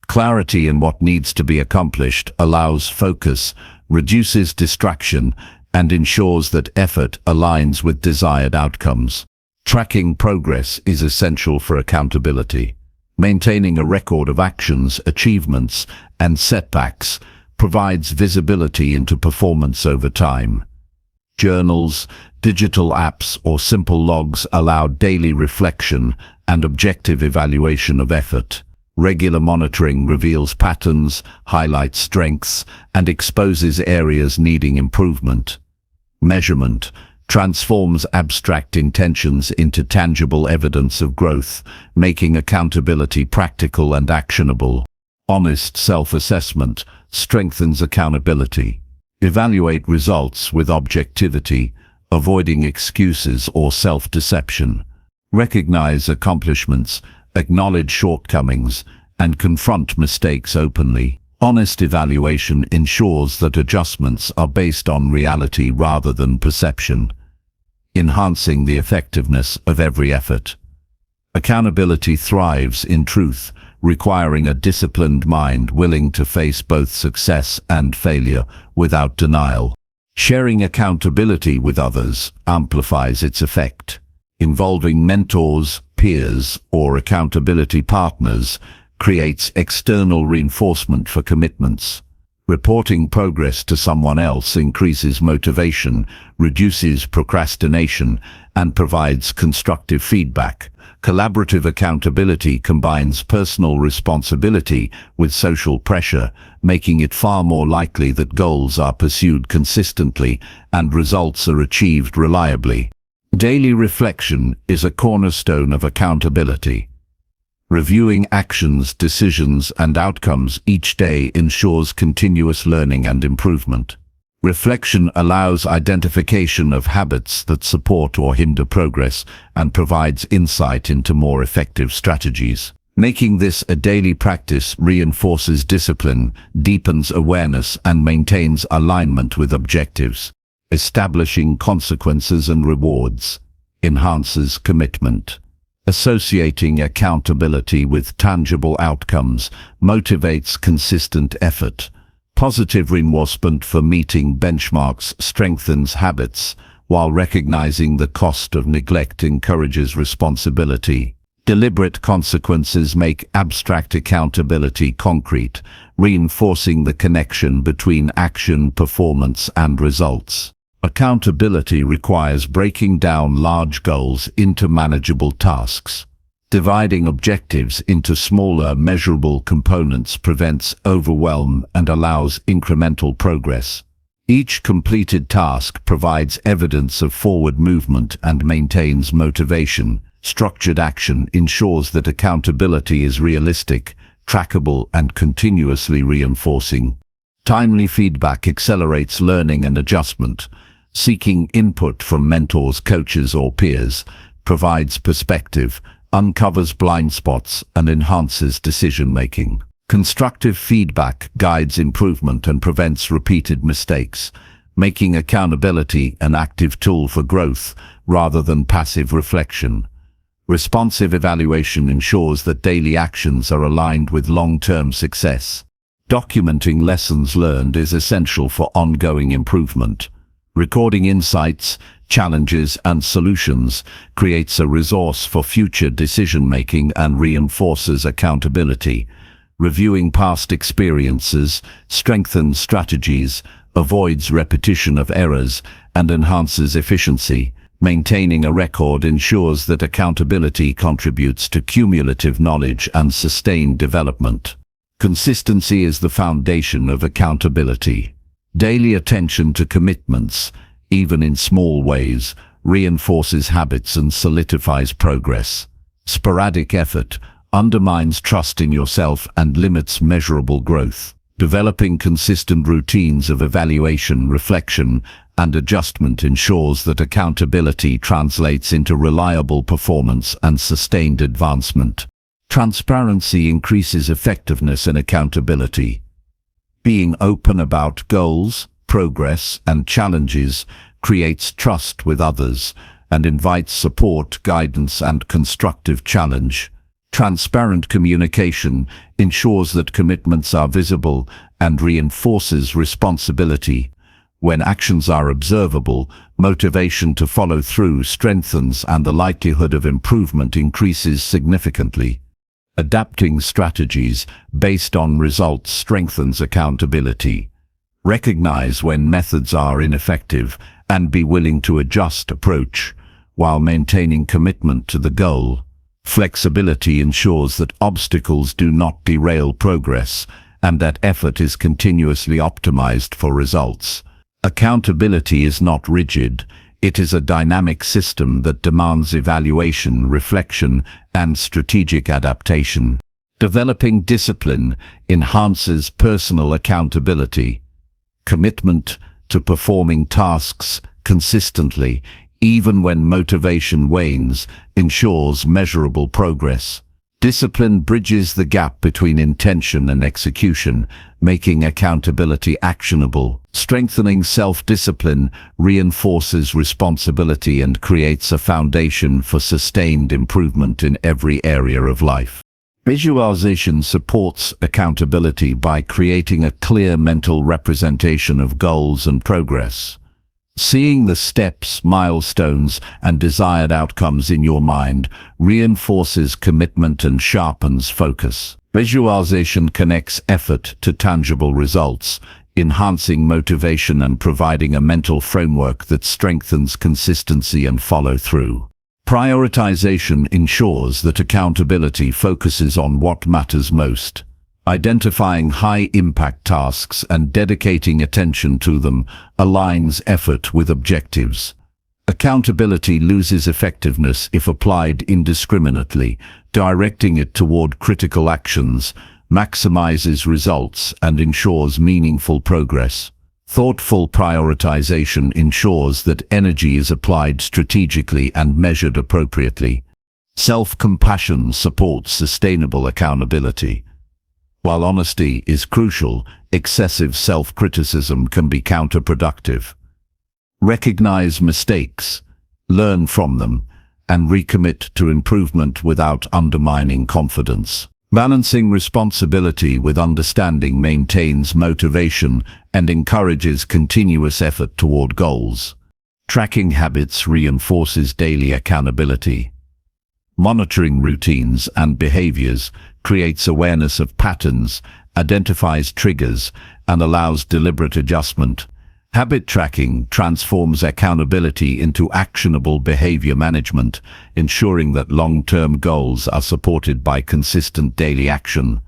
Clarity in what needs to be accomplished allows focus, reduces distraction, and ensures that effort aligns with desired outcomes. Tracking progress is essential for accountability. Maintaining a record of actions, achievements, and setbacks provides visibility into performance over time. Journals, digital apps, or simple logs allow daily reflection and objective evaluation of effort. Regular monitoring reveals patterns, highlights strengths, and exposes areas needing improvement. Measurement transforms abstract intentions into tangible evidence of growth, making accountability practical and actionable. Honest self-assessment strengthens accountability. Evaluate results with objectivity, avoiding excuses or self-deception. Recognize accomplishments, acknowledge shortcomings, and confront mistakes openly. Honest evaluation ensures that adjustments are based on reality rather than perception, enhancing the effectiveness of every effort. Accountability thrives in truth, requiring a disciplined mind willing to face both success and failure without denial. Sharing accountability with others amplifies its effect. Involving mentors, peers, or accountability partners creates external reinforcement for commitments. Reporting progress to someone else increases motivation, reduces procrastination, and provides constructive feedback. Collaborative accountability combines personal responsibility with social pressure, making it far more likely that goals are pursued consistently and results are achieved reliably. Daily reflection is a cornerstone of accountability. Reviewing actions, decisions, and outcomes each day ensures continuous learning and improvement. Reflection allows identification of habits that support or hinder progress and provides insight into more effective strategies. Making this a daily practice reinforces discipline, deepens awareness, and maintains alignment with objectives. Establishing consequences and rewards enhances commitment. Associating accountability with tangible outcomes motivates consistent effort. Positive reinforcement for meeting benchmarks strengthens habits, while recognizing the cost of neglect encourages responsibility. Deliberate consequences make abstract accountability concrete, reinforcing the connection between action, performance, and results. Accountability requires breaking down large goals into manageable tasks. Dividing objectives into smaller, measurable components prevents overwhelm and allows incremental progress. Each completed task provides evidence of forward movement and maintains motivation. Structured action ensures that accountability is realistic, trackable, and continuously reinforcing. Timely feedback accelerates learning and adjustment. Seeking input from mentors, coaches, or peers provides perspective, uncovers blind spots, and enhances decision-making. Constructive feedback guides improvement and prevents repeated mistakes, making accountability an active tool for growth rather than passive reflection. Responsive evaluation ensures that daily actions are aligned with long-term success. Documenting lessons learned is essential for ongoing improvement. Recording insights, challenges, and solutions creates a resource for future decision-making and reinforces accountability. Reviewing past experiences strengthens strategies, avoids repetition of errors, and enhances efficiency. Maintaining a record ensures that accountability contributes to cumulative knowledge and sustained development. Consistency is the foundation of accountability. Daily attention to commitments, even in small ways, reinforces habits and solidifies progress. Sporadic effort undermines trust in yourself and limits measurable growth. Developing consistent routines of evaluation, reflection, and adjustment ensures that accountability translates into reliable performance and sustained advancement. Transparency increases effectiveness and accountability. Being open about goals, progress, and challenges creates trust with others and invites support, guidance, and constructive challenge. Transparent communication ensures that commitments are visible and reinforces responsibility. When actions are observable, motivation to follow through strengthens and the likelihood of improvement increases significantly. Adapting strategies based on results strengthens accountability. Recognize when methods are ineffective and be willing to adjust approach while maintaining commitment to the goal. Flexibility ensures that obstacles do not derail progress and that effort is continuously optimized for results. Accountability is not rigid. It is a dynamic system that demands evaluation, reflection, and strategic adaptation. Developing discipline enhances personal accountability. Commitment to performing tasks consistently, even when motivation wanes, ensures measurable progress. Discipline bridges the gap between intention and execution, making accountability actionable. Strengthening self-discipline reinforces responsibility and creates a foundation for sustained improvement in every area of life. Visualization supports accountability by creating a clear mental representation of goals and progress. Seeing the steps, milestones, and desired outcomes in your mind reinforces commitment and sharpens focus. Visualization connects effort to tangible results, enhancing motivation and providing a mental framework that strengthens consistency and follow-through. Prioritization ensures that accountability focuses on what matters most. Identifying high-impact tasks and dedicating attention to them aligns effort with objectives. Accountability loses effectiveness if applied indiscriminately. Directing it toward critical actions maximizes results and ensures meaningful progress. Thoughtful prioritization ensures that energy is applied strategically and measured appropriately. Self-compassion supports sustainable accountability. While honesty is crucial, excessive self-criticism can be counterproductive. Recognize mistakes, learn from them, and recommit to improvement without undermining confidence. Balancing responsibility with understanding maintains motivation and encourages continuous effort toward goals. Tracking habits reinforces daily accountability. Monitoring routines and behaviors creates awareness of patterns, identifies triggers, and allows deliberate adjustment. Habit tracking transforms accountability into actionable behavior management, ensuring that long-term goals are supported by consistent daily action.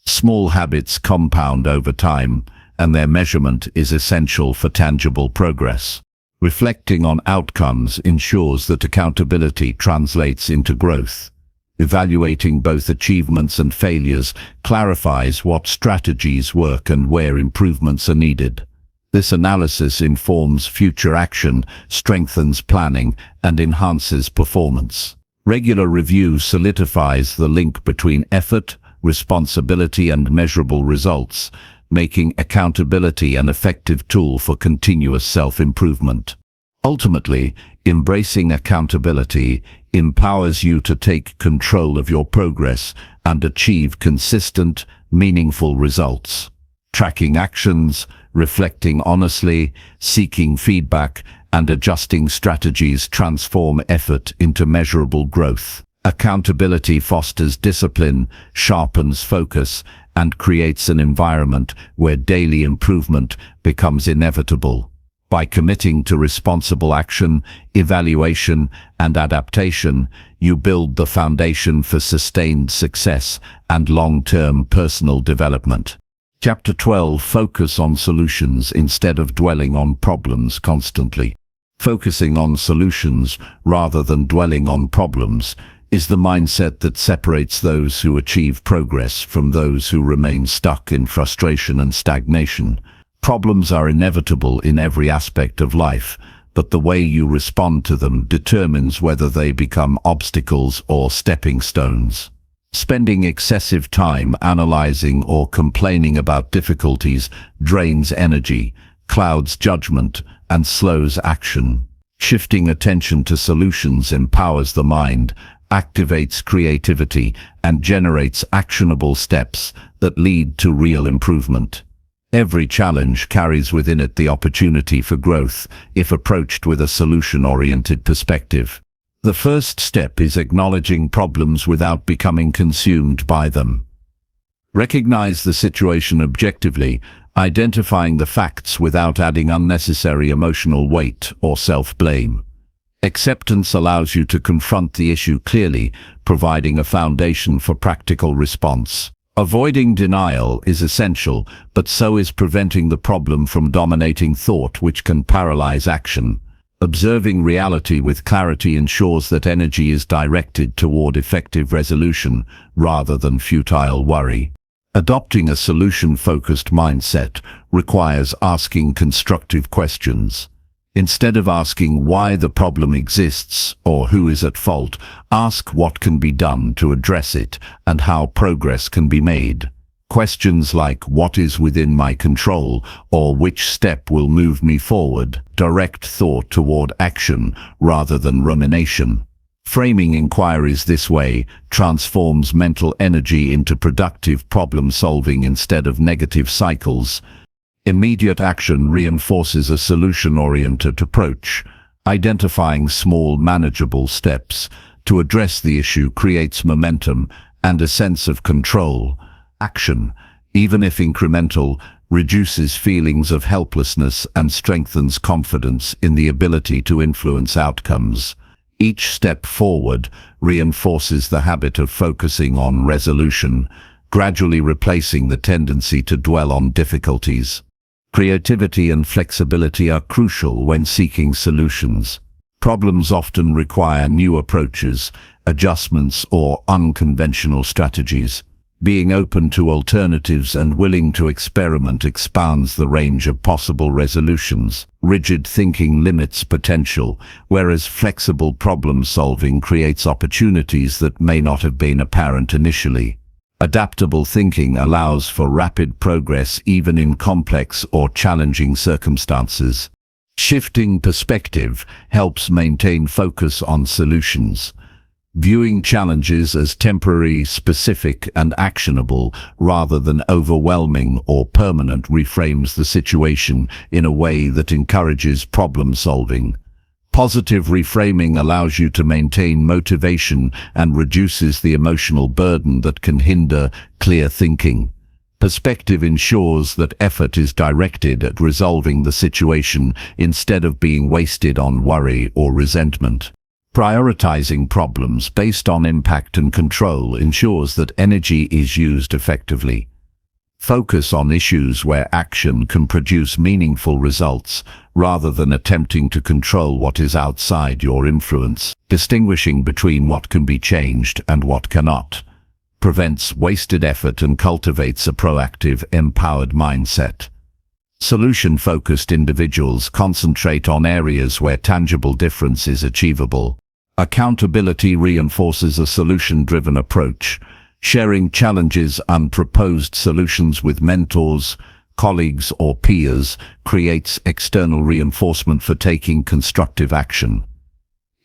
Small habits compound over time, and their measurement is essential for tangible progress. Reflecting on outcomes ensures that accountability translates into growth. Evaluating both achievements and failures clarifies what strategies work and where improvements are needed. This analysis informs future action, strengthens planning, and enhances performance. Regular review solidifies the link between effort, responsibility, and measurable results, making accountability an effective tool for continuous self-improvement. Ultimately, embracing accountability empowers you to take control of your progress and achieve consistent, meaningful results. Tracking actions, reflecting honestly, seeking feedback, and adjusting strategies transform effort into measurable growth. Accountability fosters discipline, sharpens focus, and creates an environment where daily improvement becomes inevitable. By committing to responsible action, evaluation, and adaptation, you build the foundation for sustained success and long-term personal development. Chapter 12. Focus on solutions instead of dwelling on problems constantly. Focusing on solutions rather than dwelling on problems is the mindset that separates those who achieve progress from those who remain stuck in frustration and stagnation. Problems are inevitable in every aspect of life, but the way you respond to them determines whether they become obstacles or stepping stones. Spending excessive time analyzing or complaining about difficulties drains energy, clouds judgment, and slows action. Shifting attention to solutions empowers the mind, activates creativity, and generates actionable steps that lead to real improvement. Every challenge carries within it the opportunity for growth if approached with a solution-oriented perspective. The first step is acknowledging problems without becoming consumed by them. Recognize the situation objectively, identifying the facts without adding unnecessary emotional weight or self-blame. Acceptance allows you to confront the issue clearly, providing a foundation for practical response. Avoiding denial is essential, but so is preventing the problem from dominating thought, which can paralyze action. Observing reality with clarity ensures that energy is directed toward effective resolution rather than futile worry. Adopting a solution-focused mindset requires asking constructive questions. Instead of asking why the problem exists or who is at fault, ask what can be done to address it and how progress can be made. Questions like what is within my control or which step will move me forward direct thought toward action rather than rumination. Framing inquiries this way transforms mental energy into productive problem-solving instead of negative cycles. Immediate action reinforces a solution-oriented approach. Identifying small, manageable steps to address the issue creates momentum and a sense of control. Action, even if incremental, reduces feelings of helplessness and strengthens confidence in the ability to influence outcomes. Each step forward reinforces the habit of focusing on resolution, gradually replacing the tendency to dwell on difficulties. Creativity and flexibility are crucial when seeking solutions. Problems often require new approaches, adjustments, or unconventional strategies. Being open to alternatives and willing to experiment expands the range of possible resolutions. Rigid thinking limits potential, whereas flexible problem-solving creates opportunities that may not have been apparent initially. Adaptable thinking allows for rapid progress even in complex or challenging circumstances. Shifting perspective helps maintain focus on solutions. Viewing challenges as temporary, specific, and actionable rather than overwhelming or permanent reframes the situation in a way that encourages problem-solving. Positive reframing allows you to maintain motivation and reduces the emotional burden that can hinder clear thinking. Perspective ensures that effort is directed at resolving the situation instead of being wasted on worry or resentment. Prioritizing problems based on impact and control ensures that energy is used effectively. Focus on issues where action can produce meaningful results, rather than attempting to control what is outside your influence. Distinguishing between what can be changed and what cannot prevents wasted effort and cultivates a proactive, empowered mindset. Solution-focused individuals concentrate on areas where tangible difference is achievable. Accountability reinforces a solution-driven approach. Sharing challenges and proposed solutions with mentors, colleagues, or peers creates external reinforcement for taking constructive action.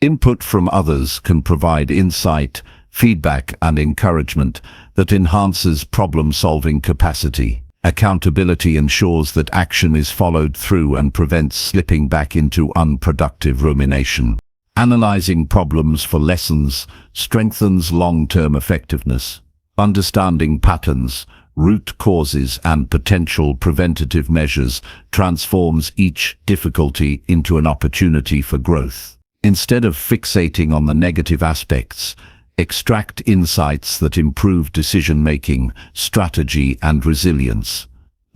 Input from others can provide insight, feedback, and encouragement that enhances problem-solving capacity. Accountability ensures that action is followed through and prevents slipping back into unproductive rumination. Analyzing problems for lessons strengthens long-term effectiveness. Understanding patterns, root causes, and potential preventative measures transforms each difficulty into an opportunity for growth. Instead of fixating on the negative aspects, extract insights that improve decision-making, strategy, and resilience.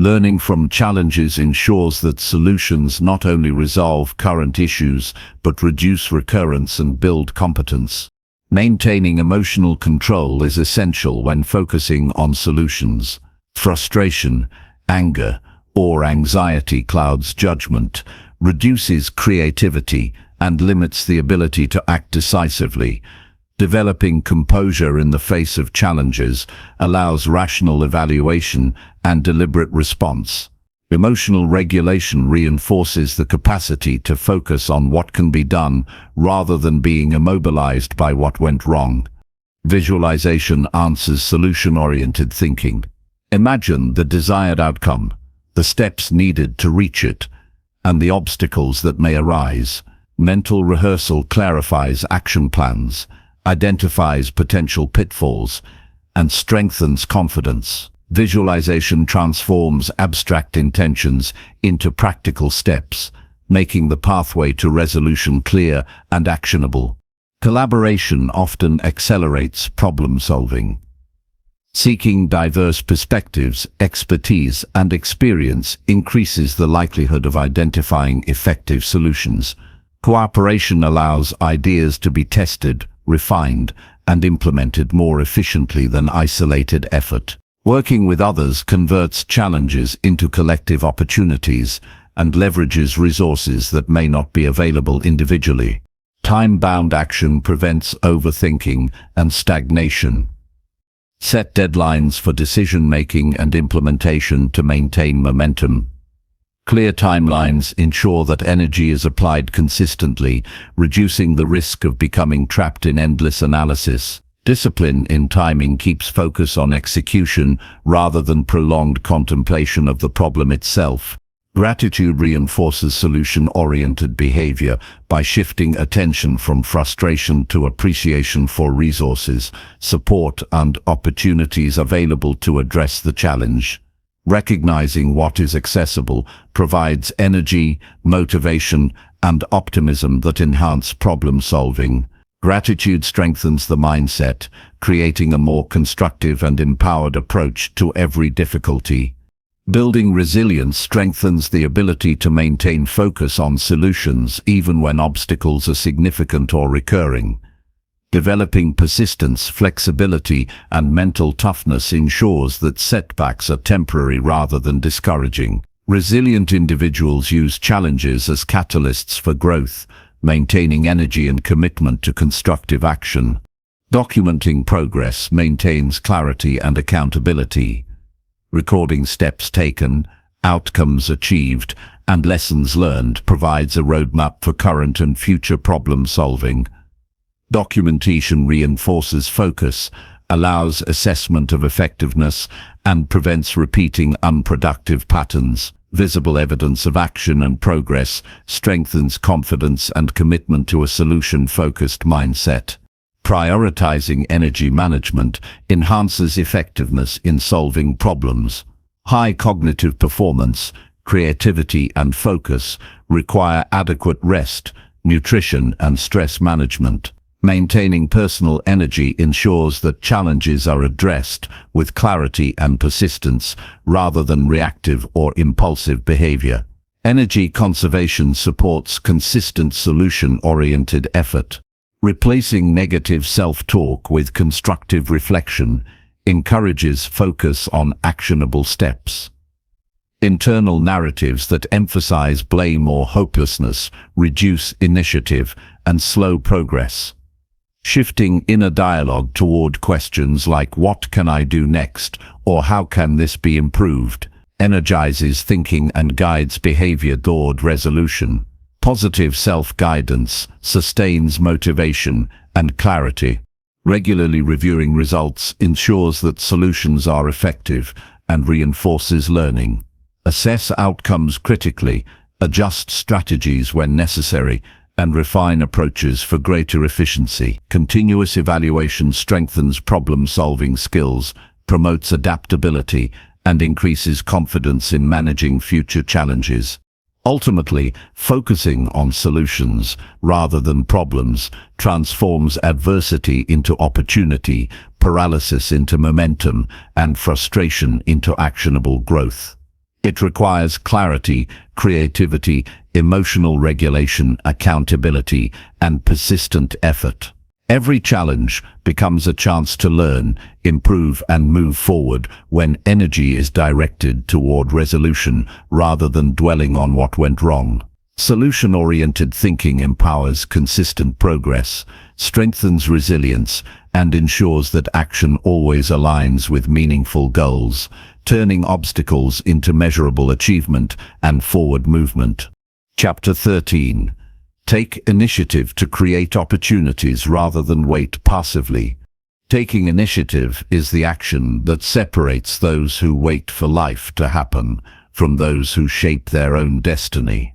Learning from challenges ensures that solutions not only resolve current issues, but reduce recurrence and build competence. Maintaining emotional control is essential when focusing on solutions. Frustration, anger, or anxiety clouds judgment, reduces creativity, and limits the ability to act decisively. Developing composure in the face of challenges allows rational evaluation and deliberate response. Emotional regulation reinforces the capacity to focus on what can be done rather than being immobilized by what went wrong. Visualization answers solution-oriented thinking. Imagine the desired outcome, the steps needed to reach it, and the obstacles that may arise. Mental rehearsal clarifies action plans, identifies potential pitfalls, and strengthens confidence. Visualization transforms abstract intentions into practical steps, making the pathway to resolution clear and actionable. Collaboration often accelerates problem solving. Seeking diverse perspectives, expertise, and experience increases the likelihood of identifying effective solutions. Cooperation allows ideas to be tested, refined, and implemented more efficiently than isolated effort. Working with others converts challenges into collective opportunities and leverages resources that may not be available individually. Time-bound action prevents overthinking and stagnation. Set deadlines for decision-making and implementation to maintain momentum. Clear timelines ensure that energy is applied consistently, reducing the risk of becoming trapped in endless analysis. Discipline in timing keeps focus on execution rather than prolonged contemplation of the problem itself. Gratitude reinforces solution-oriented behavior by shifting attention from frustration to appreciation for resources, support, and opportunities available to address the challenge. Recognizing what is accessible provides energy, motivation, and optimism that enhance problem solving. Gratitude strengthens the mindset, creating a more constructive and empowered approach to every difficulty. Building resilience strengthens the ability to maintain focus on solutions even when obstacles are significant or recurring. Developing persistence, flexibility, and mental toughness ensures that setbacks are temporary rather than discouraging. Resilient individuals use challenges as catalysts for growth, maintaining energy and commitment to constructive action. Documenting progress maintains clarity and accountability. Recording steps taken, outcomes achieved, and lessons learned provides a roadmap for current and future problem solving. Documentation reinforces focus, allows assessment of effectiveness, and prevents repeating unproductive patterns. Visible evidence of action and progress strengthens confidence and commitment to a solution-focused mindset. Prioritizing energy management enhances effectiveness in solving problems. High cognitive performance, creativity, and focus require adequate rest, nutrition, and stress management. Maintaining personal energy ensures that challenges are addressed with clarity and persistence rather than reactive or impulsive behavior. Energy conservation supports consistent solution-oriented effort. Replacing negative self-talk with constructive reflection encourages focus on actionable steps. Internal narratives that emphasize blame or hopelessness reduce initiative and slow progress. Shifting inner dialogue toward questions like "What can I do next?" or "How can this be improved?" energizes thinking and guides behavior toward resolution. Positive self-guidance sustains motivation and clarity. Regularly reviewing results ensures that solutions are effective and reinforces learning. Assess outcomes critically, adjust strategies when necessary, and refine approaches for greater efficiency. Continuous evaluation strengthens problem-solving skills, promotes adaptability, and increases confidence in managing future challenges. Ultimately, focusing on solutions rather than problems transforms adversity into opportunity, paralysis into momentum, and frustration into actionable growth. It requires clarity, creativity, emotional regulation, accountability, and persistent effort. Every challenge becomes a chance to learn, improve, and move forward when energy is directed toward resolution rather than dwelling on what went wrong. Solution-oriented thinking empowers consistent progress, strengthens resilience, and ensures that action always aligns with meaningful goals, turning obstacles into measurable achievement and forward movement. Chapter 13. Take initiative to create opportunities rather than wait passively. Taking initiative is the action that separates those who wait for life to happen from those who shape their own destiny.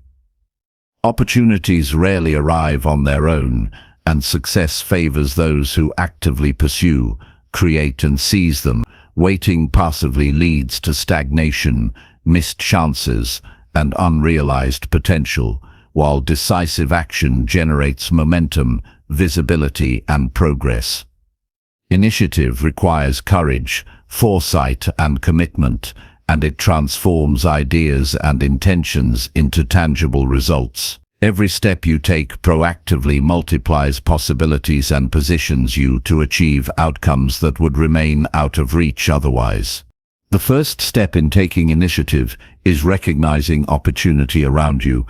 Opportunities rarely arrive on their own, and success favors those who actively pursue, create, and seize them, Waiting passively leads to stagnation, missed chances, and unrealized potential, while decisive action generates momentum, visibility, and progress. Initiative requires courage, foresight, and commitment, and it transforms ideas and intentions into tangible results. Every step you take proactively multiplies possibilities and positions you to achieve outcomes that would remain out of reach otherwise. The first step in taking initiative is recognizing opportunity around you.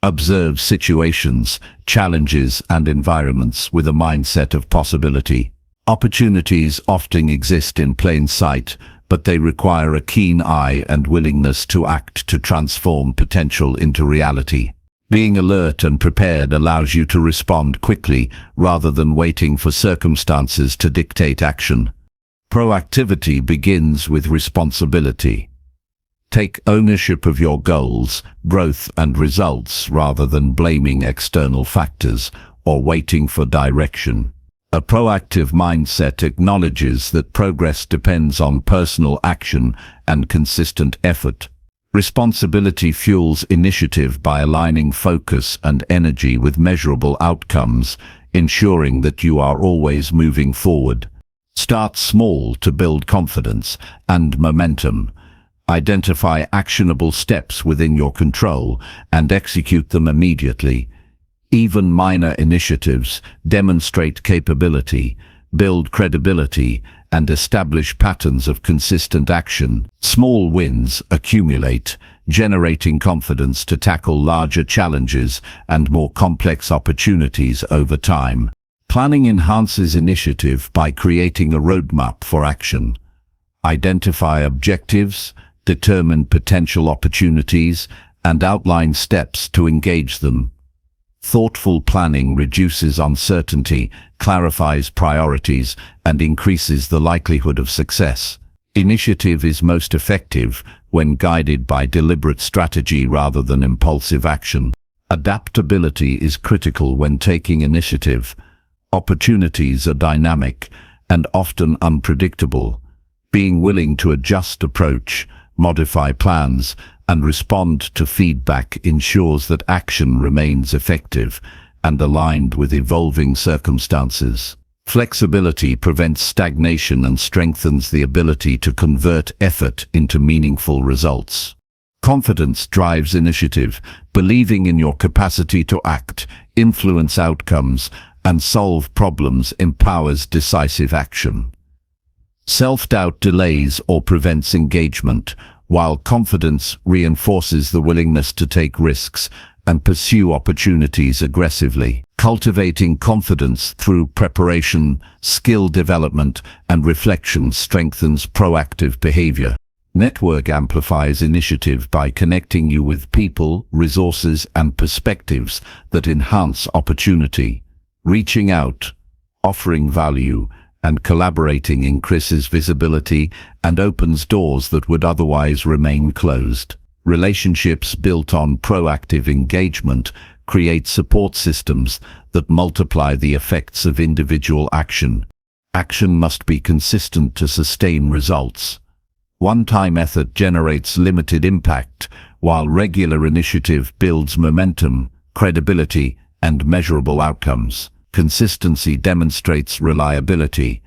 Observe situations, challenges, and environments with a mindset of possibility. Opportunities often exist in plain sight, but they require a keen eye and willingness to act to transform potential into reality. Being alert and prepared allows you to respond quickly rather than waiting for circumstances to dictate action. Proactivity begins with responsibility. Take ownership of your goals, growth, and results rather than blaming external factors or waiting for direction. A proactive mindset acknowledges that progress depends on personal action and consistent effort. Responsibility fuels initiative by aligning focus and energy with measurable outcomes, ensuring that you are always moving forward. Start small to build confidence and momentum. Identify actionable steps within your control and execute them immediately. Even minor initiatives demonstrate capability, build credibility, and establish patterns of consistent action. Small wins accumulate, generating confidence to tackle larger challenges and more complex opportunities over time. Planning enhances initiative by creating a roadmap for action. Identify objectives, determine potential opportunities, and outline steps to engage them. Thoughtful planning reduces uncertainty, clarifies priorities, and increases the likelihood of success. Initiative is most effective when guided by deliberate strategy rather than impulsive action. Adaptability is critical when taking initiative. Opportunities are dynamic and often unpredictable. Being willing to adjust approach, modify plans, and respond to feedback ensures that action remains effective and aligned with evolving circumstances. Flexibility prevents stagnation and strengthens the ability to convert effort into meaningful results. Confidence drives initiative. Believing in your capacity to act, influence outcomes, and solve problems empowers decisive action. Self-doubt delays or prevents engagement, while confidence reinforces the willingness to take risks and pursue opportunities aggressively. Cultivating confidence through preparation, skill development, and reflection strengthens proactive behavior. Network amplifies initiative by connecting you with people, resources, and perspectives that enhance opportunity. Reaching out, offering value, and collaborating increases visibility and opens doors that would otherwise remain closed. Relationships built on proactive engagement create support systems that multiply the effects of individual action. Action must be consistent to sustain results. One-time effort generates limited impact, while regular initiative builds momentum, credibility, and measurable outcomes. Consistency demonstrates reliability,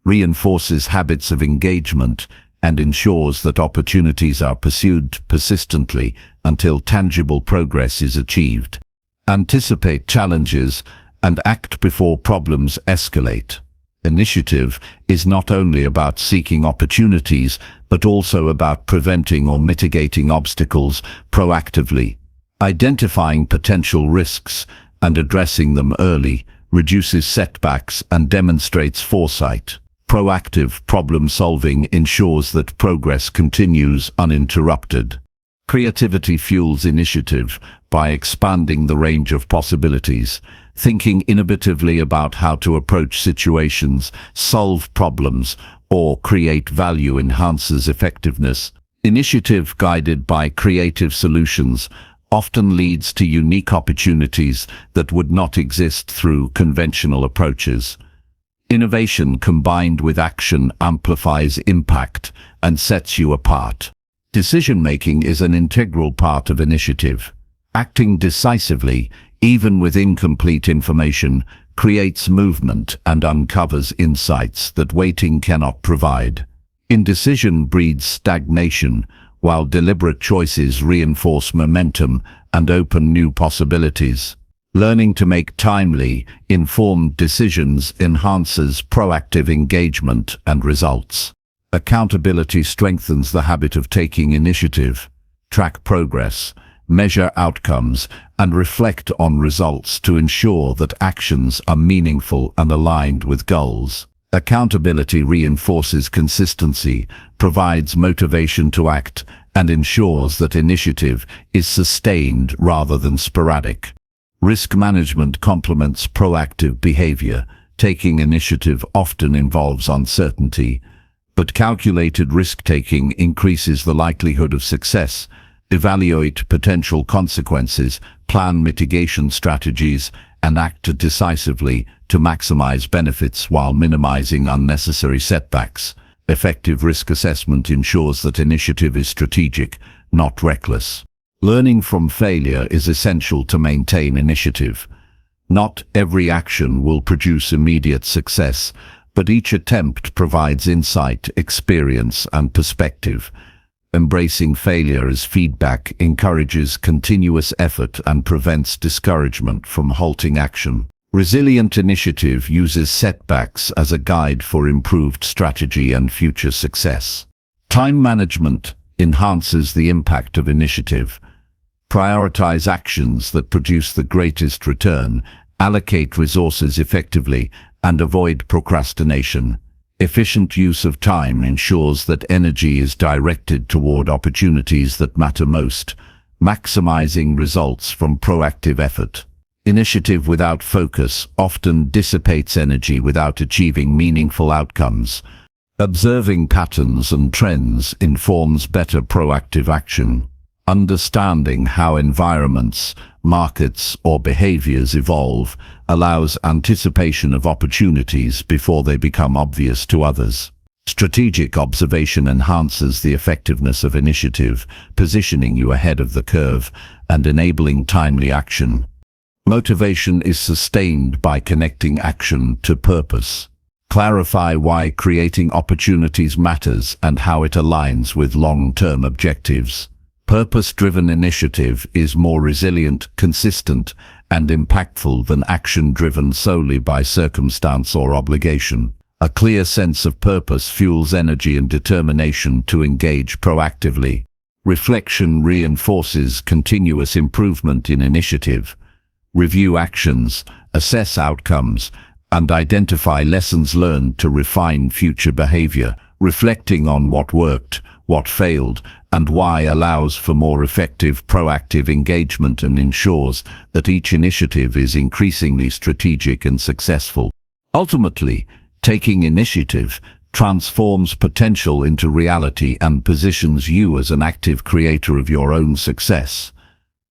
reinforces habits of engagement, and ensures that opportunities are pursued persistently until tangible progress is achieved. Anticipate challenges and act before problems escalate. Initiative is not only about seeking opportunities, but also about preventing or mitigating obstacles proactively. Identifying potential risks and addressing them early reduces setbacks and demonstrates foresight. Proactive problem-solving ensures that progress continues uninterrupted. Creativity fuels initiative by expanding the range of possibilities. Thinking innovatively about how to approach situations, solve problems, or create value enhances effectiveness. Initiative guided by creative solutions often leads to unique opportunities that would not exist through conventional approaches. Innovation combined with action amplifies impact and sets you apart. Decision-making is an integral part of initiative. Acting decisively, even with incomplete information, creates movement and uncovers insights that waiting cannot provide. Indecision breeds stagnation, while deliberate choices reinforce momentum and open new possibilities. Learning to make timely, informed decisions enhances proactive engagement and results. Accountability strengthens the habit of taking initiative. Track progress, measure outcomes, and reflect on results to ensure that actions are meaningful and aligned with goals. Accountability reinforces consistency, provides motivation to act, and ensures that initiative is sustained rather than sporadic. Risk management complements proactive behavior. Taking initiative often involves uncertainty, but calculated risk-taking increases the likelihood of success. Evaluate potential consequences, plan mitigation strategies, and act decisively to maximize benefits while minimizing unnecessary setbacks. Effective risk assessment ensures that initiative is strategic, not reckless. Learning from failure is essential to maintain initiative. Not every action will produce immediate success, but each attempt provides insight, experience, and perspective. Embracing failure as feedback encourages continuous effort and prevents discouragement from halting action. Resilient initiative uses setbacks as a guide for improved strategy and future success. Time management enhances the impact of initiative. Prioritize actions that produce the greatest return, allocate resources effectively, and avoid procrastination. Efficient use of time ensures that energy is directed toward opportunities that matter most, maximizing results from proactive effort. Initiative without focus often dissipates energy without achieving meaningful outcomes. Observing patterns and trends informs better proactive action. Understanding how environments, markets, or behaviors evolve allows anticipation of opportunities before they become obvious to others. Strategic observation enhances the effectiveness of initiative, positioning you ahead of the curve and enabling timely action. Motivation is sustained by connecting action to purpose. Clarify why creating opportunities matters and how it aligns with long-term objectives. Purpose-driven initiative is more resilient, consistent, and impactful than action driven solely by circumstance or obligation. A clear sense of purpose fuels energy and determination to engage proactively. Reflection reinforces continuous improvement in initiative. Review actions, assess outcomes, and identify lessons learned to refine future behavior. Reflecting on what worked, what failed, and why allows for more effective proactive engagement and ensures that each initiative is increasingly strategic and successful. Ultimately, taking initiative transforms potential into reality and positions you as an active creator of your own success.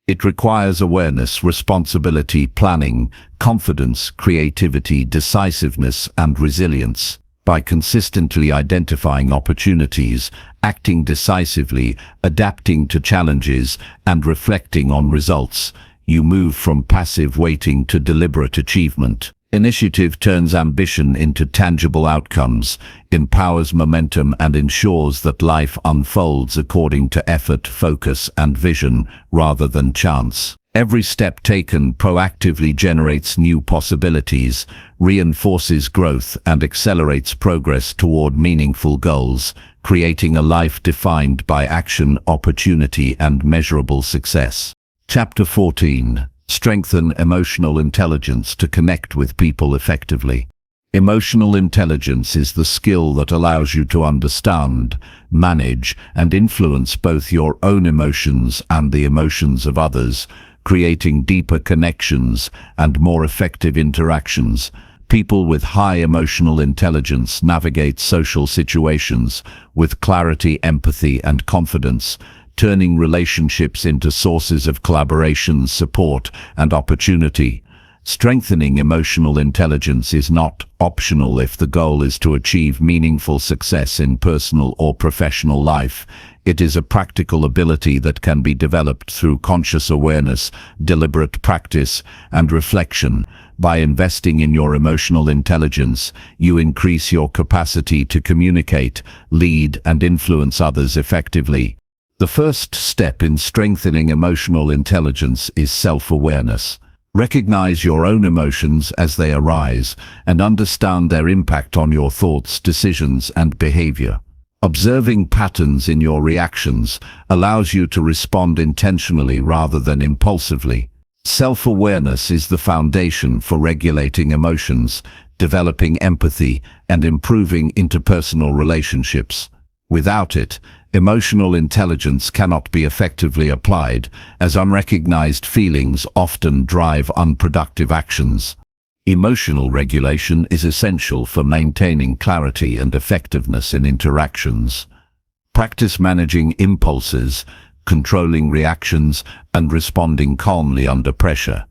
It requires awareness, responsibility, planning, confidence, creativity, decisiveness, and resilience. By consistently identifying opportunities, acting decisively, adapting to challenges, and reflecting on results, you move from passive waiting to deliberate achievement. Initiative turns ambition into tangible outcomes, empowers momentum, and ensures that life unfolds according to effort, focus, and vision, rather than chance. Every step taken proactively generates new possibilities, reinforces growth, and accelerates progress toward meaningful goals, creating a life defined by action, opportunity, and measurable success. Chapter 14. Strengthen emotional intelligence to connect with people effectively. Emotional intelligence is the skill that allows you to understand, manage, and influence both your own emotions and the emotions of others, creating deeper connections and more effective interactions. People with high emotional intelligence navigate social situations with clarity, empathy, and confidence, turning relationships into sources of collaboration, support, and opportunity. Strengthening emotional intelligence is not optional if the goal is to achieve meaningful success in personal or professional life. It is a practical ability that can be developed through conscious awareness, deliberate practice, and reflection. By investing in your emotional intelligence, you increase your capacity to communicate, lead, and influence others effectively. The first step in strengthening emotional intelligence is self-awareness. Recognize your own emotions as they arise and understand their impact on your thoughts, decisions, and behavior. Observing patterns in your reactions allows you to respond intentionally rather than impulsively. Self-awareness is the foundation for regulating emotions, developing empathy, and improving interpersonal relationships. Without it, emotional intelligence cannot be effectively applied, as unrecognized feelings often drive unproductive actions. Emotional regulation is essential for maintaining clarity and effectiveness in interactions. Practice managing impulses, controlling reactions, and responding calmly under pressure.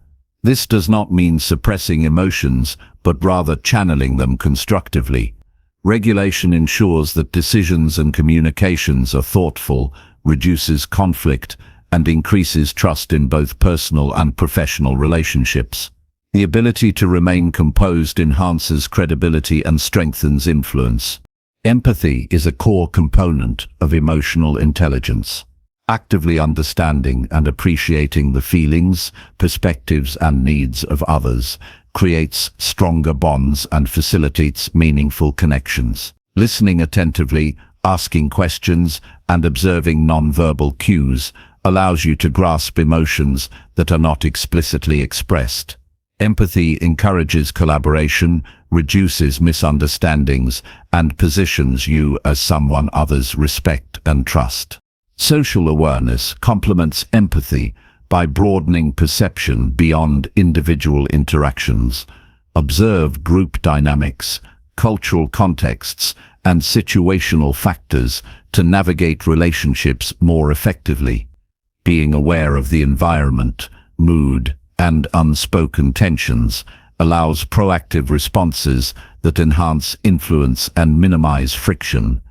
This does not mean suppressing emotions, but rather channeling them constructively. Regulation ensures that decisions and communications are thoughtful, reduces conflict, and increases trust in both personal and professional relationships. The ability to remain composed enhances credibility and strengthens influence. Empathy is a core component of emotional intelligence. Actively understanding and appreciating the feelings, perspectives, and needs of others creates stronger bonds and facilitates meaningful connections. Listening attentively, asking questions, and observing nonverbal cues allows you to grasp emotions that are not explicitly expressed. Empathy encourages collaboration, reduces misunderstandings, and positions you as someone others respect and trust. Social awareness complements empathy by broadening perception beyond individual interactions. Observe group dynamics, cultural contexts, and situational factors to navigate relationships more effectively. Being aware of the environment, mood, and unspoken tensions allows proactive responses that enhance influence and minimize friction.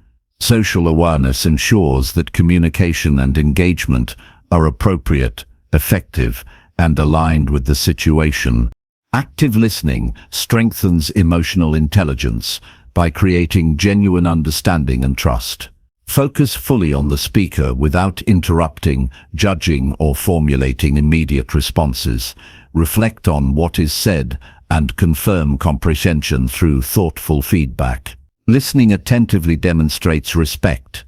Social awareness ensures that communication and engagement are appropriate, effective, and aligned with the situation. Active listening strengthens emotional intelligence by creating genuine understanding and trust. Focus fully on the speaker without interrupting, judging, or formulating immediate responses. Reflect on what is said and confirm comprehension through thoughtful feedback. Listening attentively demonstrates respect,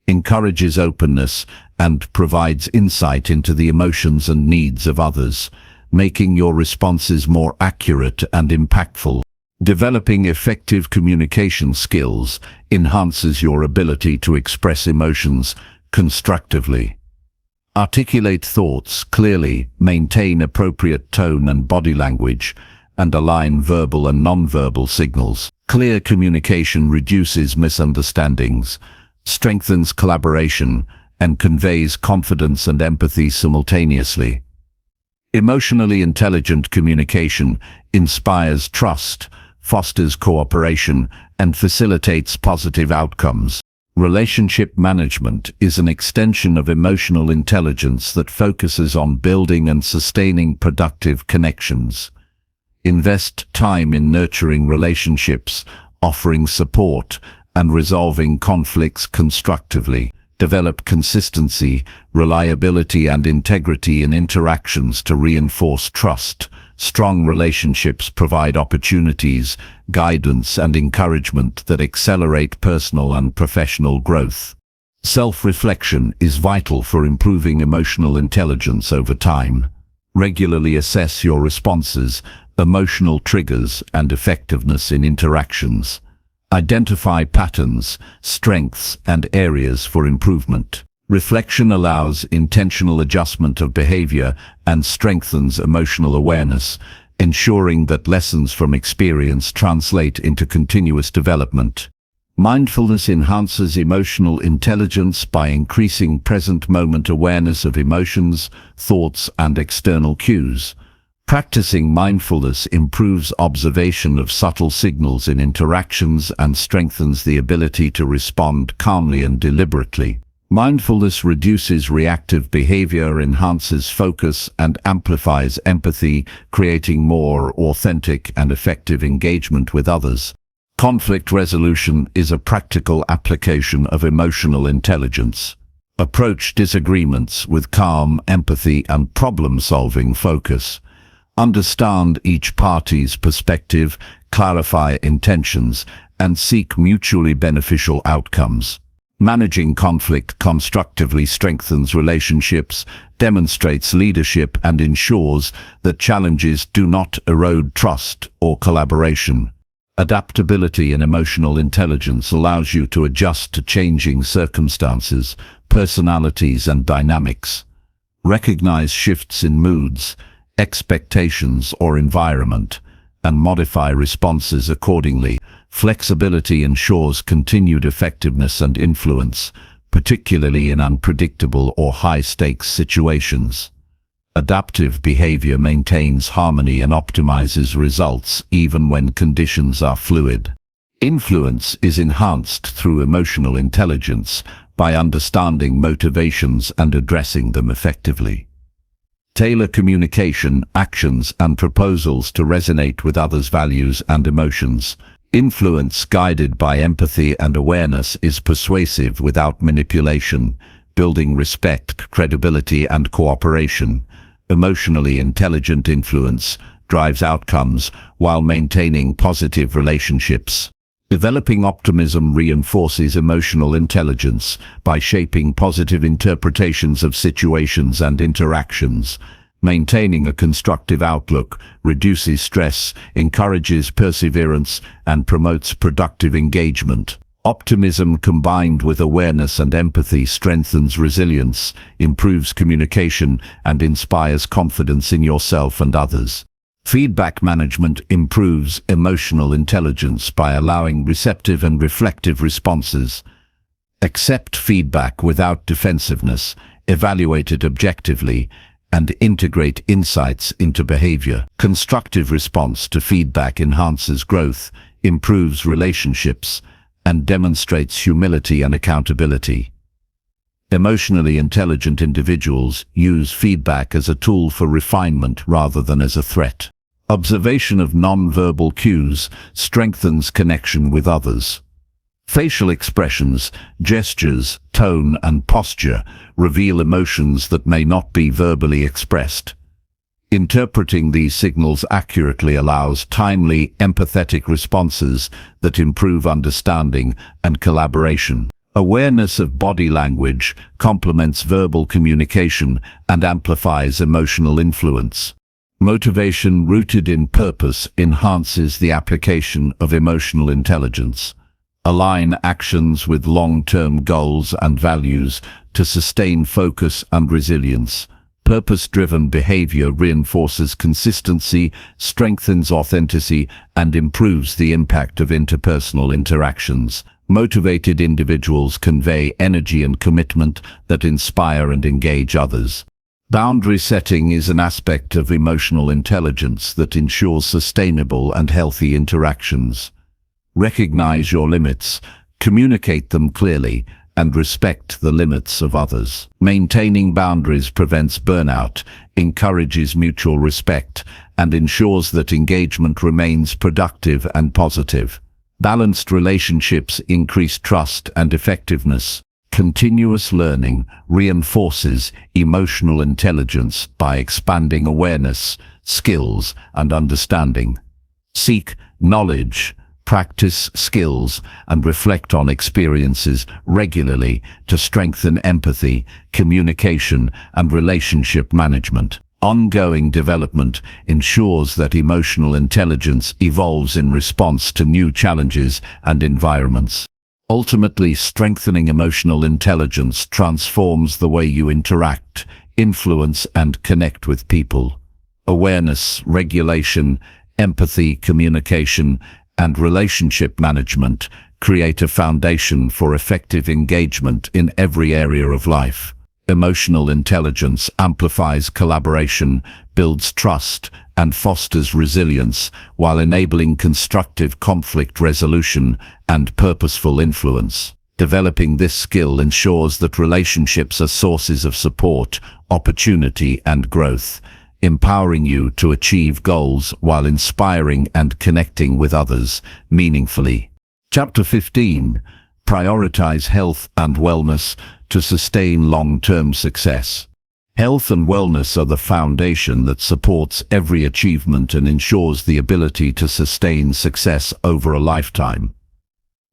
encourages openness, and provides insight into the emotions and needs of others, making your responses more accurate and impactful. Developing effective communication skills enhances your ability to express emotions constructively. Articulate thoughts clearly, maintain appropriate tone and body language, and align verbal and nonverbal signals. Clear communication reduces misunderstandings, strengthens collaboration, and conveys confidence and empathy simultaneously. Emotionally intelligent communication inspires trust, fosters cooperation, and facilitates positive outcomes. Relationship management is an extension of emotional intelligence that focuses on building and sustaining productive connections. Invest time in nurturing relationships, offering support, and resolving conflicts constructively. Develop consistency, reliability, and integrity in interactions to reinforce trust. Strong relationships provide opportunities, guidance, and encouragement that accelerate personal and professional growth. Self-reflection is vital for improving emotional intelligence over time. Regularly assess your responses, emotional triggers, and effectiveness in interactions. Identify patterns, strengths, and areas for improvement. Reflection allows intentional adjustment of behavior and strengthens emotional awareness, ensuring that lessons from experience translate into continuous development. Mindfulness enhances emotional intelligence by increasing present moment awareness of emotions, thoughts, and external cues. Practicing mindfulness improves observation of subtle signals in interactions and strengthens the ability to respond calmly and deliberately. Mindfulness reduces reactive behavior, enhances focus, and amplifies empathy, creating more authentic and effective engagement with others. Conflict resolution is a practical application of emotional intelligence. Approach disagreements with calm, empathy, and problem-solving focus. Understand each party's perspective, clarify intentions, and seek mutually beneficial outcomes. Managing conflict constructively strengthens relationships, demonstrates leadership, and ensures that challenges do not erode trust or collaboration. Adaptability and emotional intelligence allows you to adjust to changing circumstances, personalities, and dynamics. Recognize shifts in moods, expectations, or environment, and modify responses accordingly. Flexibility ensures continued effectiveness and influence, particularly in unpredictable or high-stakes situations. Adaptive behavior maintains harmony and optimizes results even when conditions are fluid. Influence is enhanced through emotional intelligence by understanding motivations and addressing them effectively. Tailor communication, actions, and proposals to resonate with others' values and emotions. Influence guided by empathy and awareness is persuasive without manipulation, building respect, credibility, and cooperation. Emotionally intelligent influence drives outcomes while maintaining positive relationships. Developing optimism reinforces emotional intelligence by shaping positive interpretations of situations and interactions. Maintaining a constructive outlook reduces stress, encourages perseverance, and promotes productive engagement. Optimism combined with awareness and empathy strengthens resilience, improves communication, and inspires confidence in yourself and others. Feedback management improves emotional intelligence by allowing receptive and reflective responses. Accept feedback without defensiveness, evaluate it objectively, and integrate insights into behavior. Constructive response to feedback enhances growth, improves relationships, and demonstrates humility and accountability. Emotionally intelligent individuals use feedback as a tool for refinement rather than as a threat. Observation of non-verbal cues strengthens connection with others. Facial expressions, gestures, tone, and posture reveal emotions that may not be verbally expressed. Interpreting these signals accurately allows timely, empathetic responses that improve understanding and collaboration. Awareness of body language complements verbal communication and amplifies emotional influence. Motivation rooted in purpose enhances the application of emotional intelligence. Align actions with long-term goals and values to sustain focus and resilience. Purpose-driven behavior reinforces consistency, strengthens authenticity, and improves the impact of interpersonal interactions. Motivated individuals convey energy and commitment that inspire and engage others. Boundary setting is an aspect of emotional intelligence that ensures sustainable and healthy interactions. Recognize your limits, communicate them clearly, and respect the limits of others. Maintaining boundaries prevents burnout, encourages mutual respect, and ensures that engagement remains productive and positive. Balanced relationships increase trust and effectiveness. Continuous learning reinforces emotional intelligence by expanding awareness, skills, and understanding. Seek knowledge, practice skills, and reflect on experiences regularly to strengthen empathy, communication, and relationship management. Ongoing development ensures that emotional intelligence evolves in response to new challenges and environments. Ultimately, strengthening emotional intelligence transforms the way you interact, influence, and connect with people. Awareness, regulation, empathy, communication, and relationship management create a foundation for effective engagement in every area of life. Emotional intelligence amplifies collaboration, builds trust, and fosters resilience, while enabling constructive conflict resolution and purposeful influence. Developing this skill ensures that relationships are sources of support, opportunity, and growth, empowering you to achieve goals while inspiring and connecting with others meaningfully. Chapter 15. Prioritize health and wellness to sustain long-term success. Health and wellness are the foundation that supports every achievement and ensures the ability to sustain success over a lifetime.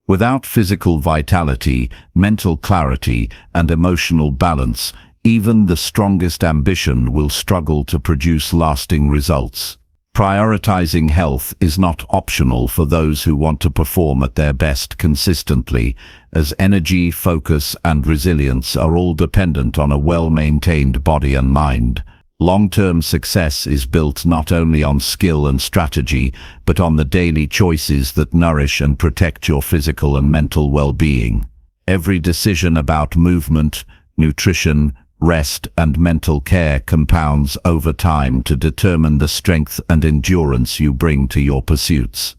Without physical vitality, mental clarity, and emotional balance, even the strongest ambition will struggle to produce lasting results. Prioritizing health is not optional for those who want to perform at their best consistently, as energy, focus, and resilience are all dependent on a well-maintained body and mind. Long-term success is built not only on skill and strategy, but on the daily choices that nourish and protect your physical and mental well-being. Every decision about movement, nutrition, rest, and mental care compounds over time to determine the strength and endurance you bring to your pursuits.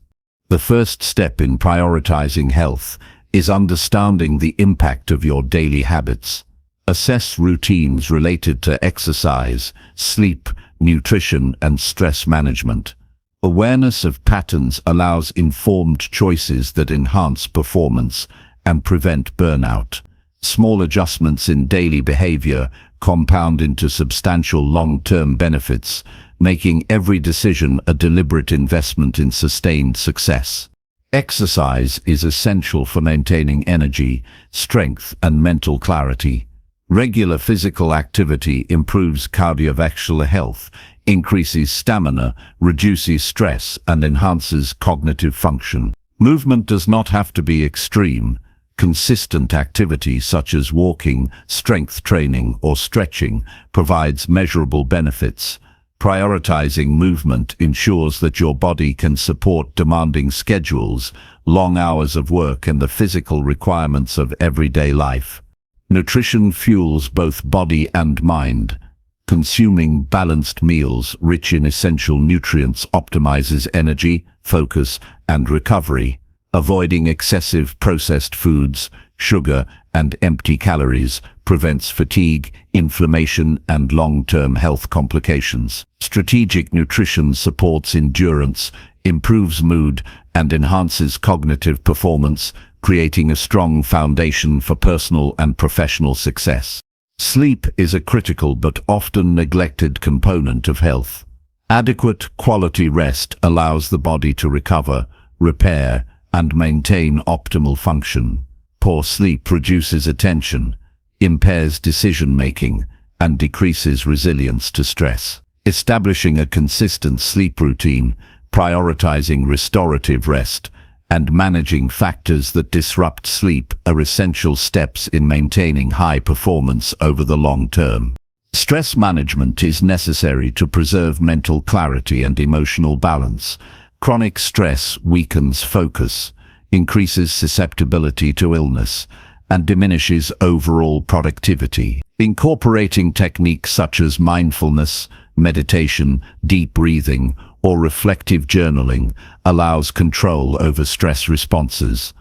The first step in prioritizing health is understanding the impact of your daily habits. Assess routines related to exercise, sleep, nutrition, and stress management. Awareness of patterns allows informed choices that enhance performance and prevent burnout. Small adjustments in daily behavior compound into substantial long-term benefits, making every decision a deliberate investment in sustained success. Exercise is essential for maintaining energy, strength, and mental clarity. Regular physical activity improves cardiovascular health, increases stamina, reduces stress, and enhances cognitive function. Movement does not have to be extreme. Consistent activity such as walking, strength training, or stretching provides measurable benefits. Prioritizing movement ensures that your body can support demanding schedules, long hours of work, and the physical requirements of everyday life. Nutrition fuels both body and mind. Consuming balanced meals rich in essential nutrients optimizes energy, focus, and recovery. Avoiding excessive processed foods, sugar, and empty calories prevents fatigue, inflammation, and long-term health complications. Strategic nutrition supports endurance, improves mood, and enhances cognitive performance, creating a strong foundation for personal and professional success. Sleep is a critical but often neglected component of health. Adequate quality rest allows the body to recover, repair, and maintain optimal function. Poor sleep reduces attention, impairs decision-making, and decreases resilience to stress. Establishing a consistent sleep routine, prioritizing restorative rest, and managing factors that disrupt sleep are essential steps in maintaining high performance over the long term. Stress management is necessary to preserve mental clarity and emotional balance. Chronic stress weakens focus, increases susceptibility to illness, and diminishes overall productivity. Incorporating techniques such as mindfulness, meditation, deep breathing, or reflective journaling allows control over stress responses.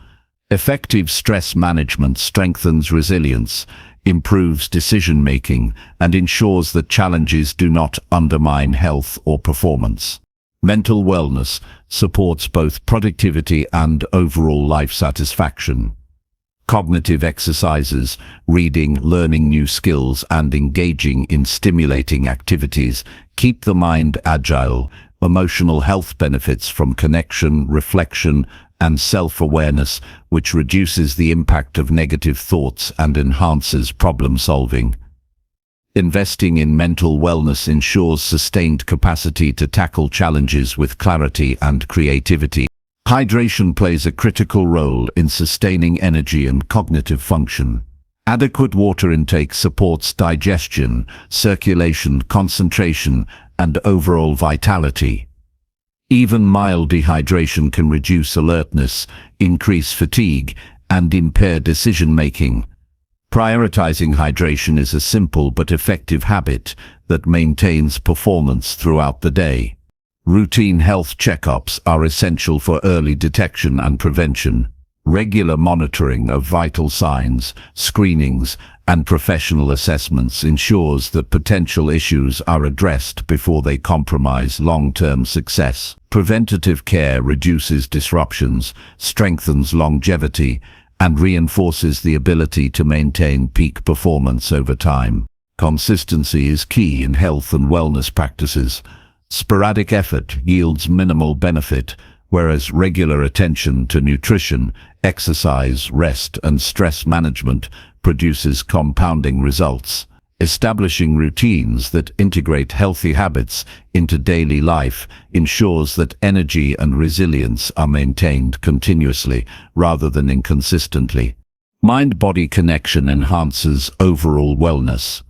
Effective stress management strengthens resilience, improves decision-making, and ensures that challenges do not undermine health or performance. Mental wellness supports both productivity and overall life satisfaction. Cognitive exercises, reading, learning new skills, and engaging in stimulating activities keep the mind agile. Emotional health benefits from connection, reflection, and self-awareness, which reduces the impact of negative thoughts and enhances problem-solving. Investing in mental wellness ensures sustained capacity to tackle challenges with clarity and creativity. Hydration plays a critical role in sustaining energy and cognitive function. Adequate water intake supports digestion, circulation, concentration, and overall vitality. Even mild dehydration can reduce alertness, increase fatigue, and impair decision-making. Prioritizing hydration is a simple but effective habit that maintains performance throughout the day. Routine health checkups are essential for early detection and prevention. Regular monitoring of vital signs, screenings, and professional assessments ensures that potential issues are addressed before they compromise long-term success. Preventative care reduces disruptions, strengthens longevity, and reinforces the ability to maintain peak performance over time. Consistency is key in health and wellness practices. Sporadic effort yields minimal benefit, whereas regular attention to nutrition, exercise, rest, and stress management produces compounding results. Establishing routines that integrate healthy habits into daily life ensures that energy and resilience are maintained continuously rather than inconsistently. Mind-body connection enhances overall wellness.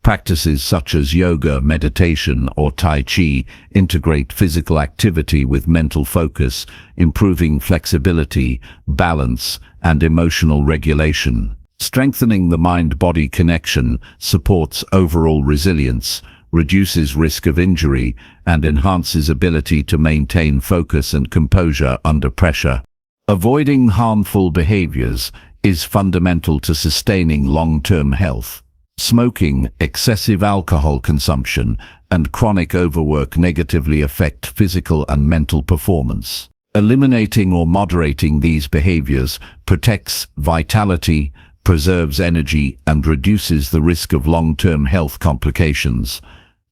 Practices such as yoga, meditation, or Tai Chi integrate physical activity with mental focus, improving flexibility, balance, and emotional regulation. Strengthening the mind-body connection supports overall resilience, reduces risk of injury, and enhances ability to maintain focus and composure under pressure. Avoiding harmful behaviors is fundamental to sustaining long-term health. Smoking, excessive alcohol consumption, and chronic overwork negatively affect physical and mental performance. Eliminating or moderating these behaviors protects vitality, preserves energy, and reduces the risk of long-term health complications.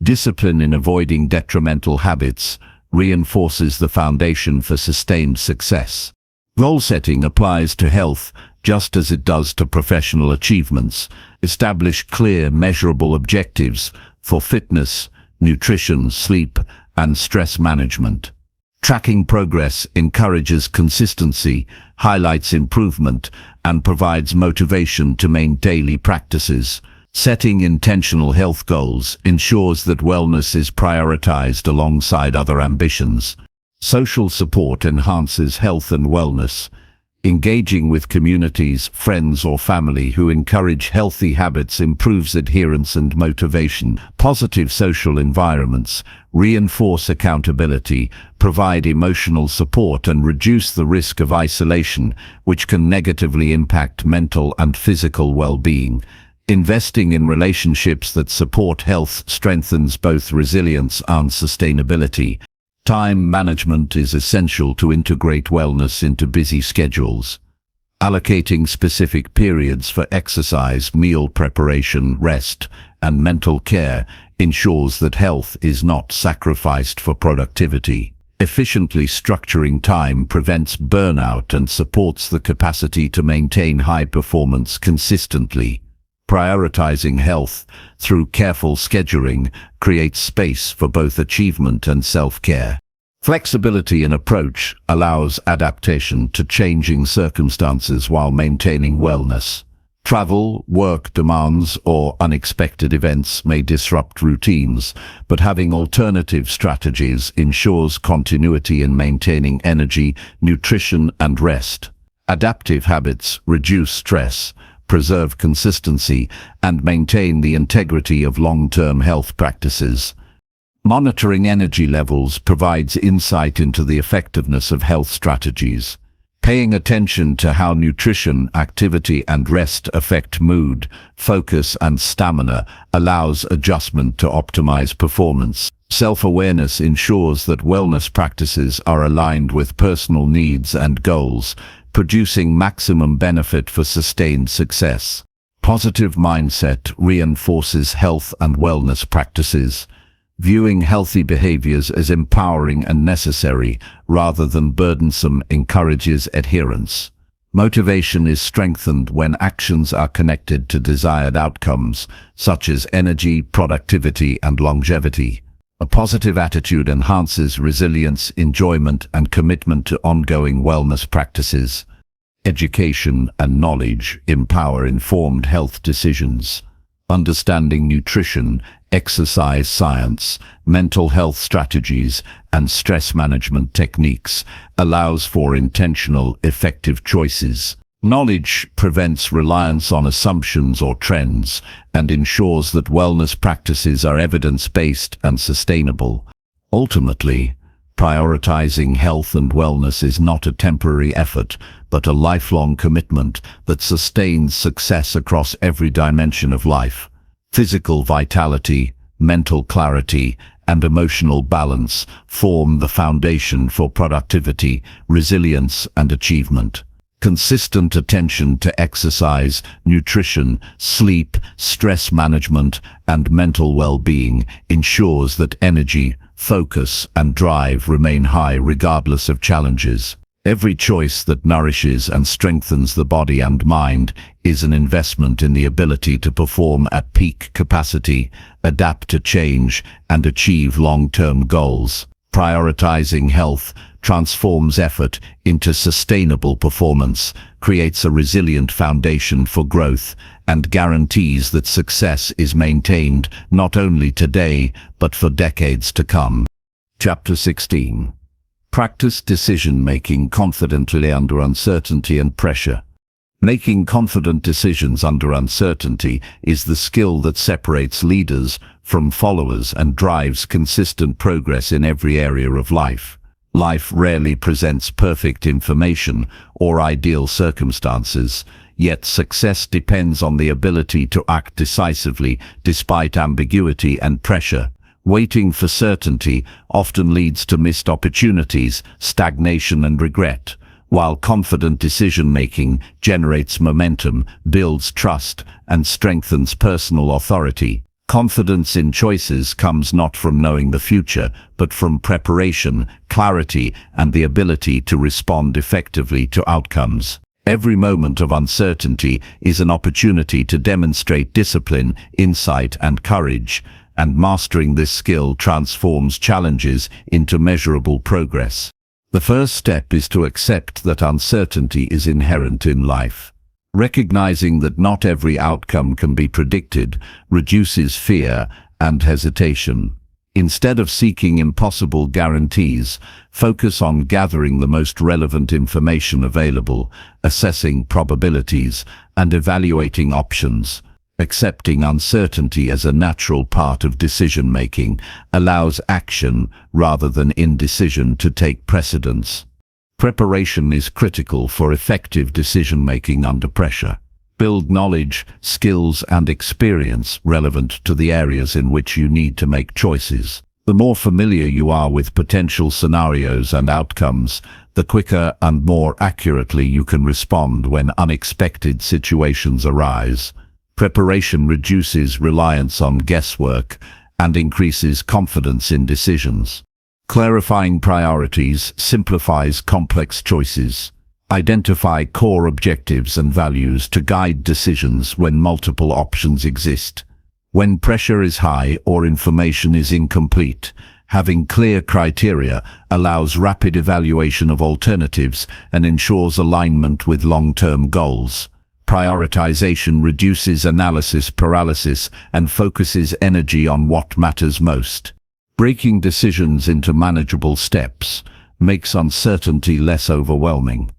Discipline in avoiding detrimental habits reinforces the foundation for sustained success. Goal setting applies to health just as it does to professional achievements. Establish clear, measurable objectives for fitness, nutrition, sleep, and stress management. Tracking progress encourages consistency, highlights improvement, and provides motivation to maintain daily practices. Setting intentional health goals ensures that wellness is prioritized alongside other ambitions. Social support enhances health and wellness. Engaging with communities, friends, or family who encourage healthy habits improves adherence and motivation. Positive social environments reinforce accountability, provide emotional support, and reduce the risk of isolation, which can negatively impact mental and physical well-being. Investing in relationships that support health strengthens both resilience and sustainability. Time management is essential to integrate wellness into busy schedules. Allocating specific periods for exercise, meal preparation, rest, and mental care ensures that health is not sacrificed for productivity. Efficiently structuring time prevents burnout and supports the capacity to maintain high performance consistently. Prioritizing health through careful scheduling creates space for both achievement and self-care. Flexibility in approach allows adaptation to changing circumstances while maintaining wellness. Travel, work demands, or unexpected events may disrupt routines, but having alternative strategies ensures continuity in maintaining energy, nutrition, and rest. Adaptive habits reduce stress, preserve consistency, and maintain the integrity of long-term health practices. Monitoring energy levels provides insight into the effectiveness of health strategies. Paying attention to how nutrition, activity, and rest affect mood, focus, and stamina allows adjustment to optimize performance. Self-awareness ensures that wellness practices are aligned with personal needs and goals, producing maximum benefit for sustained success. Positive mindset reinforces health and wellness practices. Viewing healthy behaviors as empowering and necessary rather than burdensome encourages adherence. Motivation is strengthened when actions are connected to desired outcomes, such as energy, productivity, and longevity. A positive attitude enhances resilience, enjoyment, and commitment to ongoing wellness practices. Education and knowledge empower informed health decisions. Understanding nutrition, exercise science, mental health strategies, and stress management techniques allows for intentional, effective choices. Knowledge prevents reliance on assumptions or trends and ensures that wellness practices are evidence-based and sustainable. Ultimately, prioritizing health and wellness is not a temporary effort, but a lifelong commitment that sustains success across every dimension of life. Physical vitality, mental clarity, and emotional balance form the foundation for productivity, resilience, and achievement. Consistent attention to exercise, nutrition, sleep, stress management, and mental well-being ensures that energy, focus, and drive remain high regardless of challenges. Every choice that nourishes and strengthens the body and mind is an investment in the ability to perform at peak capacity, adapt to change, and achieve long-term goals. Prioritizing health transforms effort into sustainable performance, creates a resilient foundation for growth, and guarantees that success is maintained not only today, but for decades to come. Chapter 16. Practice decision-making confidently under uncertainty and pressure. Making confident decisions under uncertainty is the skill that separates leaders from followers and drives consistent progress in every area of life. Life rarely presents perfect information or ideal circumstances, yet success depends on the ability to act decisively despite ambiguity and pressure. Waiting for certainty often leads to missed opportunities, stagnation, and regret, while confident decision-making generates momentum, builds trust, and strengthens personal authority. Confidence in choices comes not from knowing the future, but from preparation, clarity, and the ability to respond effectively to outcomes. Every moment of uncertainty is an opportunity to demonstrate discipline, insight, and courage, and mastering this skill transforms challenges into measurable progress. The first step is to accept that uncertainty is inherent in life. Recognizing that not every outcome can be predicted reduces fear and hesitation. Instead of seeking impossible guarantees, focus on gathering the most relevant information available, assessing probabilities, and evaluating options. Accepting uncertainty as a natural part of decision-making allows action rather than indecision to take precedence. Preparation is critical for effective decision-making under pressure. Build knowledge, skills, and experience relevant to the areas in which you need to make choices. The more familiar you are with potential scenarios and outcomes, the quicker and more accurately you can respond when unexpected situations arise. Preparation reduces reliance on guesswork and increases confidence in decisions. Clarifying priorities simplifies complex choices. Identify core objectives and values to guide decisions when multiple options exist. When pressure is high or information is incomplete, having clear criteria allows rapid evaluation of alternatives and ensures alignment with long-term goals. Prioritization reduces analysis paralysis and focuses energy on what matters most. Breaking decisions into manageable steps makes uncertainty less overwhelming.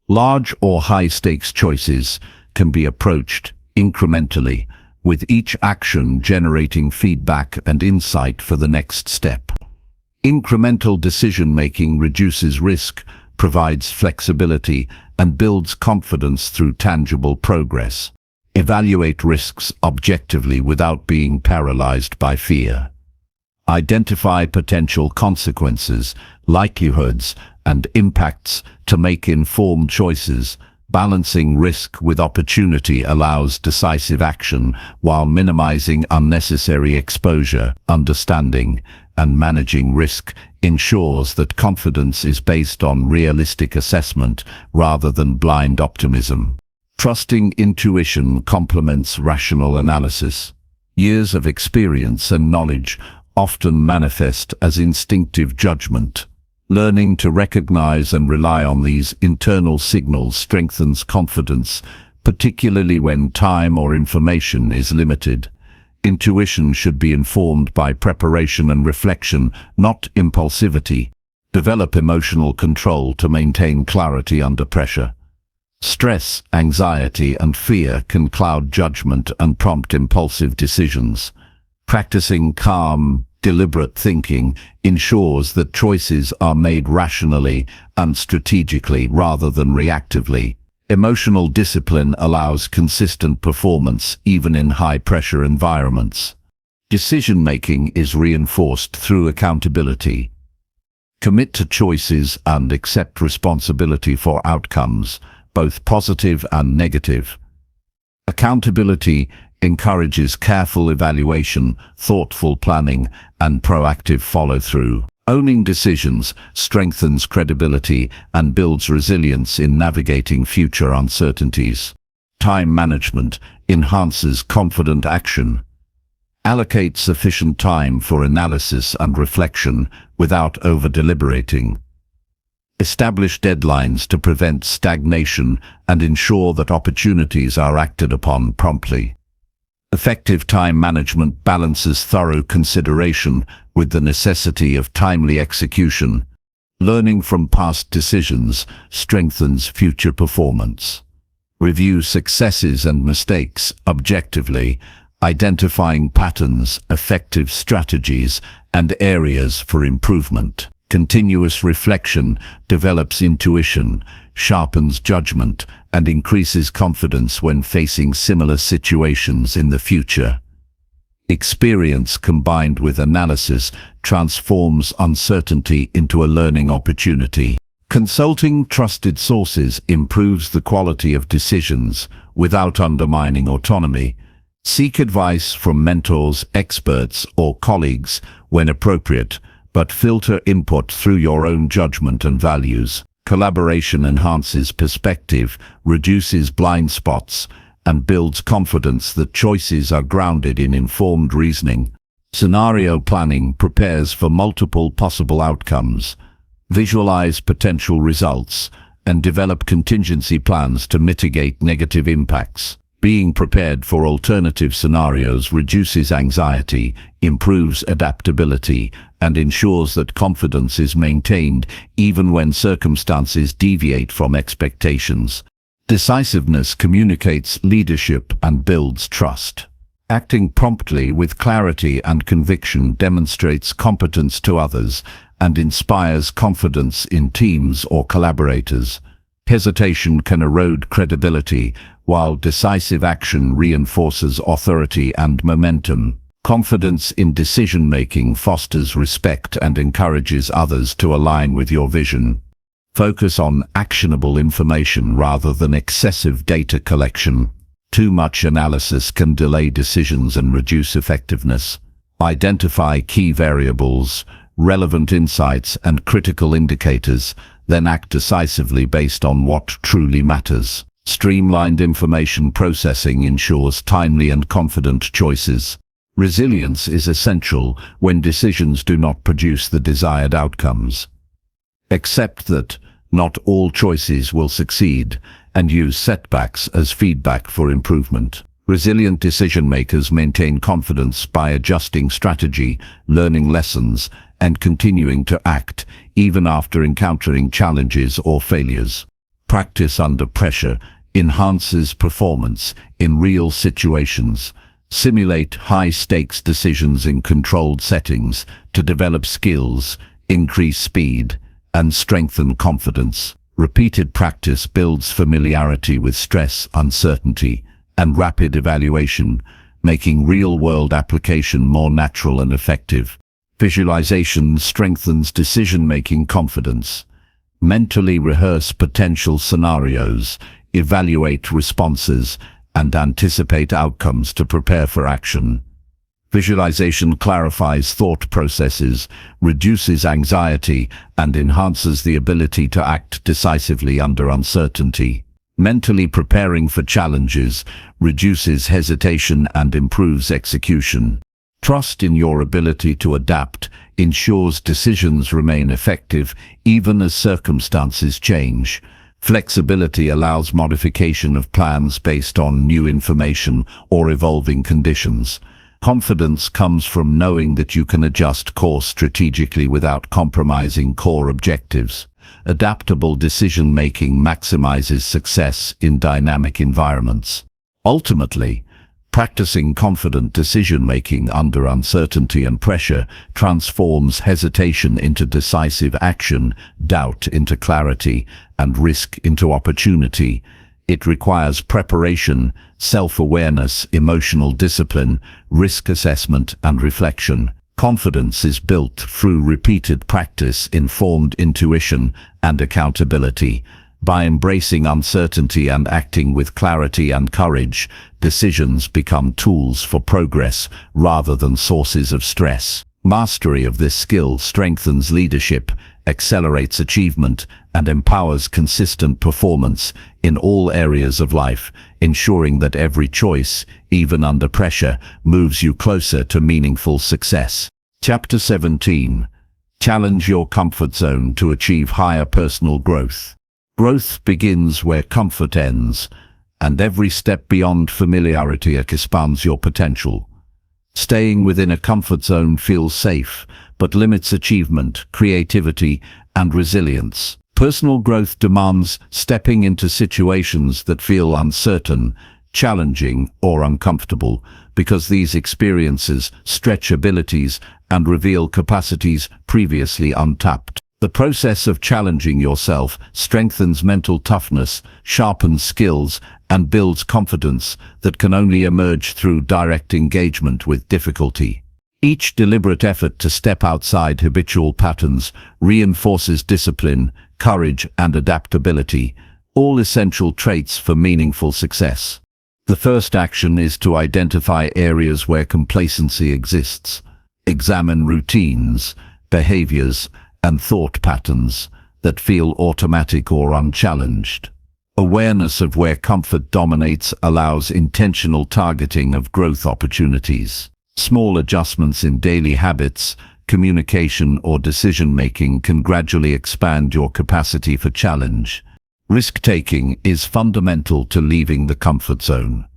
Large or high-stakes choices can be approached incrementally, with each action generating feedback and insight for the next step. Incremental decision-making reduces risk, provides flexibility, and builds confidence through tangible progress. Evaluate risks objectively without being paralyzed by fear. Identify potential consequences, likelihoods, and impacts to make informed choices. Balancing risk with opportunity allows decisive action while minimizing unnecessary exposure. Understanding and managing risk ensures that confidence is based on realistic assessment rather than blind optimism. Trusting intuition complements rational analysis. Years of experience and knowledge often manifest as instinctive judgment. Learning to recognize and rely on these internal signals strengthens confidence, particularly when time or information is limited. Intuition should be informed by preparation and reflection, not impulsivity. Develop emotional control to maintain clarity under pressure. Stress, anxiety, and fear can cloud judgment and prompt impulsive decisions. Practicing calm, deliberate thinking ensures that choices are made rationally and strategically rather than reactively. Emotional discipline allows consistent performance even in high-pressure environments. Decision-making is reinforced through accountability. Commit to choices and accept responsibility for outcomes, both positive and negative. Accountability encourages careful evaluation, thoughtful planning, and proactive follow-through. Owning decisions strengthens credibility and builds resilience in navigating future uncertainties. Time management enhances confident action. Allocate sufficient time for analysis and reflection without over-deliberating. Establish deadlines to prevent stagnation and ensure that opportunities are acted upon promptly. Effective time management balances thorough consideration with the necessity of timely execution. Learning from past decisions strengthens future performance. Review successes and mistakes objectively, identifying patterns, effective strategies, and areas for improvement. Continuous reflection develops intuition, sharpens judgment, and increases confidence when facing similar situations in the future. Experience combined with analysis transforms uncertainty into a learning opportunity. Consulting trusted sources improves the quality of decisions without undermining autonomy. Seek advice from mentors, experts, or colleagues when appropriate, but filter input through your own judgment and values. Collaboration enhances perspective, reduces blind spots, and builds confidence that choices are grounded in informed reasoning. Scenario planning prepares for multiple possible outcomes. Visualize potential results and develop contingency plans to mitigate negative impacts. Being prepared for alternative scenarios reduces anxiety, improves adaptability, and ensures that confidence is maintained even when circumstances deviate from expectations. Decisiveness communicates leadership and builds trust. Acting promptly with clarity and conviction demonstrates competence to others and inspires confidence in teams or collaborators. Hesitation can erode credibility, while decisive action reinforces authority and momentum. Confidence in decision-making fosters respect and encourages others to align with your vision. Focus on actionable information rather than excessive data collection. Too much analysis can delay decisions and reduce effectiveness. Identify key variables, relevant insights, and critical indicators, then act decisively based on what truly matters. Streamlined information processing ensures timely and confident choices. Resilience is essential when decisions do not produce the desired outcomes. Accept that not all choices will succeed, and use setbacks as feedback for improvement. Resilient decision-makers maintain confidence by adjusting strategy, learning lessons, and continuing to act even after encountering challenges or failures. Practice under pressure enhances performance in real situations. Simulate high-stakes decisions in controlled settings to develop skills, increase speed, and strengthen confidence. Repeated practice builds familiarity with stress, uncertainty, and rapid evaluation, making real-world application more natural and effective. Visualization strengthens decision-making confidence. Mentally rehearse potential scenarios, evaluate responses, and anticipate outcomes to prepare for action. Visualization clarifies thought processes, reduces anxiety, and enhances the ability to act decisively under uncertainty. Mentally preparing for challenges reduces hesitation and improves execution. Trust in your ability to adapt ensures decisions remain effective even as circumstances change. Flexibility allows modification of plans based on new information or evolving conditions. Confidence comes from knowing that you can adjust course strategically without compromising core objectives. Adaptable decision-making maximizes success in dynamic environments. Ultimately, practicing confident decision-making under uncertainty and pressure transforms hesitation into decisive action, doubt into clarity, and risk into opportunity. It requires preparation, self-awareness, emotional discipline, risk assessment, and reflection. Confidence is built through repeated practice, informed intuition, and accountability. By embracing uncertainty and acting with clarity and courage, decisions become tools for progress rather than sources of stress. Mastery of this skill strengthens leadership, accelerates achievement, and empowers consistent performance in all areas of life, ensuring that every choice, even under pressure, moves you closer to meaningful success. Chapter 17. Challenge your comfort zone to achieve higher personal growth. Growth begins where comfort ends, and every step beyond familiarity expands your potential. Staying within a comfort zone feels safe, but limits achievement, creativity, and resilience. Personal growth demands stepping into situations that feel uncertain, challenging, or uncomfortable, because these experiences stretch abilities and reveal capacities previously untapped. The process of challenging yourself strengthens mental toughness, sharpens skills, and builds confidence that can only emerge through direct engagement with difficulty. Each deliberate effort to step outside habitual patterns reinforces discipline, courage, and adaptability, all essential traits for meaningful success. The first action is to identify areas where complacency exists. Examine routines, behaviors, and thought patterns that feel automatic or unchallenged. Awareness of where comfort dominates allows intentional targeting of growth opportunities. Small adjustments in daily habits, communication, or decision-making can gradually expand your capacity for challenge. Risk-taking is fundamental to leaving the comfort zone.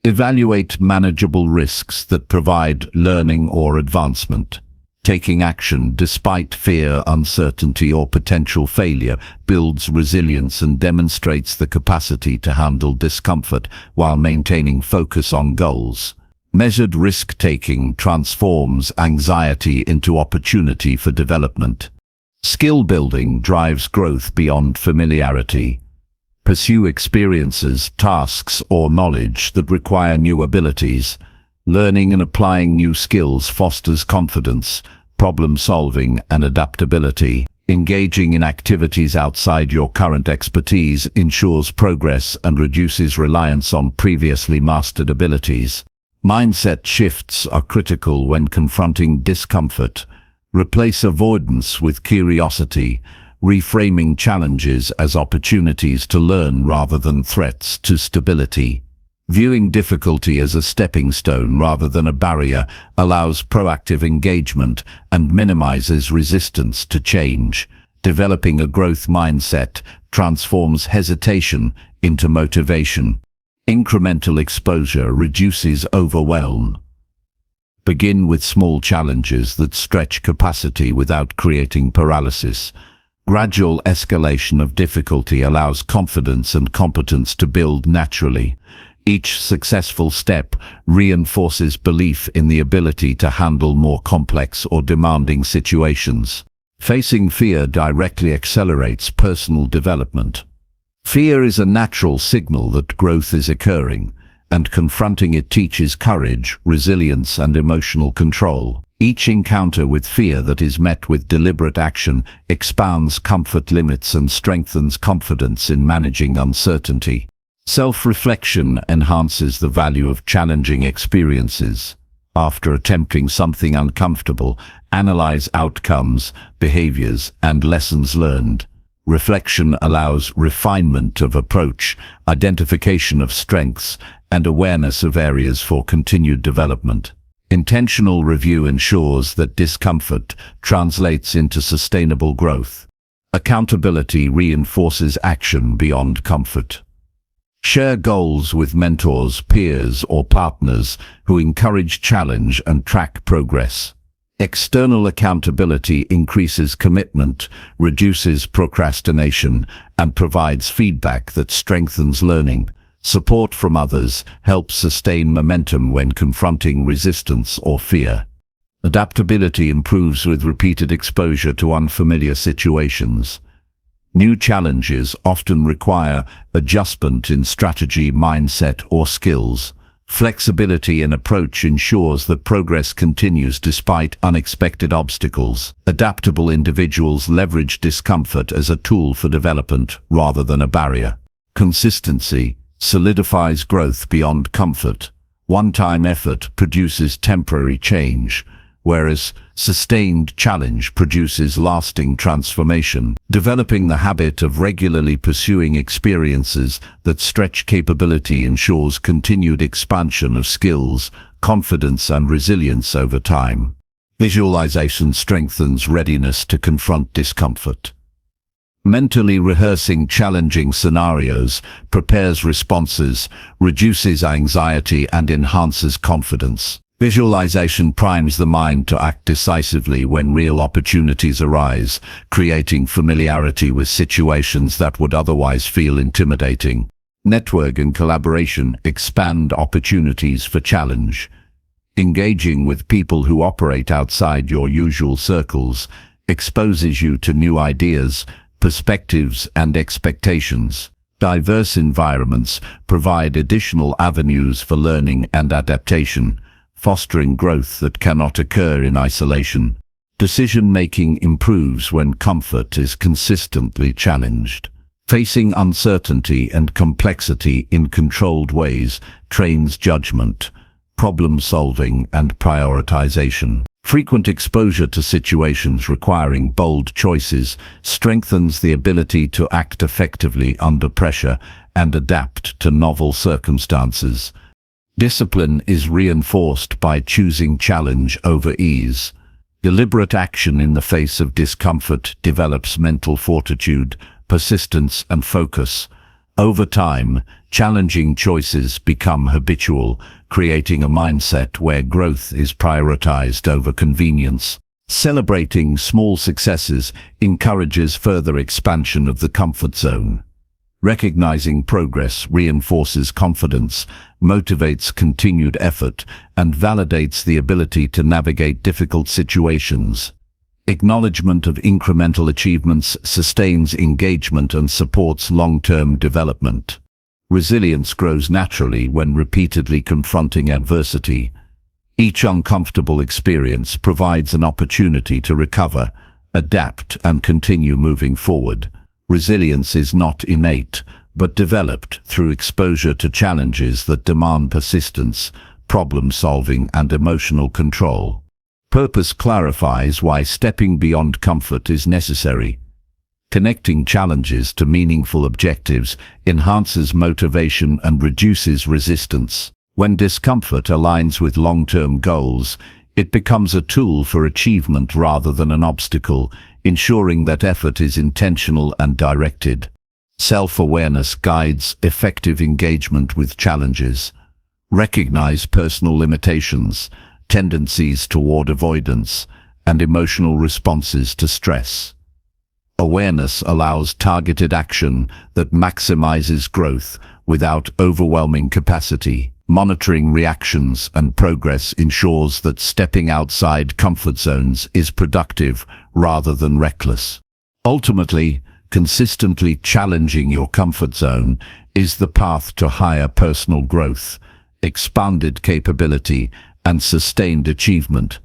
Evaluate manageable risks that provide learning or advancement. Taking action despite fear, uncertainty, or potential failure builds resilience and demonstrates the capacity to handle discomfort while maintaining focus on goals. Measured risk-taking transforms anxiety into opportunity for development. Skill building drives growth beyond familiarity. Pursue experiences, tasks, or knowledge that require new abilities. Learning and applying new skills fosters confidence, problem-solving, and adaptability. Engaging in activities outside your current expertise ensures progress and reduces reliance on previously mastered abilities. Mindset shifts are critical when confronting discomfort. Replace avoidance with curiosity, reframing challenges as opportunities to learn rather than threats to stability. Viewing difficulty as a stepping stone rather than a barrier allows proactive engagement and minimizes resistance to change. Developing a growth mindset transforms hesitation into motivation. Incremental exposure reduces overwhelm. Begin with small challenges that stretch capacity without creating paralysis. Gradual escalation of difficulty allows confidence and competence to build naturally. Each successful step reinforces belief in the ability to handle more complex or demanding situations. Facing fear directly accelerates personal development. Fear is a natural signal that growth is occurring, and confronting it teaches courage, resilience, and emotional control. Each encounter with fear that is met with deliberate action expands comfort limits and strengthens confidence in managing uncertainty. Self-reflection enhances the value of challenging experiences. After attempting something uncomfortable, analyze outcomes, behaviors, and lessons learned. Reflection allows refinement of approach, identification of strengths, and awareness of areas for continued development. Intentional review ensures that discomfort translates into sustainable growth. Accountability reinforces action beyond comfort. Share goals with mentors, peers, or partners who encourage challenge and track progress. External accountability increases commitment, reduces procrastination, and provides feedback that strengthens learning. Support from others helps sustain momentum when confronting resistance or fear. Adaptability improves with repeated exposure to unfamiliar situations. New challenges often require adjustment in strategy, mindset, or skills. Flexibility in approach ensures that progress continues despite unexpected obstacles. Adaptable individuals leverage discomfort as a tool for development rather than a barrier. Consistency solidifies growth beyond comfort. One-time effort produces temporary change, whereas sustained challenge produces lasting transformation. Developing the habit of regularly pursuing experiences that stretch capability ensures continued expansion of skills, confidence, and resilience over time. Visualization strengthens readiness to confront discomfort. Mentally rehearsing challenging scenarios prepares responses, reduces anxiety, and enhances confidence. Visualization primes the mind to act decisively when real opportunities arise, creating familiarity with situations that would otherwise feel intimidating. Network and collaboration expand opportunities for challenge. Engaging with people who operate outside your usual circles exposes you to new ideas, perspectives, and expectations. Diverse environments provide additional avenues for learning and adaptation, fostering growth that cannot occur in isolation. Decision-making improves when comfort is consistently challenged. Facing uncertainty and complexity in controlled ways trains judgment, problem-solving, and prioritization. Frequent exposure to situations requiring bold choices strengthens the ability to act effectively under pressure and adapt to novel circumstances. Discipline is reinforced by choosing challenge over ease. Deliberate action in the face of discomfort develops mental fortitude, persistence, and focus. Over time, challenging choices become habitual, creating a mindset where growth is prioritized over convenience. Celebrating small successes encourages further expansion of the comfort zone. Recognizing progress reinforces confidence, motivates continued effort, and validates the ability to navigate difficult situations. Acknowledgement of incremental achievements sustains engagement and supports long-term development. Resilience grows naturally when repeatedly confronting adversity. Each uncomfortable experience provides an opportunity to recover, adapt, and continue moving forward. Resilience is not innate, but developed through exposure to challenges that demand persistence, problem-solving, and emotional control. Purpose clarifies why stepping beyond comfort is necessary. Connecting challenges to meaningful objectives enhances motivation and reduces resistance. When discomfort aligns with long-term goals, it becomes a tool for achievement rather than an obstacle, ensuring that effort is intentional and directed. Self-awareness guides effective engagement with challenges. Recognize personal limitations, tendencies toward avoidance, and emotional responses to stress. Awareness allows targeted action that maximizes growth without overwhelming capacity. Monitoring reactions and progress ensures that stepping outside comfort zones is productive rather than reckless. Ultimately, consistently challenging your comfort zone is the path to higher personal growth, expanded capability, and sustained achievement.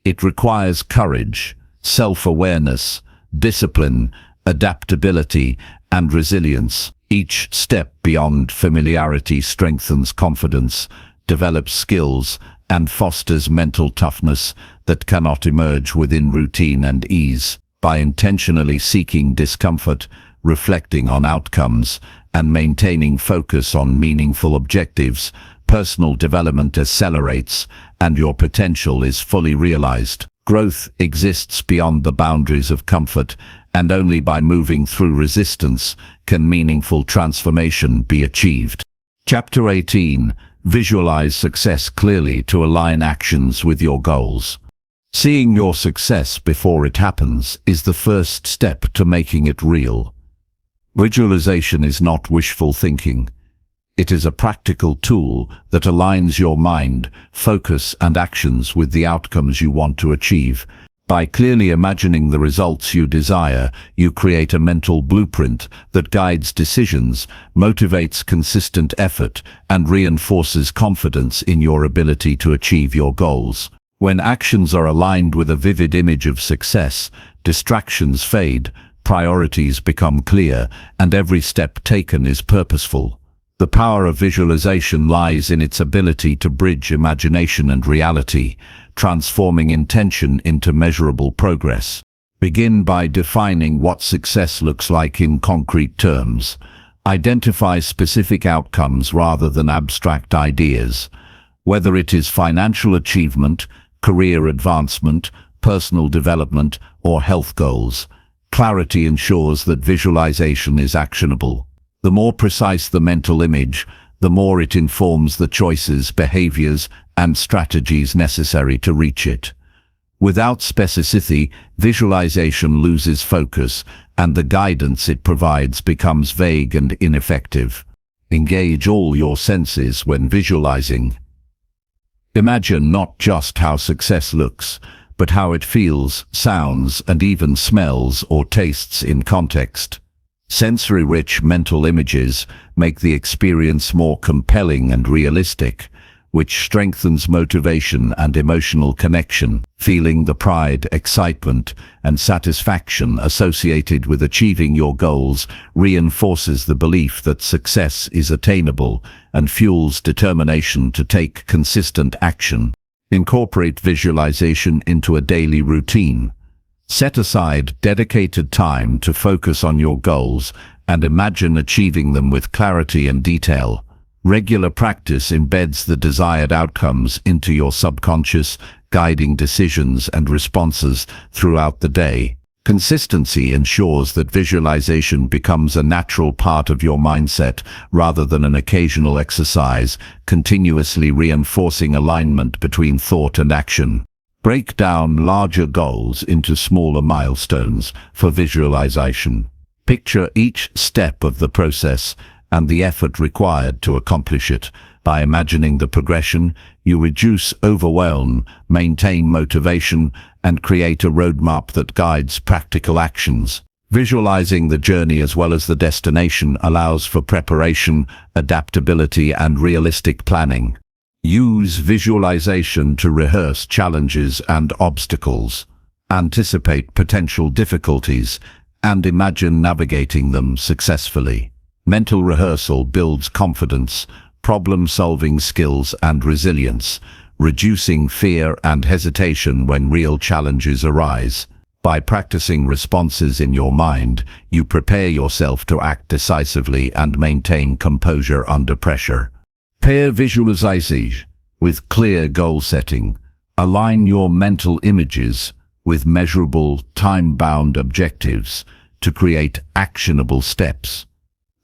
It requires courage, self-awareness, discipline, adaptability, and resilience. Each step beyond familiarity strengthens confidence, develops skills, and fosters mental toughness that cannot emerge within routine and ease. By intentionally seeking discomfort, reflecting on outcomes, and maintaining focus on meaningful objectives, personal development accelerates and your potential is fully realized. Growth exists beyond the boundaries of comfort, and only by moving through resistance can meaningful transformation be achieved. Chapter 18. Visualize success clearly to align actions with your goals. Seeing your success before it happens is the first step to making it real. Visualization is not wishful thinking. It is a practical tool that aligns your mind, focus, and actions with the outcomes you want to achieve. By clearly imagining the results you desire, you create a mental blueprint that guides decisions, motivates consistent effort, and reinforces confidence in your ability to achieve your goals. When actions are aligned with a vivid image of success, distractions fade, priorities become clear, and every step taken is purposeful. The power of visualization lies in its ability to bridge imagination and reality, transforming intention into measurable progress. Begin by defining what success looks like in concrete terms. Identify specific outcomes rather than abstract ideas. Whether it is financial achievement, career advancement, personal development, or health goals, clarity ensures that visualization is actionable. The more precise the mental image, the more it informs the choices, behaviors, and strategies necessary to reach it. Without specificity, visualization loses focus, and the guidance it provides becomes vague and ineffective. Engage all your senses when visualizing. Imagine not just how success looks, but how it feels, sounds, and even smells or tastes in context. Sensory-rich mental images make the experience more compelling and realistic, which strengthens motivation and emotional connection. Feeling the pride, excitement, and satisfaction associated with achieving your goals reinforces the belief that success is attainable and fuels determination to take consistent action. Incorporate visualization into a daily routine. Set aside dedicated time to focus on your goals and imagine achieving them with clarity and detail. Regular practice embeds the desired outcomes into your subconscious, guiding decisions and responses throughout the day. Consistency ensures that visualization becomes a natural part of your mindset rather than an occasional exercise, continuously reinforcing alignment between thought and action. Break down larger goals into smaller milestones for visualization. Picture each step of the process and the effort required to accomplish it. By imagining the progression, you reduce overwhelm, maintain motivation, and create a roadmap that guides practical actions. Visualizing the journey as well as the destination allows for preparation, adaptability, and realistic planning. Use visualization to rehearse challenges and obstacles, anticipate potential difficulties, and imagine navigating them successfully. Mental rehearsal builds confidence, problem-solving skills, and resilience, reducing fear and hesitation when real challenges arise. By practicing responses in your mind, you prepare yourself to act decisively and maintain composure under pressure. Pair visualization with clear goal setting. Align your mental images with measurable, time-bound objectives to create actionable steps.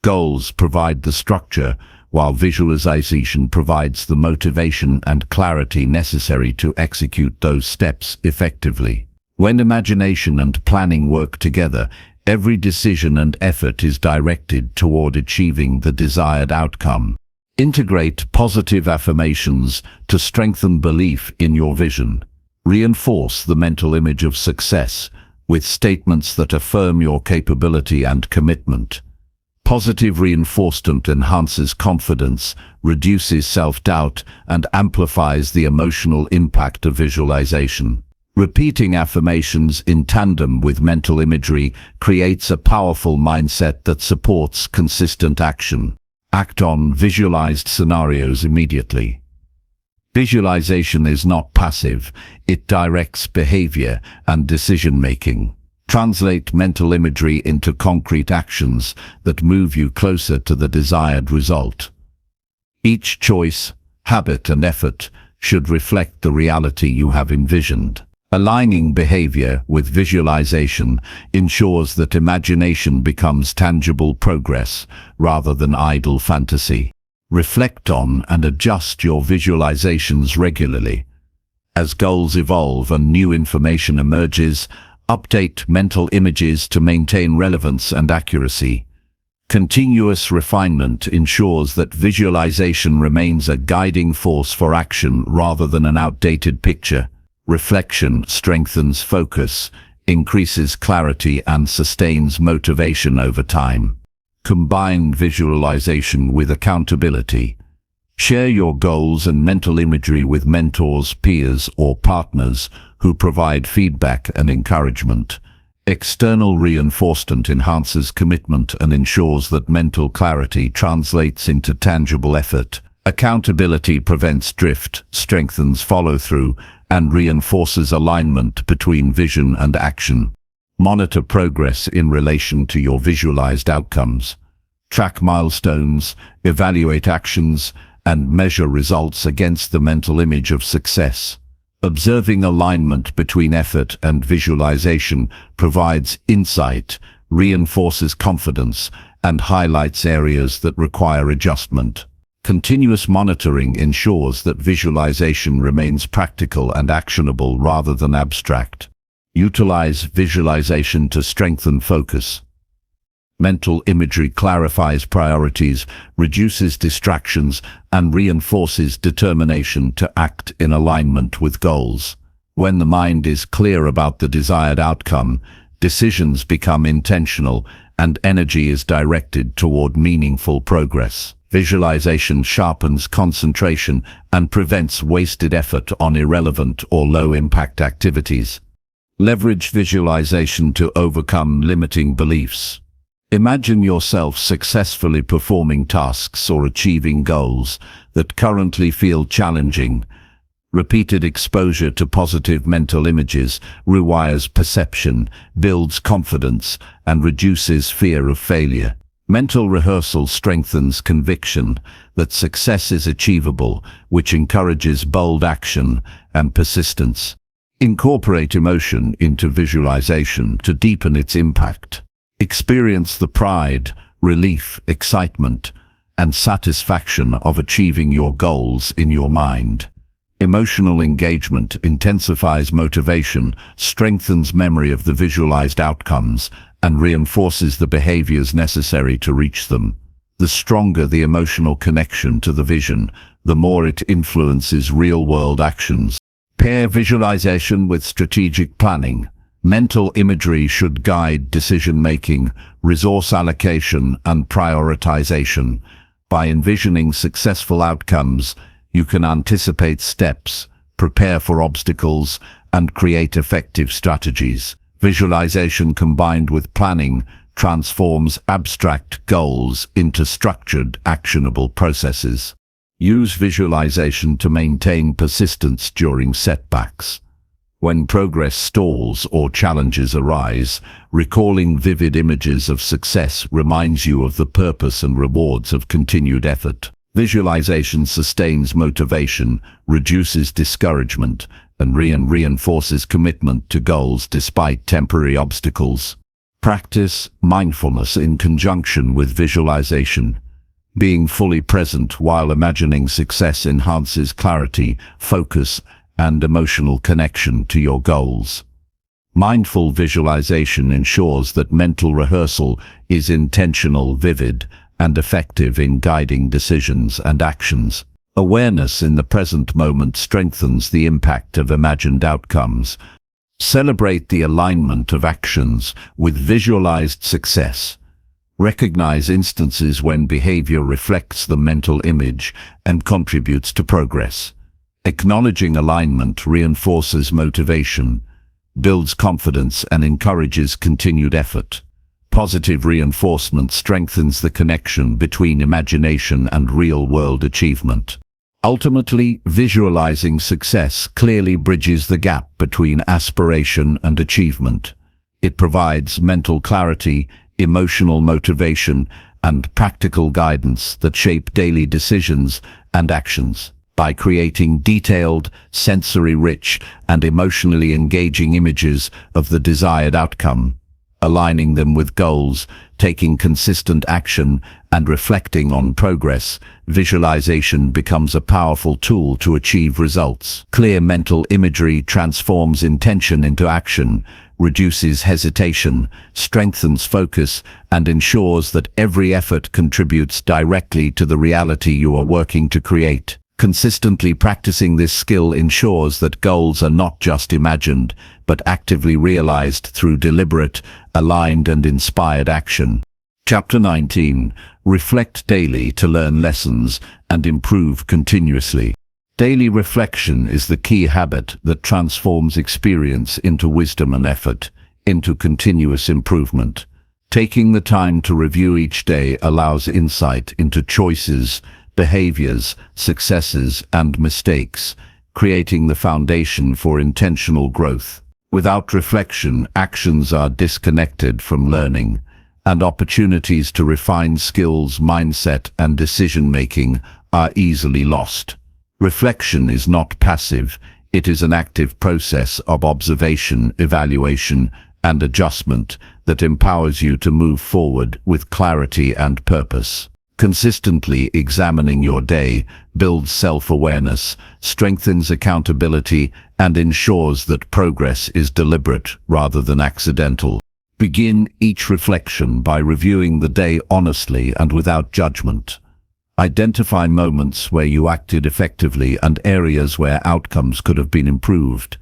Goals provide the structure, while visualization provides the motivation and clarity necessary to execute those steps effectively. When imagination and planning work together, every decision and effort is directed toward achieving the desired outcome. Integrate positive affirmations to strengthen belief in your vision. Reinforce the mental image of success with statements that affirm your capability and commitment. Positive reinforcement enhances confidence, reduces self-doubt, and amplifies the emotional impact of visualization. Repeating affirmations in tandem with mental imagery creates a powerful mindset that supports consistent action. Act on visualized scenarios immediately. Visualization is not passive, it directs behavior and decision-making. Translate mental imagery into concrete actions that move you closer to the desired result. Each choice, habit, and effort should reflect the reality you have envisioned. Aligning behavior with visualization ensures that imagination becomes tangible progress rather than idle fantasy. Reflect on and adjust your visualizations regularly. As goals evolve and new information emerges, update mental images to maintain relevance and accuracy. Continuous refinement ensures that visualization remains a guiding force for action rather than an outdated picture. Reflection strengthens focus, increases clarity, and sustains motivation over time. Combine visualization with accountability. Share your goals and mental imagery with mentors, peers, or partners who provide feedback and encouragement. External reinforcement enhances commitment and ensures that mental clarity translates into tangible effort. Accountability prevents drift, strengthens follow-through, and reinforces alignment between vision and action. Monitor progress in relation to your visualized outcomes. Track milestones, evaluate actions, and measure results against the mental image of success. Observing alignment between effort and visualization provides insight, reinforces confidence, and highlights areas that require adjustment. Continuous monitoring ensures that visualization remains practical and actionable rather than abstract. Utilize visualization to strengthen focus. Mental imagery clarifies priorities, reduces distractions, and reinforces determination to act in alignment with goals. When the mind is clear about the desired outcome, decisions become intentional and energy is directed toward meaningful progress. Visualization sharpens concentration and prevents wasted effort on irrelevant or low-impact activities. Leverage visualization to overcome limiting beliefs. Imagine yourself successfully performing tasks or achieving goals that currently feel challenging. Repeated exposure to positive mental images rewires perception, builds confidence, and reduces fear of failure. Mental rehearsal strengthens conviction that success is achievable, which encourages bold action and persistence. Incorporate emotion into visualization to deepen its impact. Experience the pride, relief, excitement, and satisfaction of achieving your goals in your mind. Emotional engagement intensifies motivation, strengthens memory of the visualized outcomes, and reinforces the behaviors necessary to reach them. The stronger the emotional connection to the vision, the more it influences real-world actions. Pair visualization with strategic planning. Mental imagery should guide decision-making, resource allocation, and prioritization. By envisioning successful outcomes, you can anticipate steps, prepare for obstacles, and create effective strategies. Visualization combined with planning transforms abstract goals into structured, actionable processes. Use visualization to maintain persistence during setbacks. When progress stalls or challenges arise, recalling vivid images of success reminds you of the purpose and rewards of continued effort. Visualization sustains motivation, reduces discouragement, and reinforces commitment to goals despite temporary obstacles. Practice mindfulness in conjunction with visualization. Being fully present while imagining success enhances clarity, focus, and emotional connection to your goals. Mindful visualization ensures that mental rehearsal is intentional, vivid, and effective in guiding decisions and actions. Awareness in the present moment strengthens the impact of imagined outcomes. Celebrate the alignment of actions with visualized success. Recognize instances when behavior reflects the mental image and contributes to progress. Acknowledging alignment reinforces motivation, builds confidence, and encourages continued effort. Positive reinforcement strengthens the connection between imagination and real-world achievement. Ultimately, visualizing success clearly bridges the gap between aspiration and achievement. It provides mental clarity, emotional motivation, and practical guidance that shape daily decisions and actions. By creating detailed, sensory-rich, and emotionally engaging images of the desired outcome, aligning them with goals, taking consistent action, and reflecting on progress. Visualization becomes a powerful tool to achieve results. Clear mental imagery transforms intention into action, reduces hesitation, strengthens focus, and ensures that every effort contributes directly to the reality you are working to create. Consistently practicing this skill ensures that goals are not just imagined, but actively realized through deliberate, aligned, and inspired action. Chapter 19. Reflect daily to learn lessons and improve continuously. Daily reflection is the key habit that transforms experience into wisdom and effort into continuous improvement. Taking the time to review each day allows insight into choices, behaviors, successes, and mistakes, creating the foundation for intentional growth. Without reflection, actions are disconnected from learning, and opportunities to refine skills, mindset, and decision-making are easily lost. Reflection is not passive, it is an active process of observation, evaluation, and adjustment that empowers you to move forward with clarity and purpose. Consistently examining your day builds self-awareness, strengthens accountability, and ensures that progress is deliberate rather than accidental. Begin each reflection by reviewing the day honestly and without judgment. Identify moments where you acted effectively and areas where outcomes could have been improved.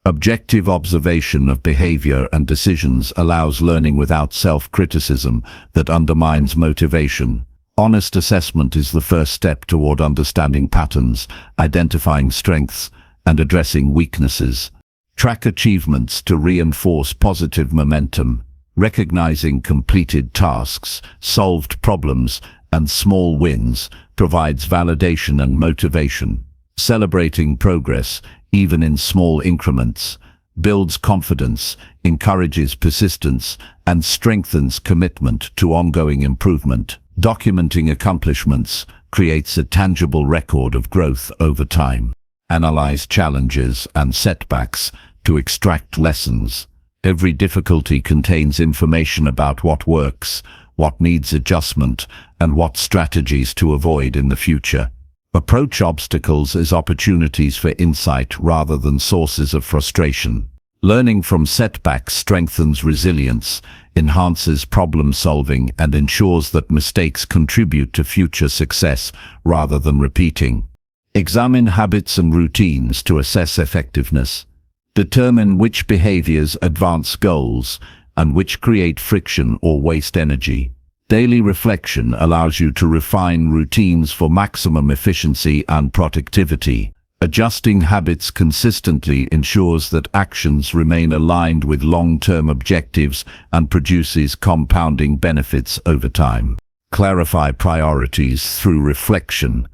Objective observation of behavior and decisions allows learning without self-criticism that undermines motivation. Honest assessment is the first step toward understanding patterns, identifying strengths, and addressing weaknesses. Track achievements to reinforce positive momentum. Recognizing completed tasks, solved problems, and small wins provides validation and motivation. Celebrating progress, even in small increments, builds confidence, encourages persistence, and strengthens commitment to ongoing improvement. Documenting accomplishments creates a tangible record of growth over time. Analyze challenges and setbacks to extract lessons. Every difficulty contains information about what works, what needs adjustment, and what strategies to avoid in the future. Approach obstacles as opportunities for insight rather than sources of frustration. Learning from setbacks strengthens resilience, enhances problem-solving, and ensures that mistakes contribute to future success rather than repeating. Examine habits and routines to assess effectiveness. Determine which behaviors advance goals and which create friction or waste energy. Daily reflection allows you to refine routines for maximum efficiency and productivity. Adjusting habits consistently ensures that actions remain aligned with long-term objectives and produces compounding benefits over time. Clarify priorities through reflection.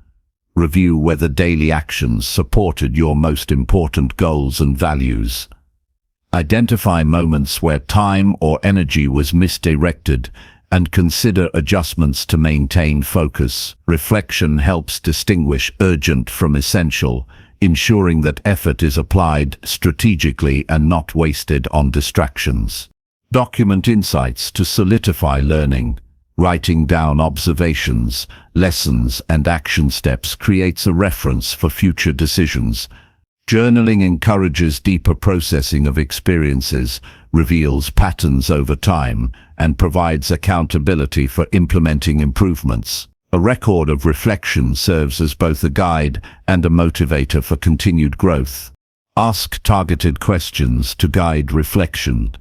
Review whether daily actions supported your most important goals and values. Identify moments where time or energy was misdirected and consider adjustments to maintain focus. Reflection helps distinguish urgent from essential, ensuring that effort is applied strategically and not wasted on distractions. Document insights to solidify learning. Writing down observations, lessons, and action steps creates a reference for future decisions. Journaling encourages deeper processing of experiences, reveals patterns over time, and provides accountability for implementing improvements. A record of reflection serves as both a guide and a motivator for continued growth. Ask targeted questions to guide reflection.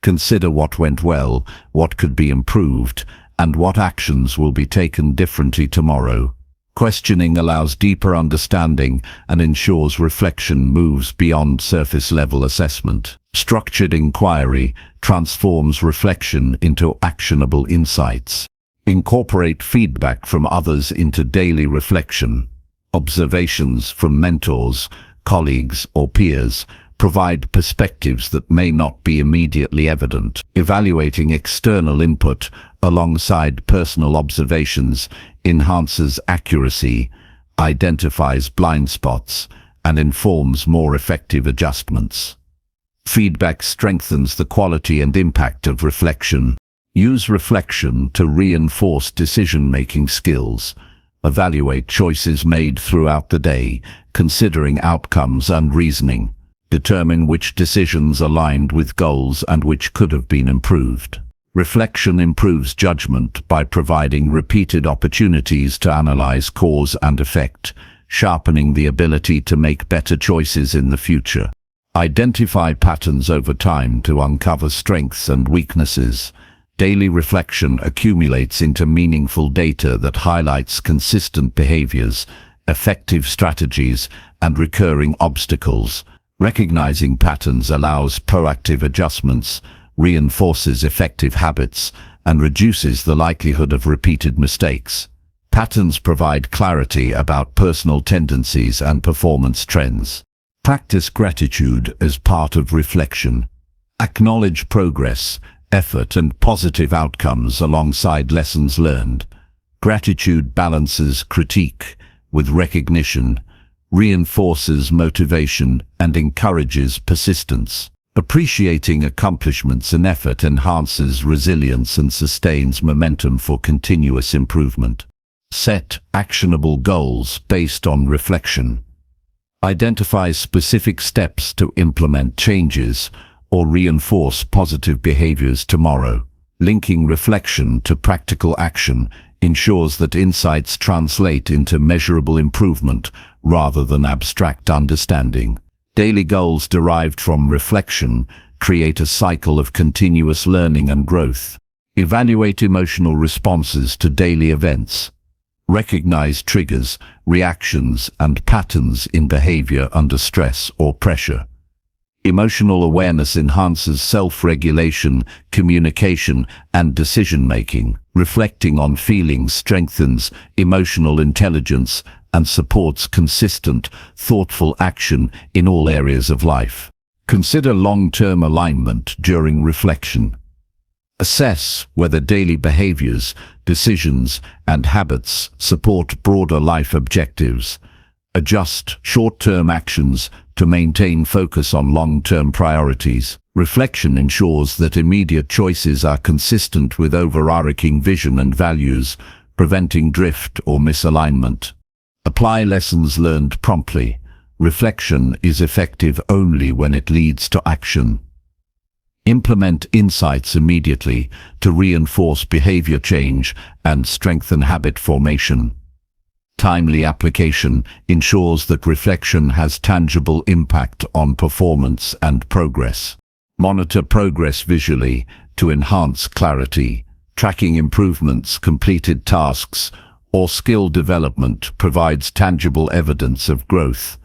Consider what went well, what could be improved, and what actions will be taken differently tomorrow. Questioning allows deeper understanding and ensures reflection moves beyond surface-level assessment. Structured inquiry transforms reflection into actionable insights. Incorporate feedback from others into daily reflection. Observations from mentors, colleagues, or peers provide perspectives that may not be immediately evident. Evaluating external input alongside personal observations enhances accuracy, identifies blind spots, and informs more effective adjustments. Feedback strengthens the quality and impact of reflection. Use reflection to reinforce decision-making skills. Evaluate choices made throughout the day, considering outcomes and reasoning. Determine which decisions aligned with goals and which could have been improved. Reflection improves judgment by providing repeated opportunities to analyze cause and effect, sharpening the ability to make better choices in the future. Identify patterns over time to uncover strengths and weaknesses. Daily reflection accumulates into meaningful data that highlights consistent behaviors, effective strategies, and recurring obstacles. Recognizing patterns allows proactive adjustments, reinforces effective habits, and reduces the likelihood of repeated mistakes. Patterns provide clarity about personal tendencies and performance trends. Practice gratitude as part of reflection. Acknowledge progress, effort, and positive outcomes alongside lessons learned. Gratitude balances critique with recognition, reinforces motivation, and encourages persistence. Appreciating accomplishments and effort enhances resilience and sustains momentum for continuous improvement. Set actionable goals based on reflection. Identify specific steps to implement changes or reinforce positive behaviors tomorrow. Linking reflection to practical action ensures that insights translate into measurable improvement rather than abstract understanding. Daily goals derived from reflection create a cycle of continuous learning and growth. Evaluate emotional responses to daily events. Recognize triggers, reactions, and patterns in behavior under stress or pressure. Emotional awareness enhances self-regulation, communication, and decision-making. Reflecting on feelings strengthens emotional intelligence and supports consistent, thoughtful action in all areas of life. Consider long-term alignment during reflection. Assess whether daily behaviors, decisions, and habits support broader life objectives. Adjust short-term actions to maintain focus on long-term priorities. Reflection ensures that immediate choices are consistent with overarching vision and values, preventing drift or misalignment. Apply lessons learned promptly. Reflection is effective only when it leads to action. Implement insights immediately to reinforce behavior change and strengthen habit formation. Timely application ensures that reflection has tangible impact on performance and progress. Monitor progress visually to enhance clarity. Tracking improvements, completed tasks, or skill development provides tangible evidence of growth.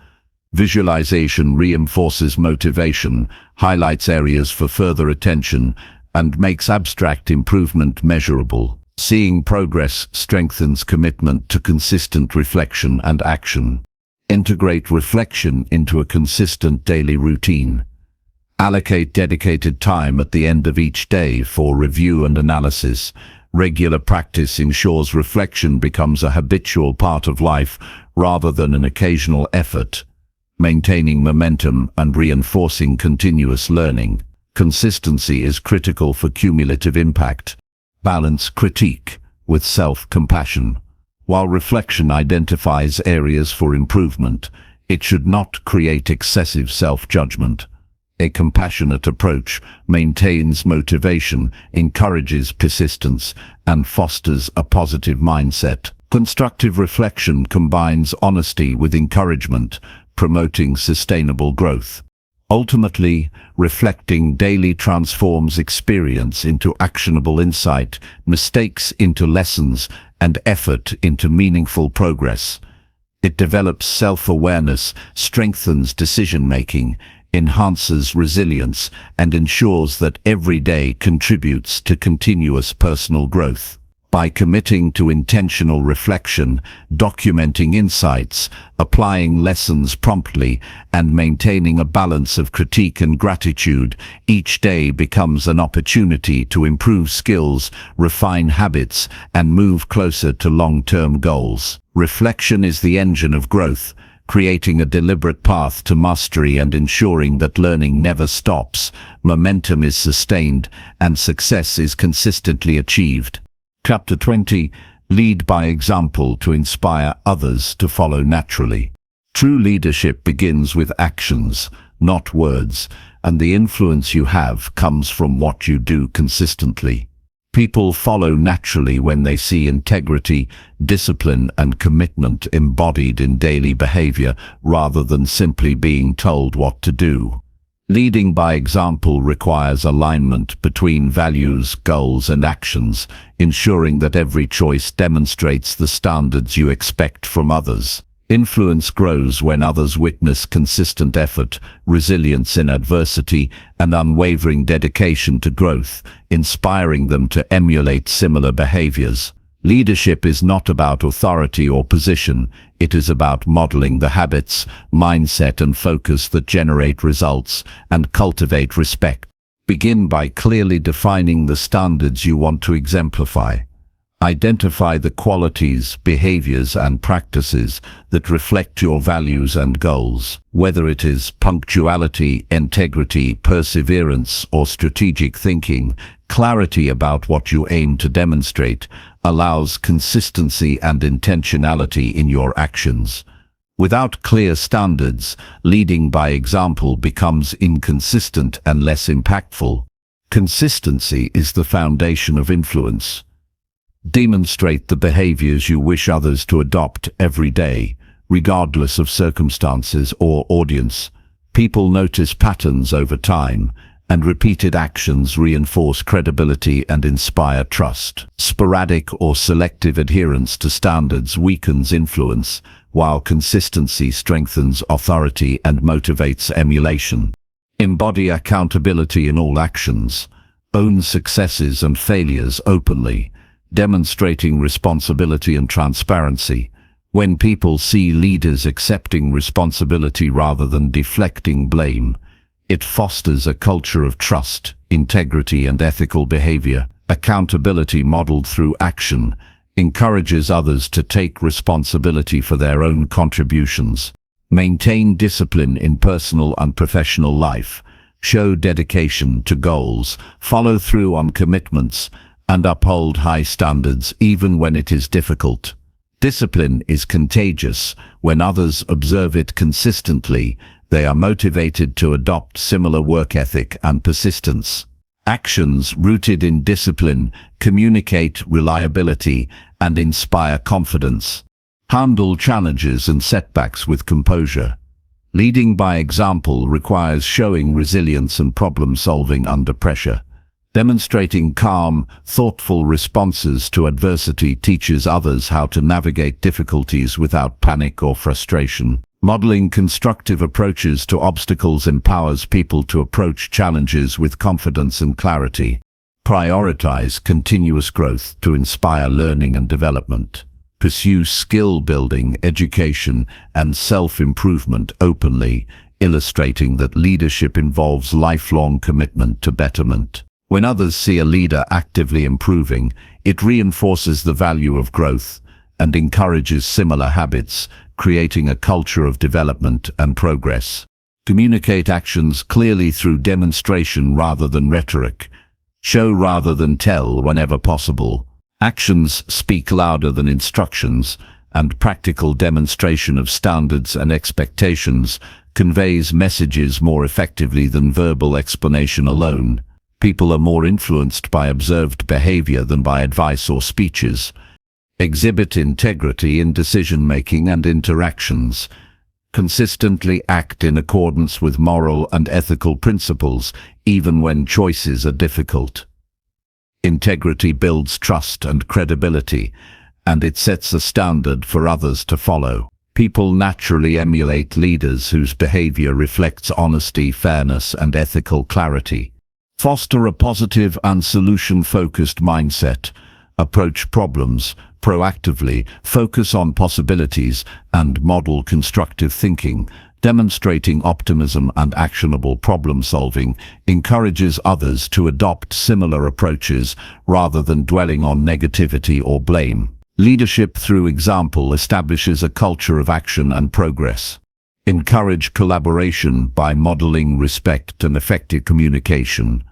Visualization reinforces motivation, highlights areas for further attention, and makes abstract improvement measurable. Seeing progress strengthens commitment to consistent reflection and action. Integrate reflection into a consistent daily routine. Allocate dedicated time at the end of each day for review and analysis. Regular practice ensures reflection becomes a habitual part of life rather than an occasional effort, maintaining momentum and reinforcing continuous learning. Consistency is critical for cumulative impact. Balance critique with self-compassion. While reflection identifies areas for improvement, it should not create excessive self-judgment. A compassionate approach maintains motivation, encourages persistence, and fosters a positive mindset. Constructive reflection combines honesty with encouragement, promoting sustainable growth. Ultimately, reflecting daily transforms experience into actionable insight, mistakes into lessons, and effort into meaningful progress. It develops self-awareness, strengthens decision-making, enhances resilience, and ensures that every day contributes to continuous personal growth. By committing to intentional reflection, documenting insights, applying lessons promptly, and maintaining a balance of critique and gratitude, each day becomes an opportunity to improve skills, refine habits, and move closer to long-term goals. Reflection is the engine of growth, creating a deliberate path to mastery and ensuring that learning never stops, momentum is sustained, and success is consistently achieved. Chapter 20. Lead by example to inspire others to follow naturally. True leadership begins with actions, not words, and the influence you have comes from what you do consistently. People follow naturally when they see integrity, discipline, and commitment embodied in daily behavior rather than simply being told what to do. Leading by example requires alignment between values, goals, and actions, ensuring that every choice demonstrates the standards you expect from others. Influence grows when others witness consistent effort, resilience in adversity, and unwavering dedication to growth, inspiring them to emulate similar behaviors. Leadership is not about authority or position, it is about modeling the habits, mindset, and focus that generate results and cultivate respect. Begin by clearly defining the standards you want to exemplify. Identify the qualities, behaviors, and practices that reflect your values and goals. Whether it is punctuality, integrity, perseverance, or strategic thinking, clarity about what you aim to demonstrate allows consistency and intentionality in your actions. Without clear standards, leading by example becomes inconsistent and less impactful. Consistency is the foundation of influence. Demonstrate the behaviors you wish others to adopt every day, regardless of circumstances or audience. People notice patterns over time, and repeated actions reinforce credibility and inspire trust. Sporadic or selective adherence to standards weakens influence, while consistency strengthens authority and motivates emulation. Embody accountability in all actions. Own successes and failures openly, demonstrating responsibility and transparency. When people see leaders accepting responsibility rather than deflecting blame, it fosters a culture of trust, integrity, and ethical behavior. Accountability modeled through action encourages others to take responsibility for their own contributions. Maintain discipline in personal and professional life. Show dedication to goals, follow through on commitments, and uphold high standards even when it is difficult. Discipline is contagious. When others observe it consistently, they are motivated to adopt similar work ethic and persistence. Actions rooted in discipline communicate reliability and inspire confidence. Handle challenges and setbacks with composure. Leading by example requires showing resilience and problem-solving under pressure. Demonstrating calm, thoughtful responses to adversity teaches others how to navigate difficulties without panic or frustration. Modeling constructive approaches to obstacles empowers people to approach challenges with confidence and clarity. Prioritize continuous growth to inspire learning and development. Pursue skill building, education, and self-improvement openly, illustrating that leadership involves lifelong commitment to betterment. When others see a leader actively improving, it reinforces the value of growth and encourages similar habits, creating a culture of development and progress. Communicate actions clearly through demonstration rather than rhetoric. Show rather than tell whenever possible. Actions speak louder than instructions, and practical demonstration of standards and expectations conveys messages more effectively than verbal explanation alone. People are more influenced by observed behavior than by advice or speeches. Exhibit integrity in decision-making and interactions. Consistently act in accordance with moral and ethical principles, even when choices are difficult. Integrity builds trust and credibility, and it sets a standard for others to follow. People naturally emulate leaders whose behavior reflects honesty, fairness, and ethical clarity. Foster a positive and solution-focused mindset. Approach problems proactively, focus on possibilities, and model constructive thinking. Demonstrating optimism and actionable problem-solving encourages others to adopt similar approaches rather than dwelling on negativity or blame. Leadership through example establishes a culture of action and progress. Encourage collaboration by modeling respect and effective communication.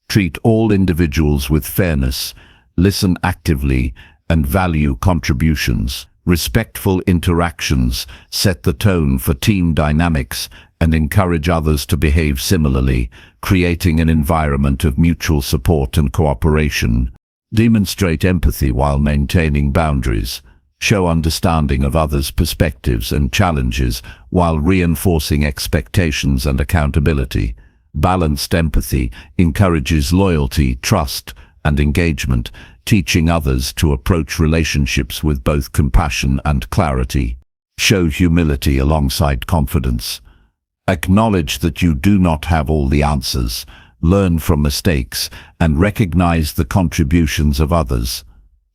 Treat all individuals with fairness, listen actively, and value contributions. Respectful interactions set the tone for team dynamics and encourage others to behave similarly, creating an environment of mutual support and cooperation. Demonstrate empathy while maintaining boundaries. Show understanding of others' perspectives and challenges while reinforcing expectations and accountability. Balanced empathy encourages loyalty, trust, and engagement, teaching others to approach relationships with both compassion and clarity. Show humility alongside confidence. Acknowledge that you do not have all the answers, learn from mistakes, and recognize the contributions of others.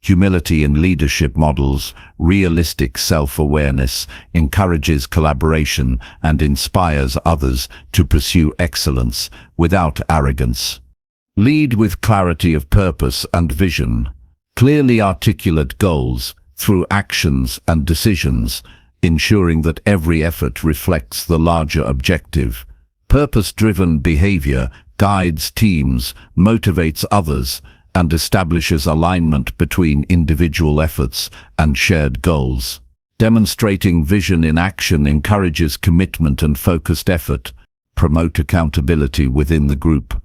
Humility in leadership models realistic self-awareness, encourages collaboration, and inspires others to pursue excellence without arrogance. Lead with clarity of purpose and vision. Clearly articulate goals through actions and decisions, ensuring that every effort reflects the larger objective. Purpose-driven behavior guides teams, motivates others, and establishes alignment between individual efforts and shared goals. Demonstrating vision in action encourages commitment and focused effort. Promote accountability within the group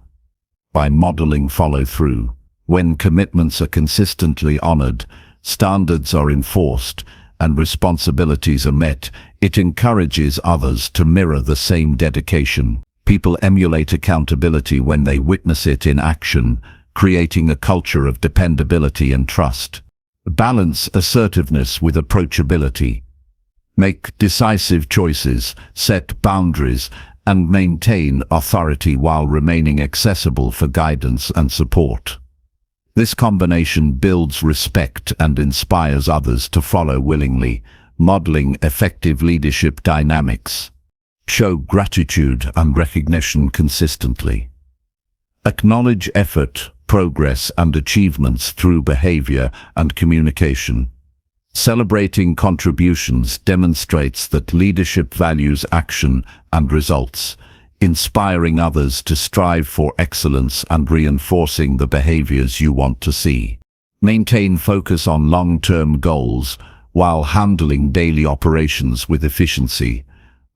by modeling follow-through. When commitments are consistently honored, standards are enforced, and responsibilities are met, it encourages others to mirror the same dedication. People emulate accountability when they witness it in action, creating a culture of dependability and trust. Balance assertiveness with approachability. Make decisive choices, set boundaries, and maintain authority while remaining accessible for guidance and support. This combination builds respect and inspires others to follow willingly, modeling effective leadership dynamics. Show gratitude and recognition consistently. Acknowledge effort, progress, and achievements through behavior and communication. Celebrating contributions demonstrates that leadership values action and results, inspiring others to strive for excellence and reinforcing the behaviors you want to see. Maintain focus on long-term goals while handling daily operations with efficiency.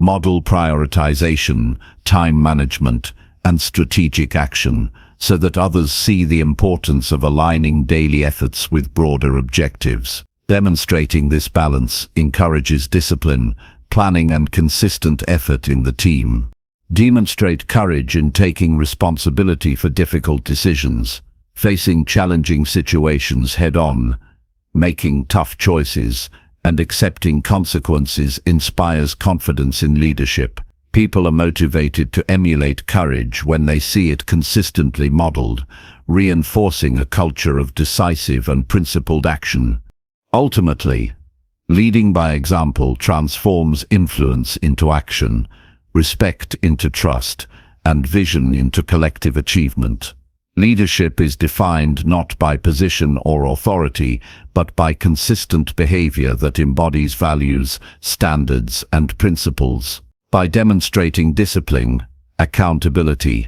Model prioritization, time management, and strategic action so that others see the importance of aligning daily efforts with broader objectives. Demonstrating this balance encourages discipline, planning, and consistent effort in the team. Demonstrate courage in taking responsibility for difficult decisions, facing challenging situations head-on, making tough choices, and accepting consequences inspires confidence in leadership. People are motivated to emulate courage when they see it consistently modeled, reinforcing a culture of decisive and principled action. Ultimately, leading by example transforms influence into action, respect into trust, and vision into collective achievement. Leadership is defined not by position or authority, but by consistent behavior that embodies values, standards, and principles. By demonstrating discipline, accountability,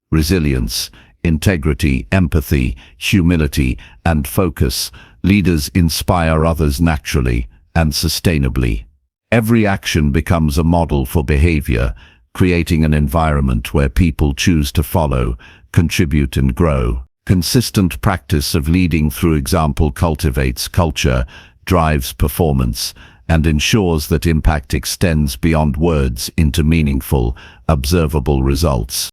resilience, integrity, empathy, humility, and focus, leaders inspire others naturally and sustainably. Every action becomes a model for behavior, creating an environment where people choose to follow, contribute, and grow. Consistent practice of leading through example cultivates culture, drives performance, and ensures that impact extends beyond words into meaningful, observable results.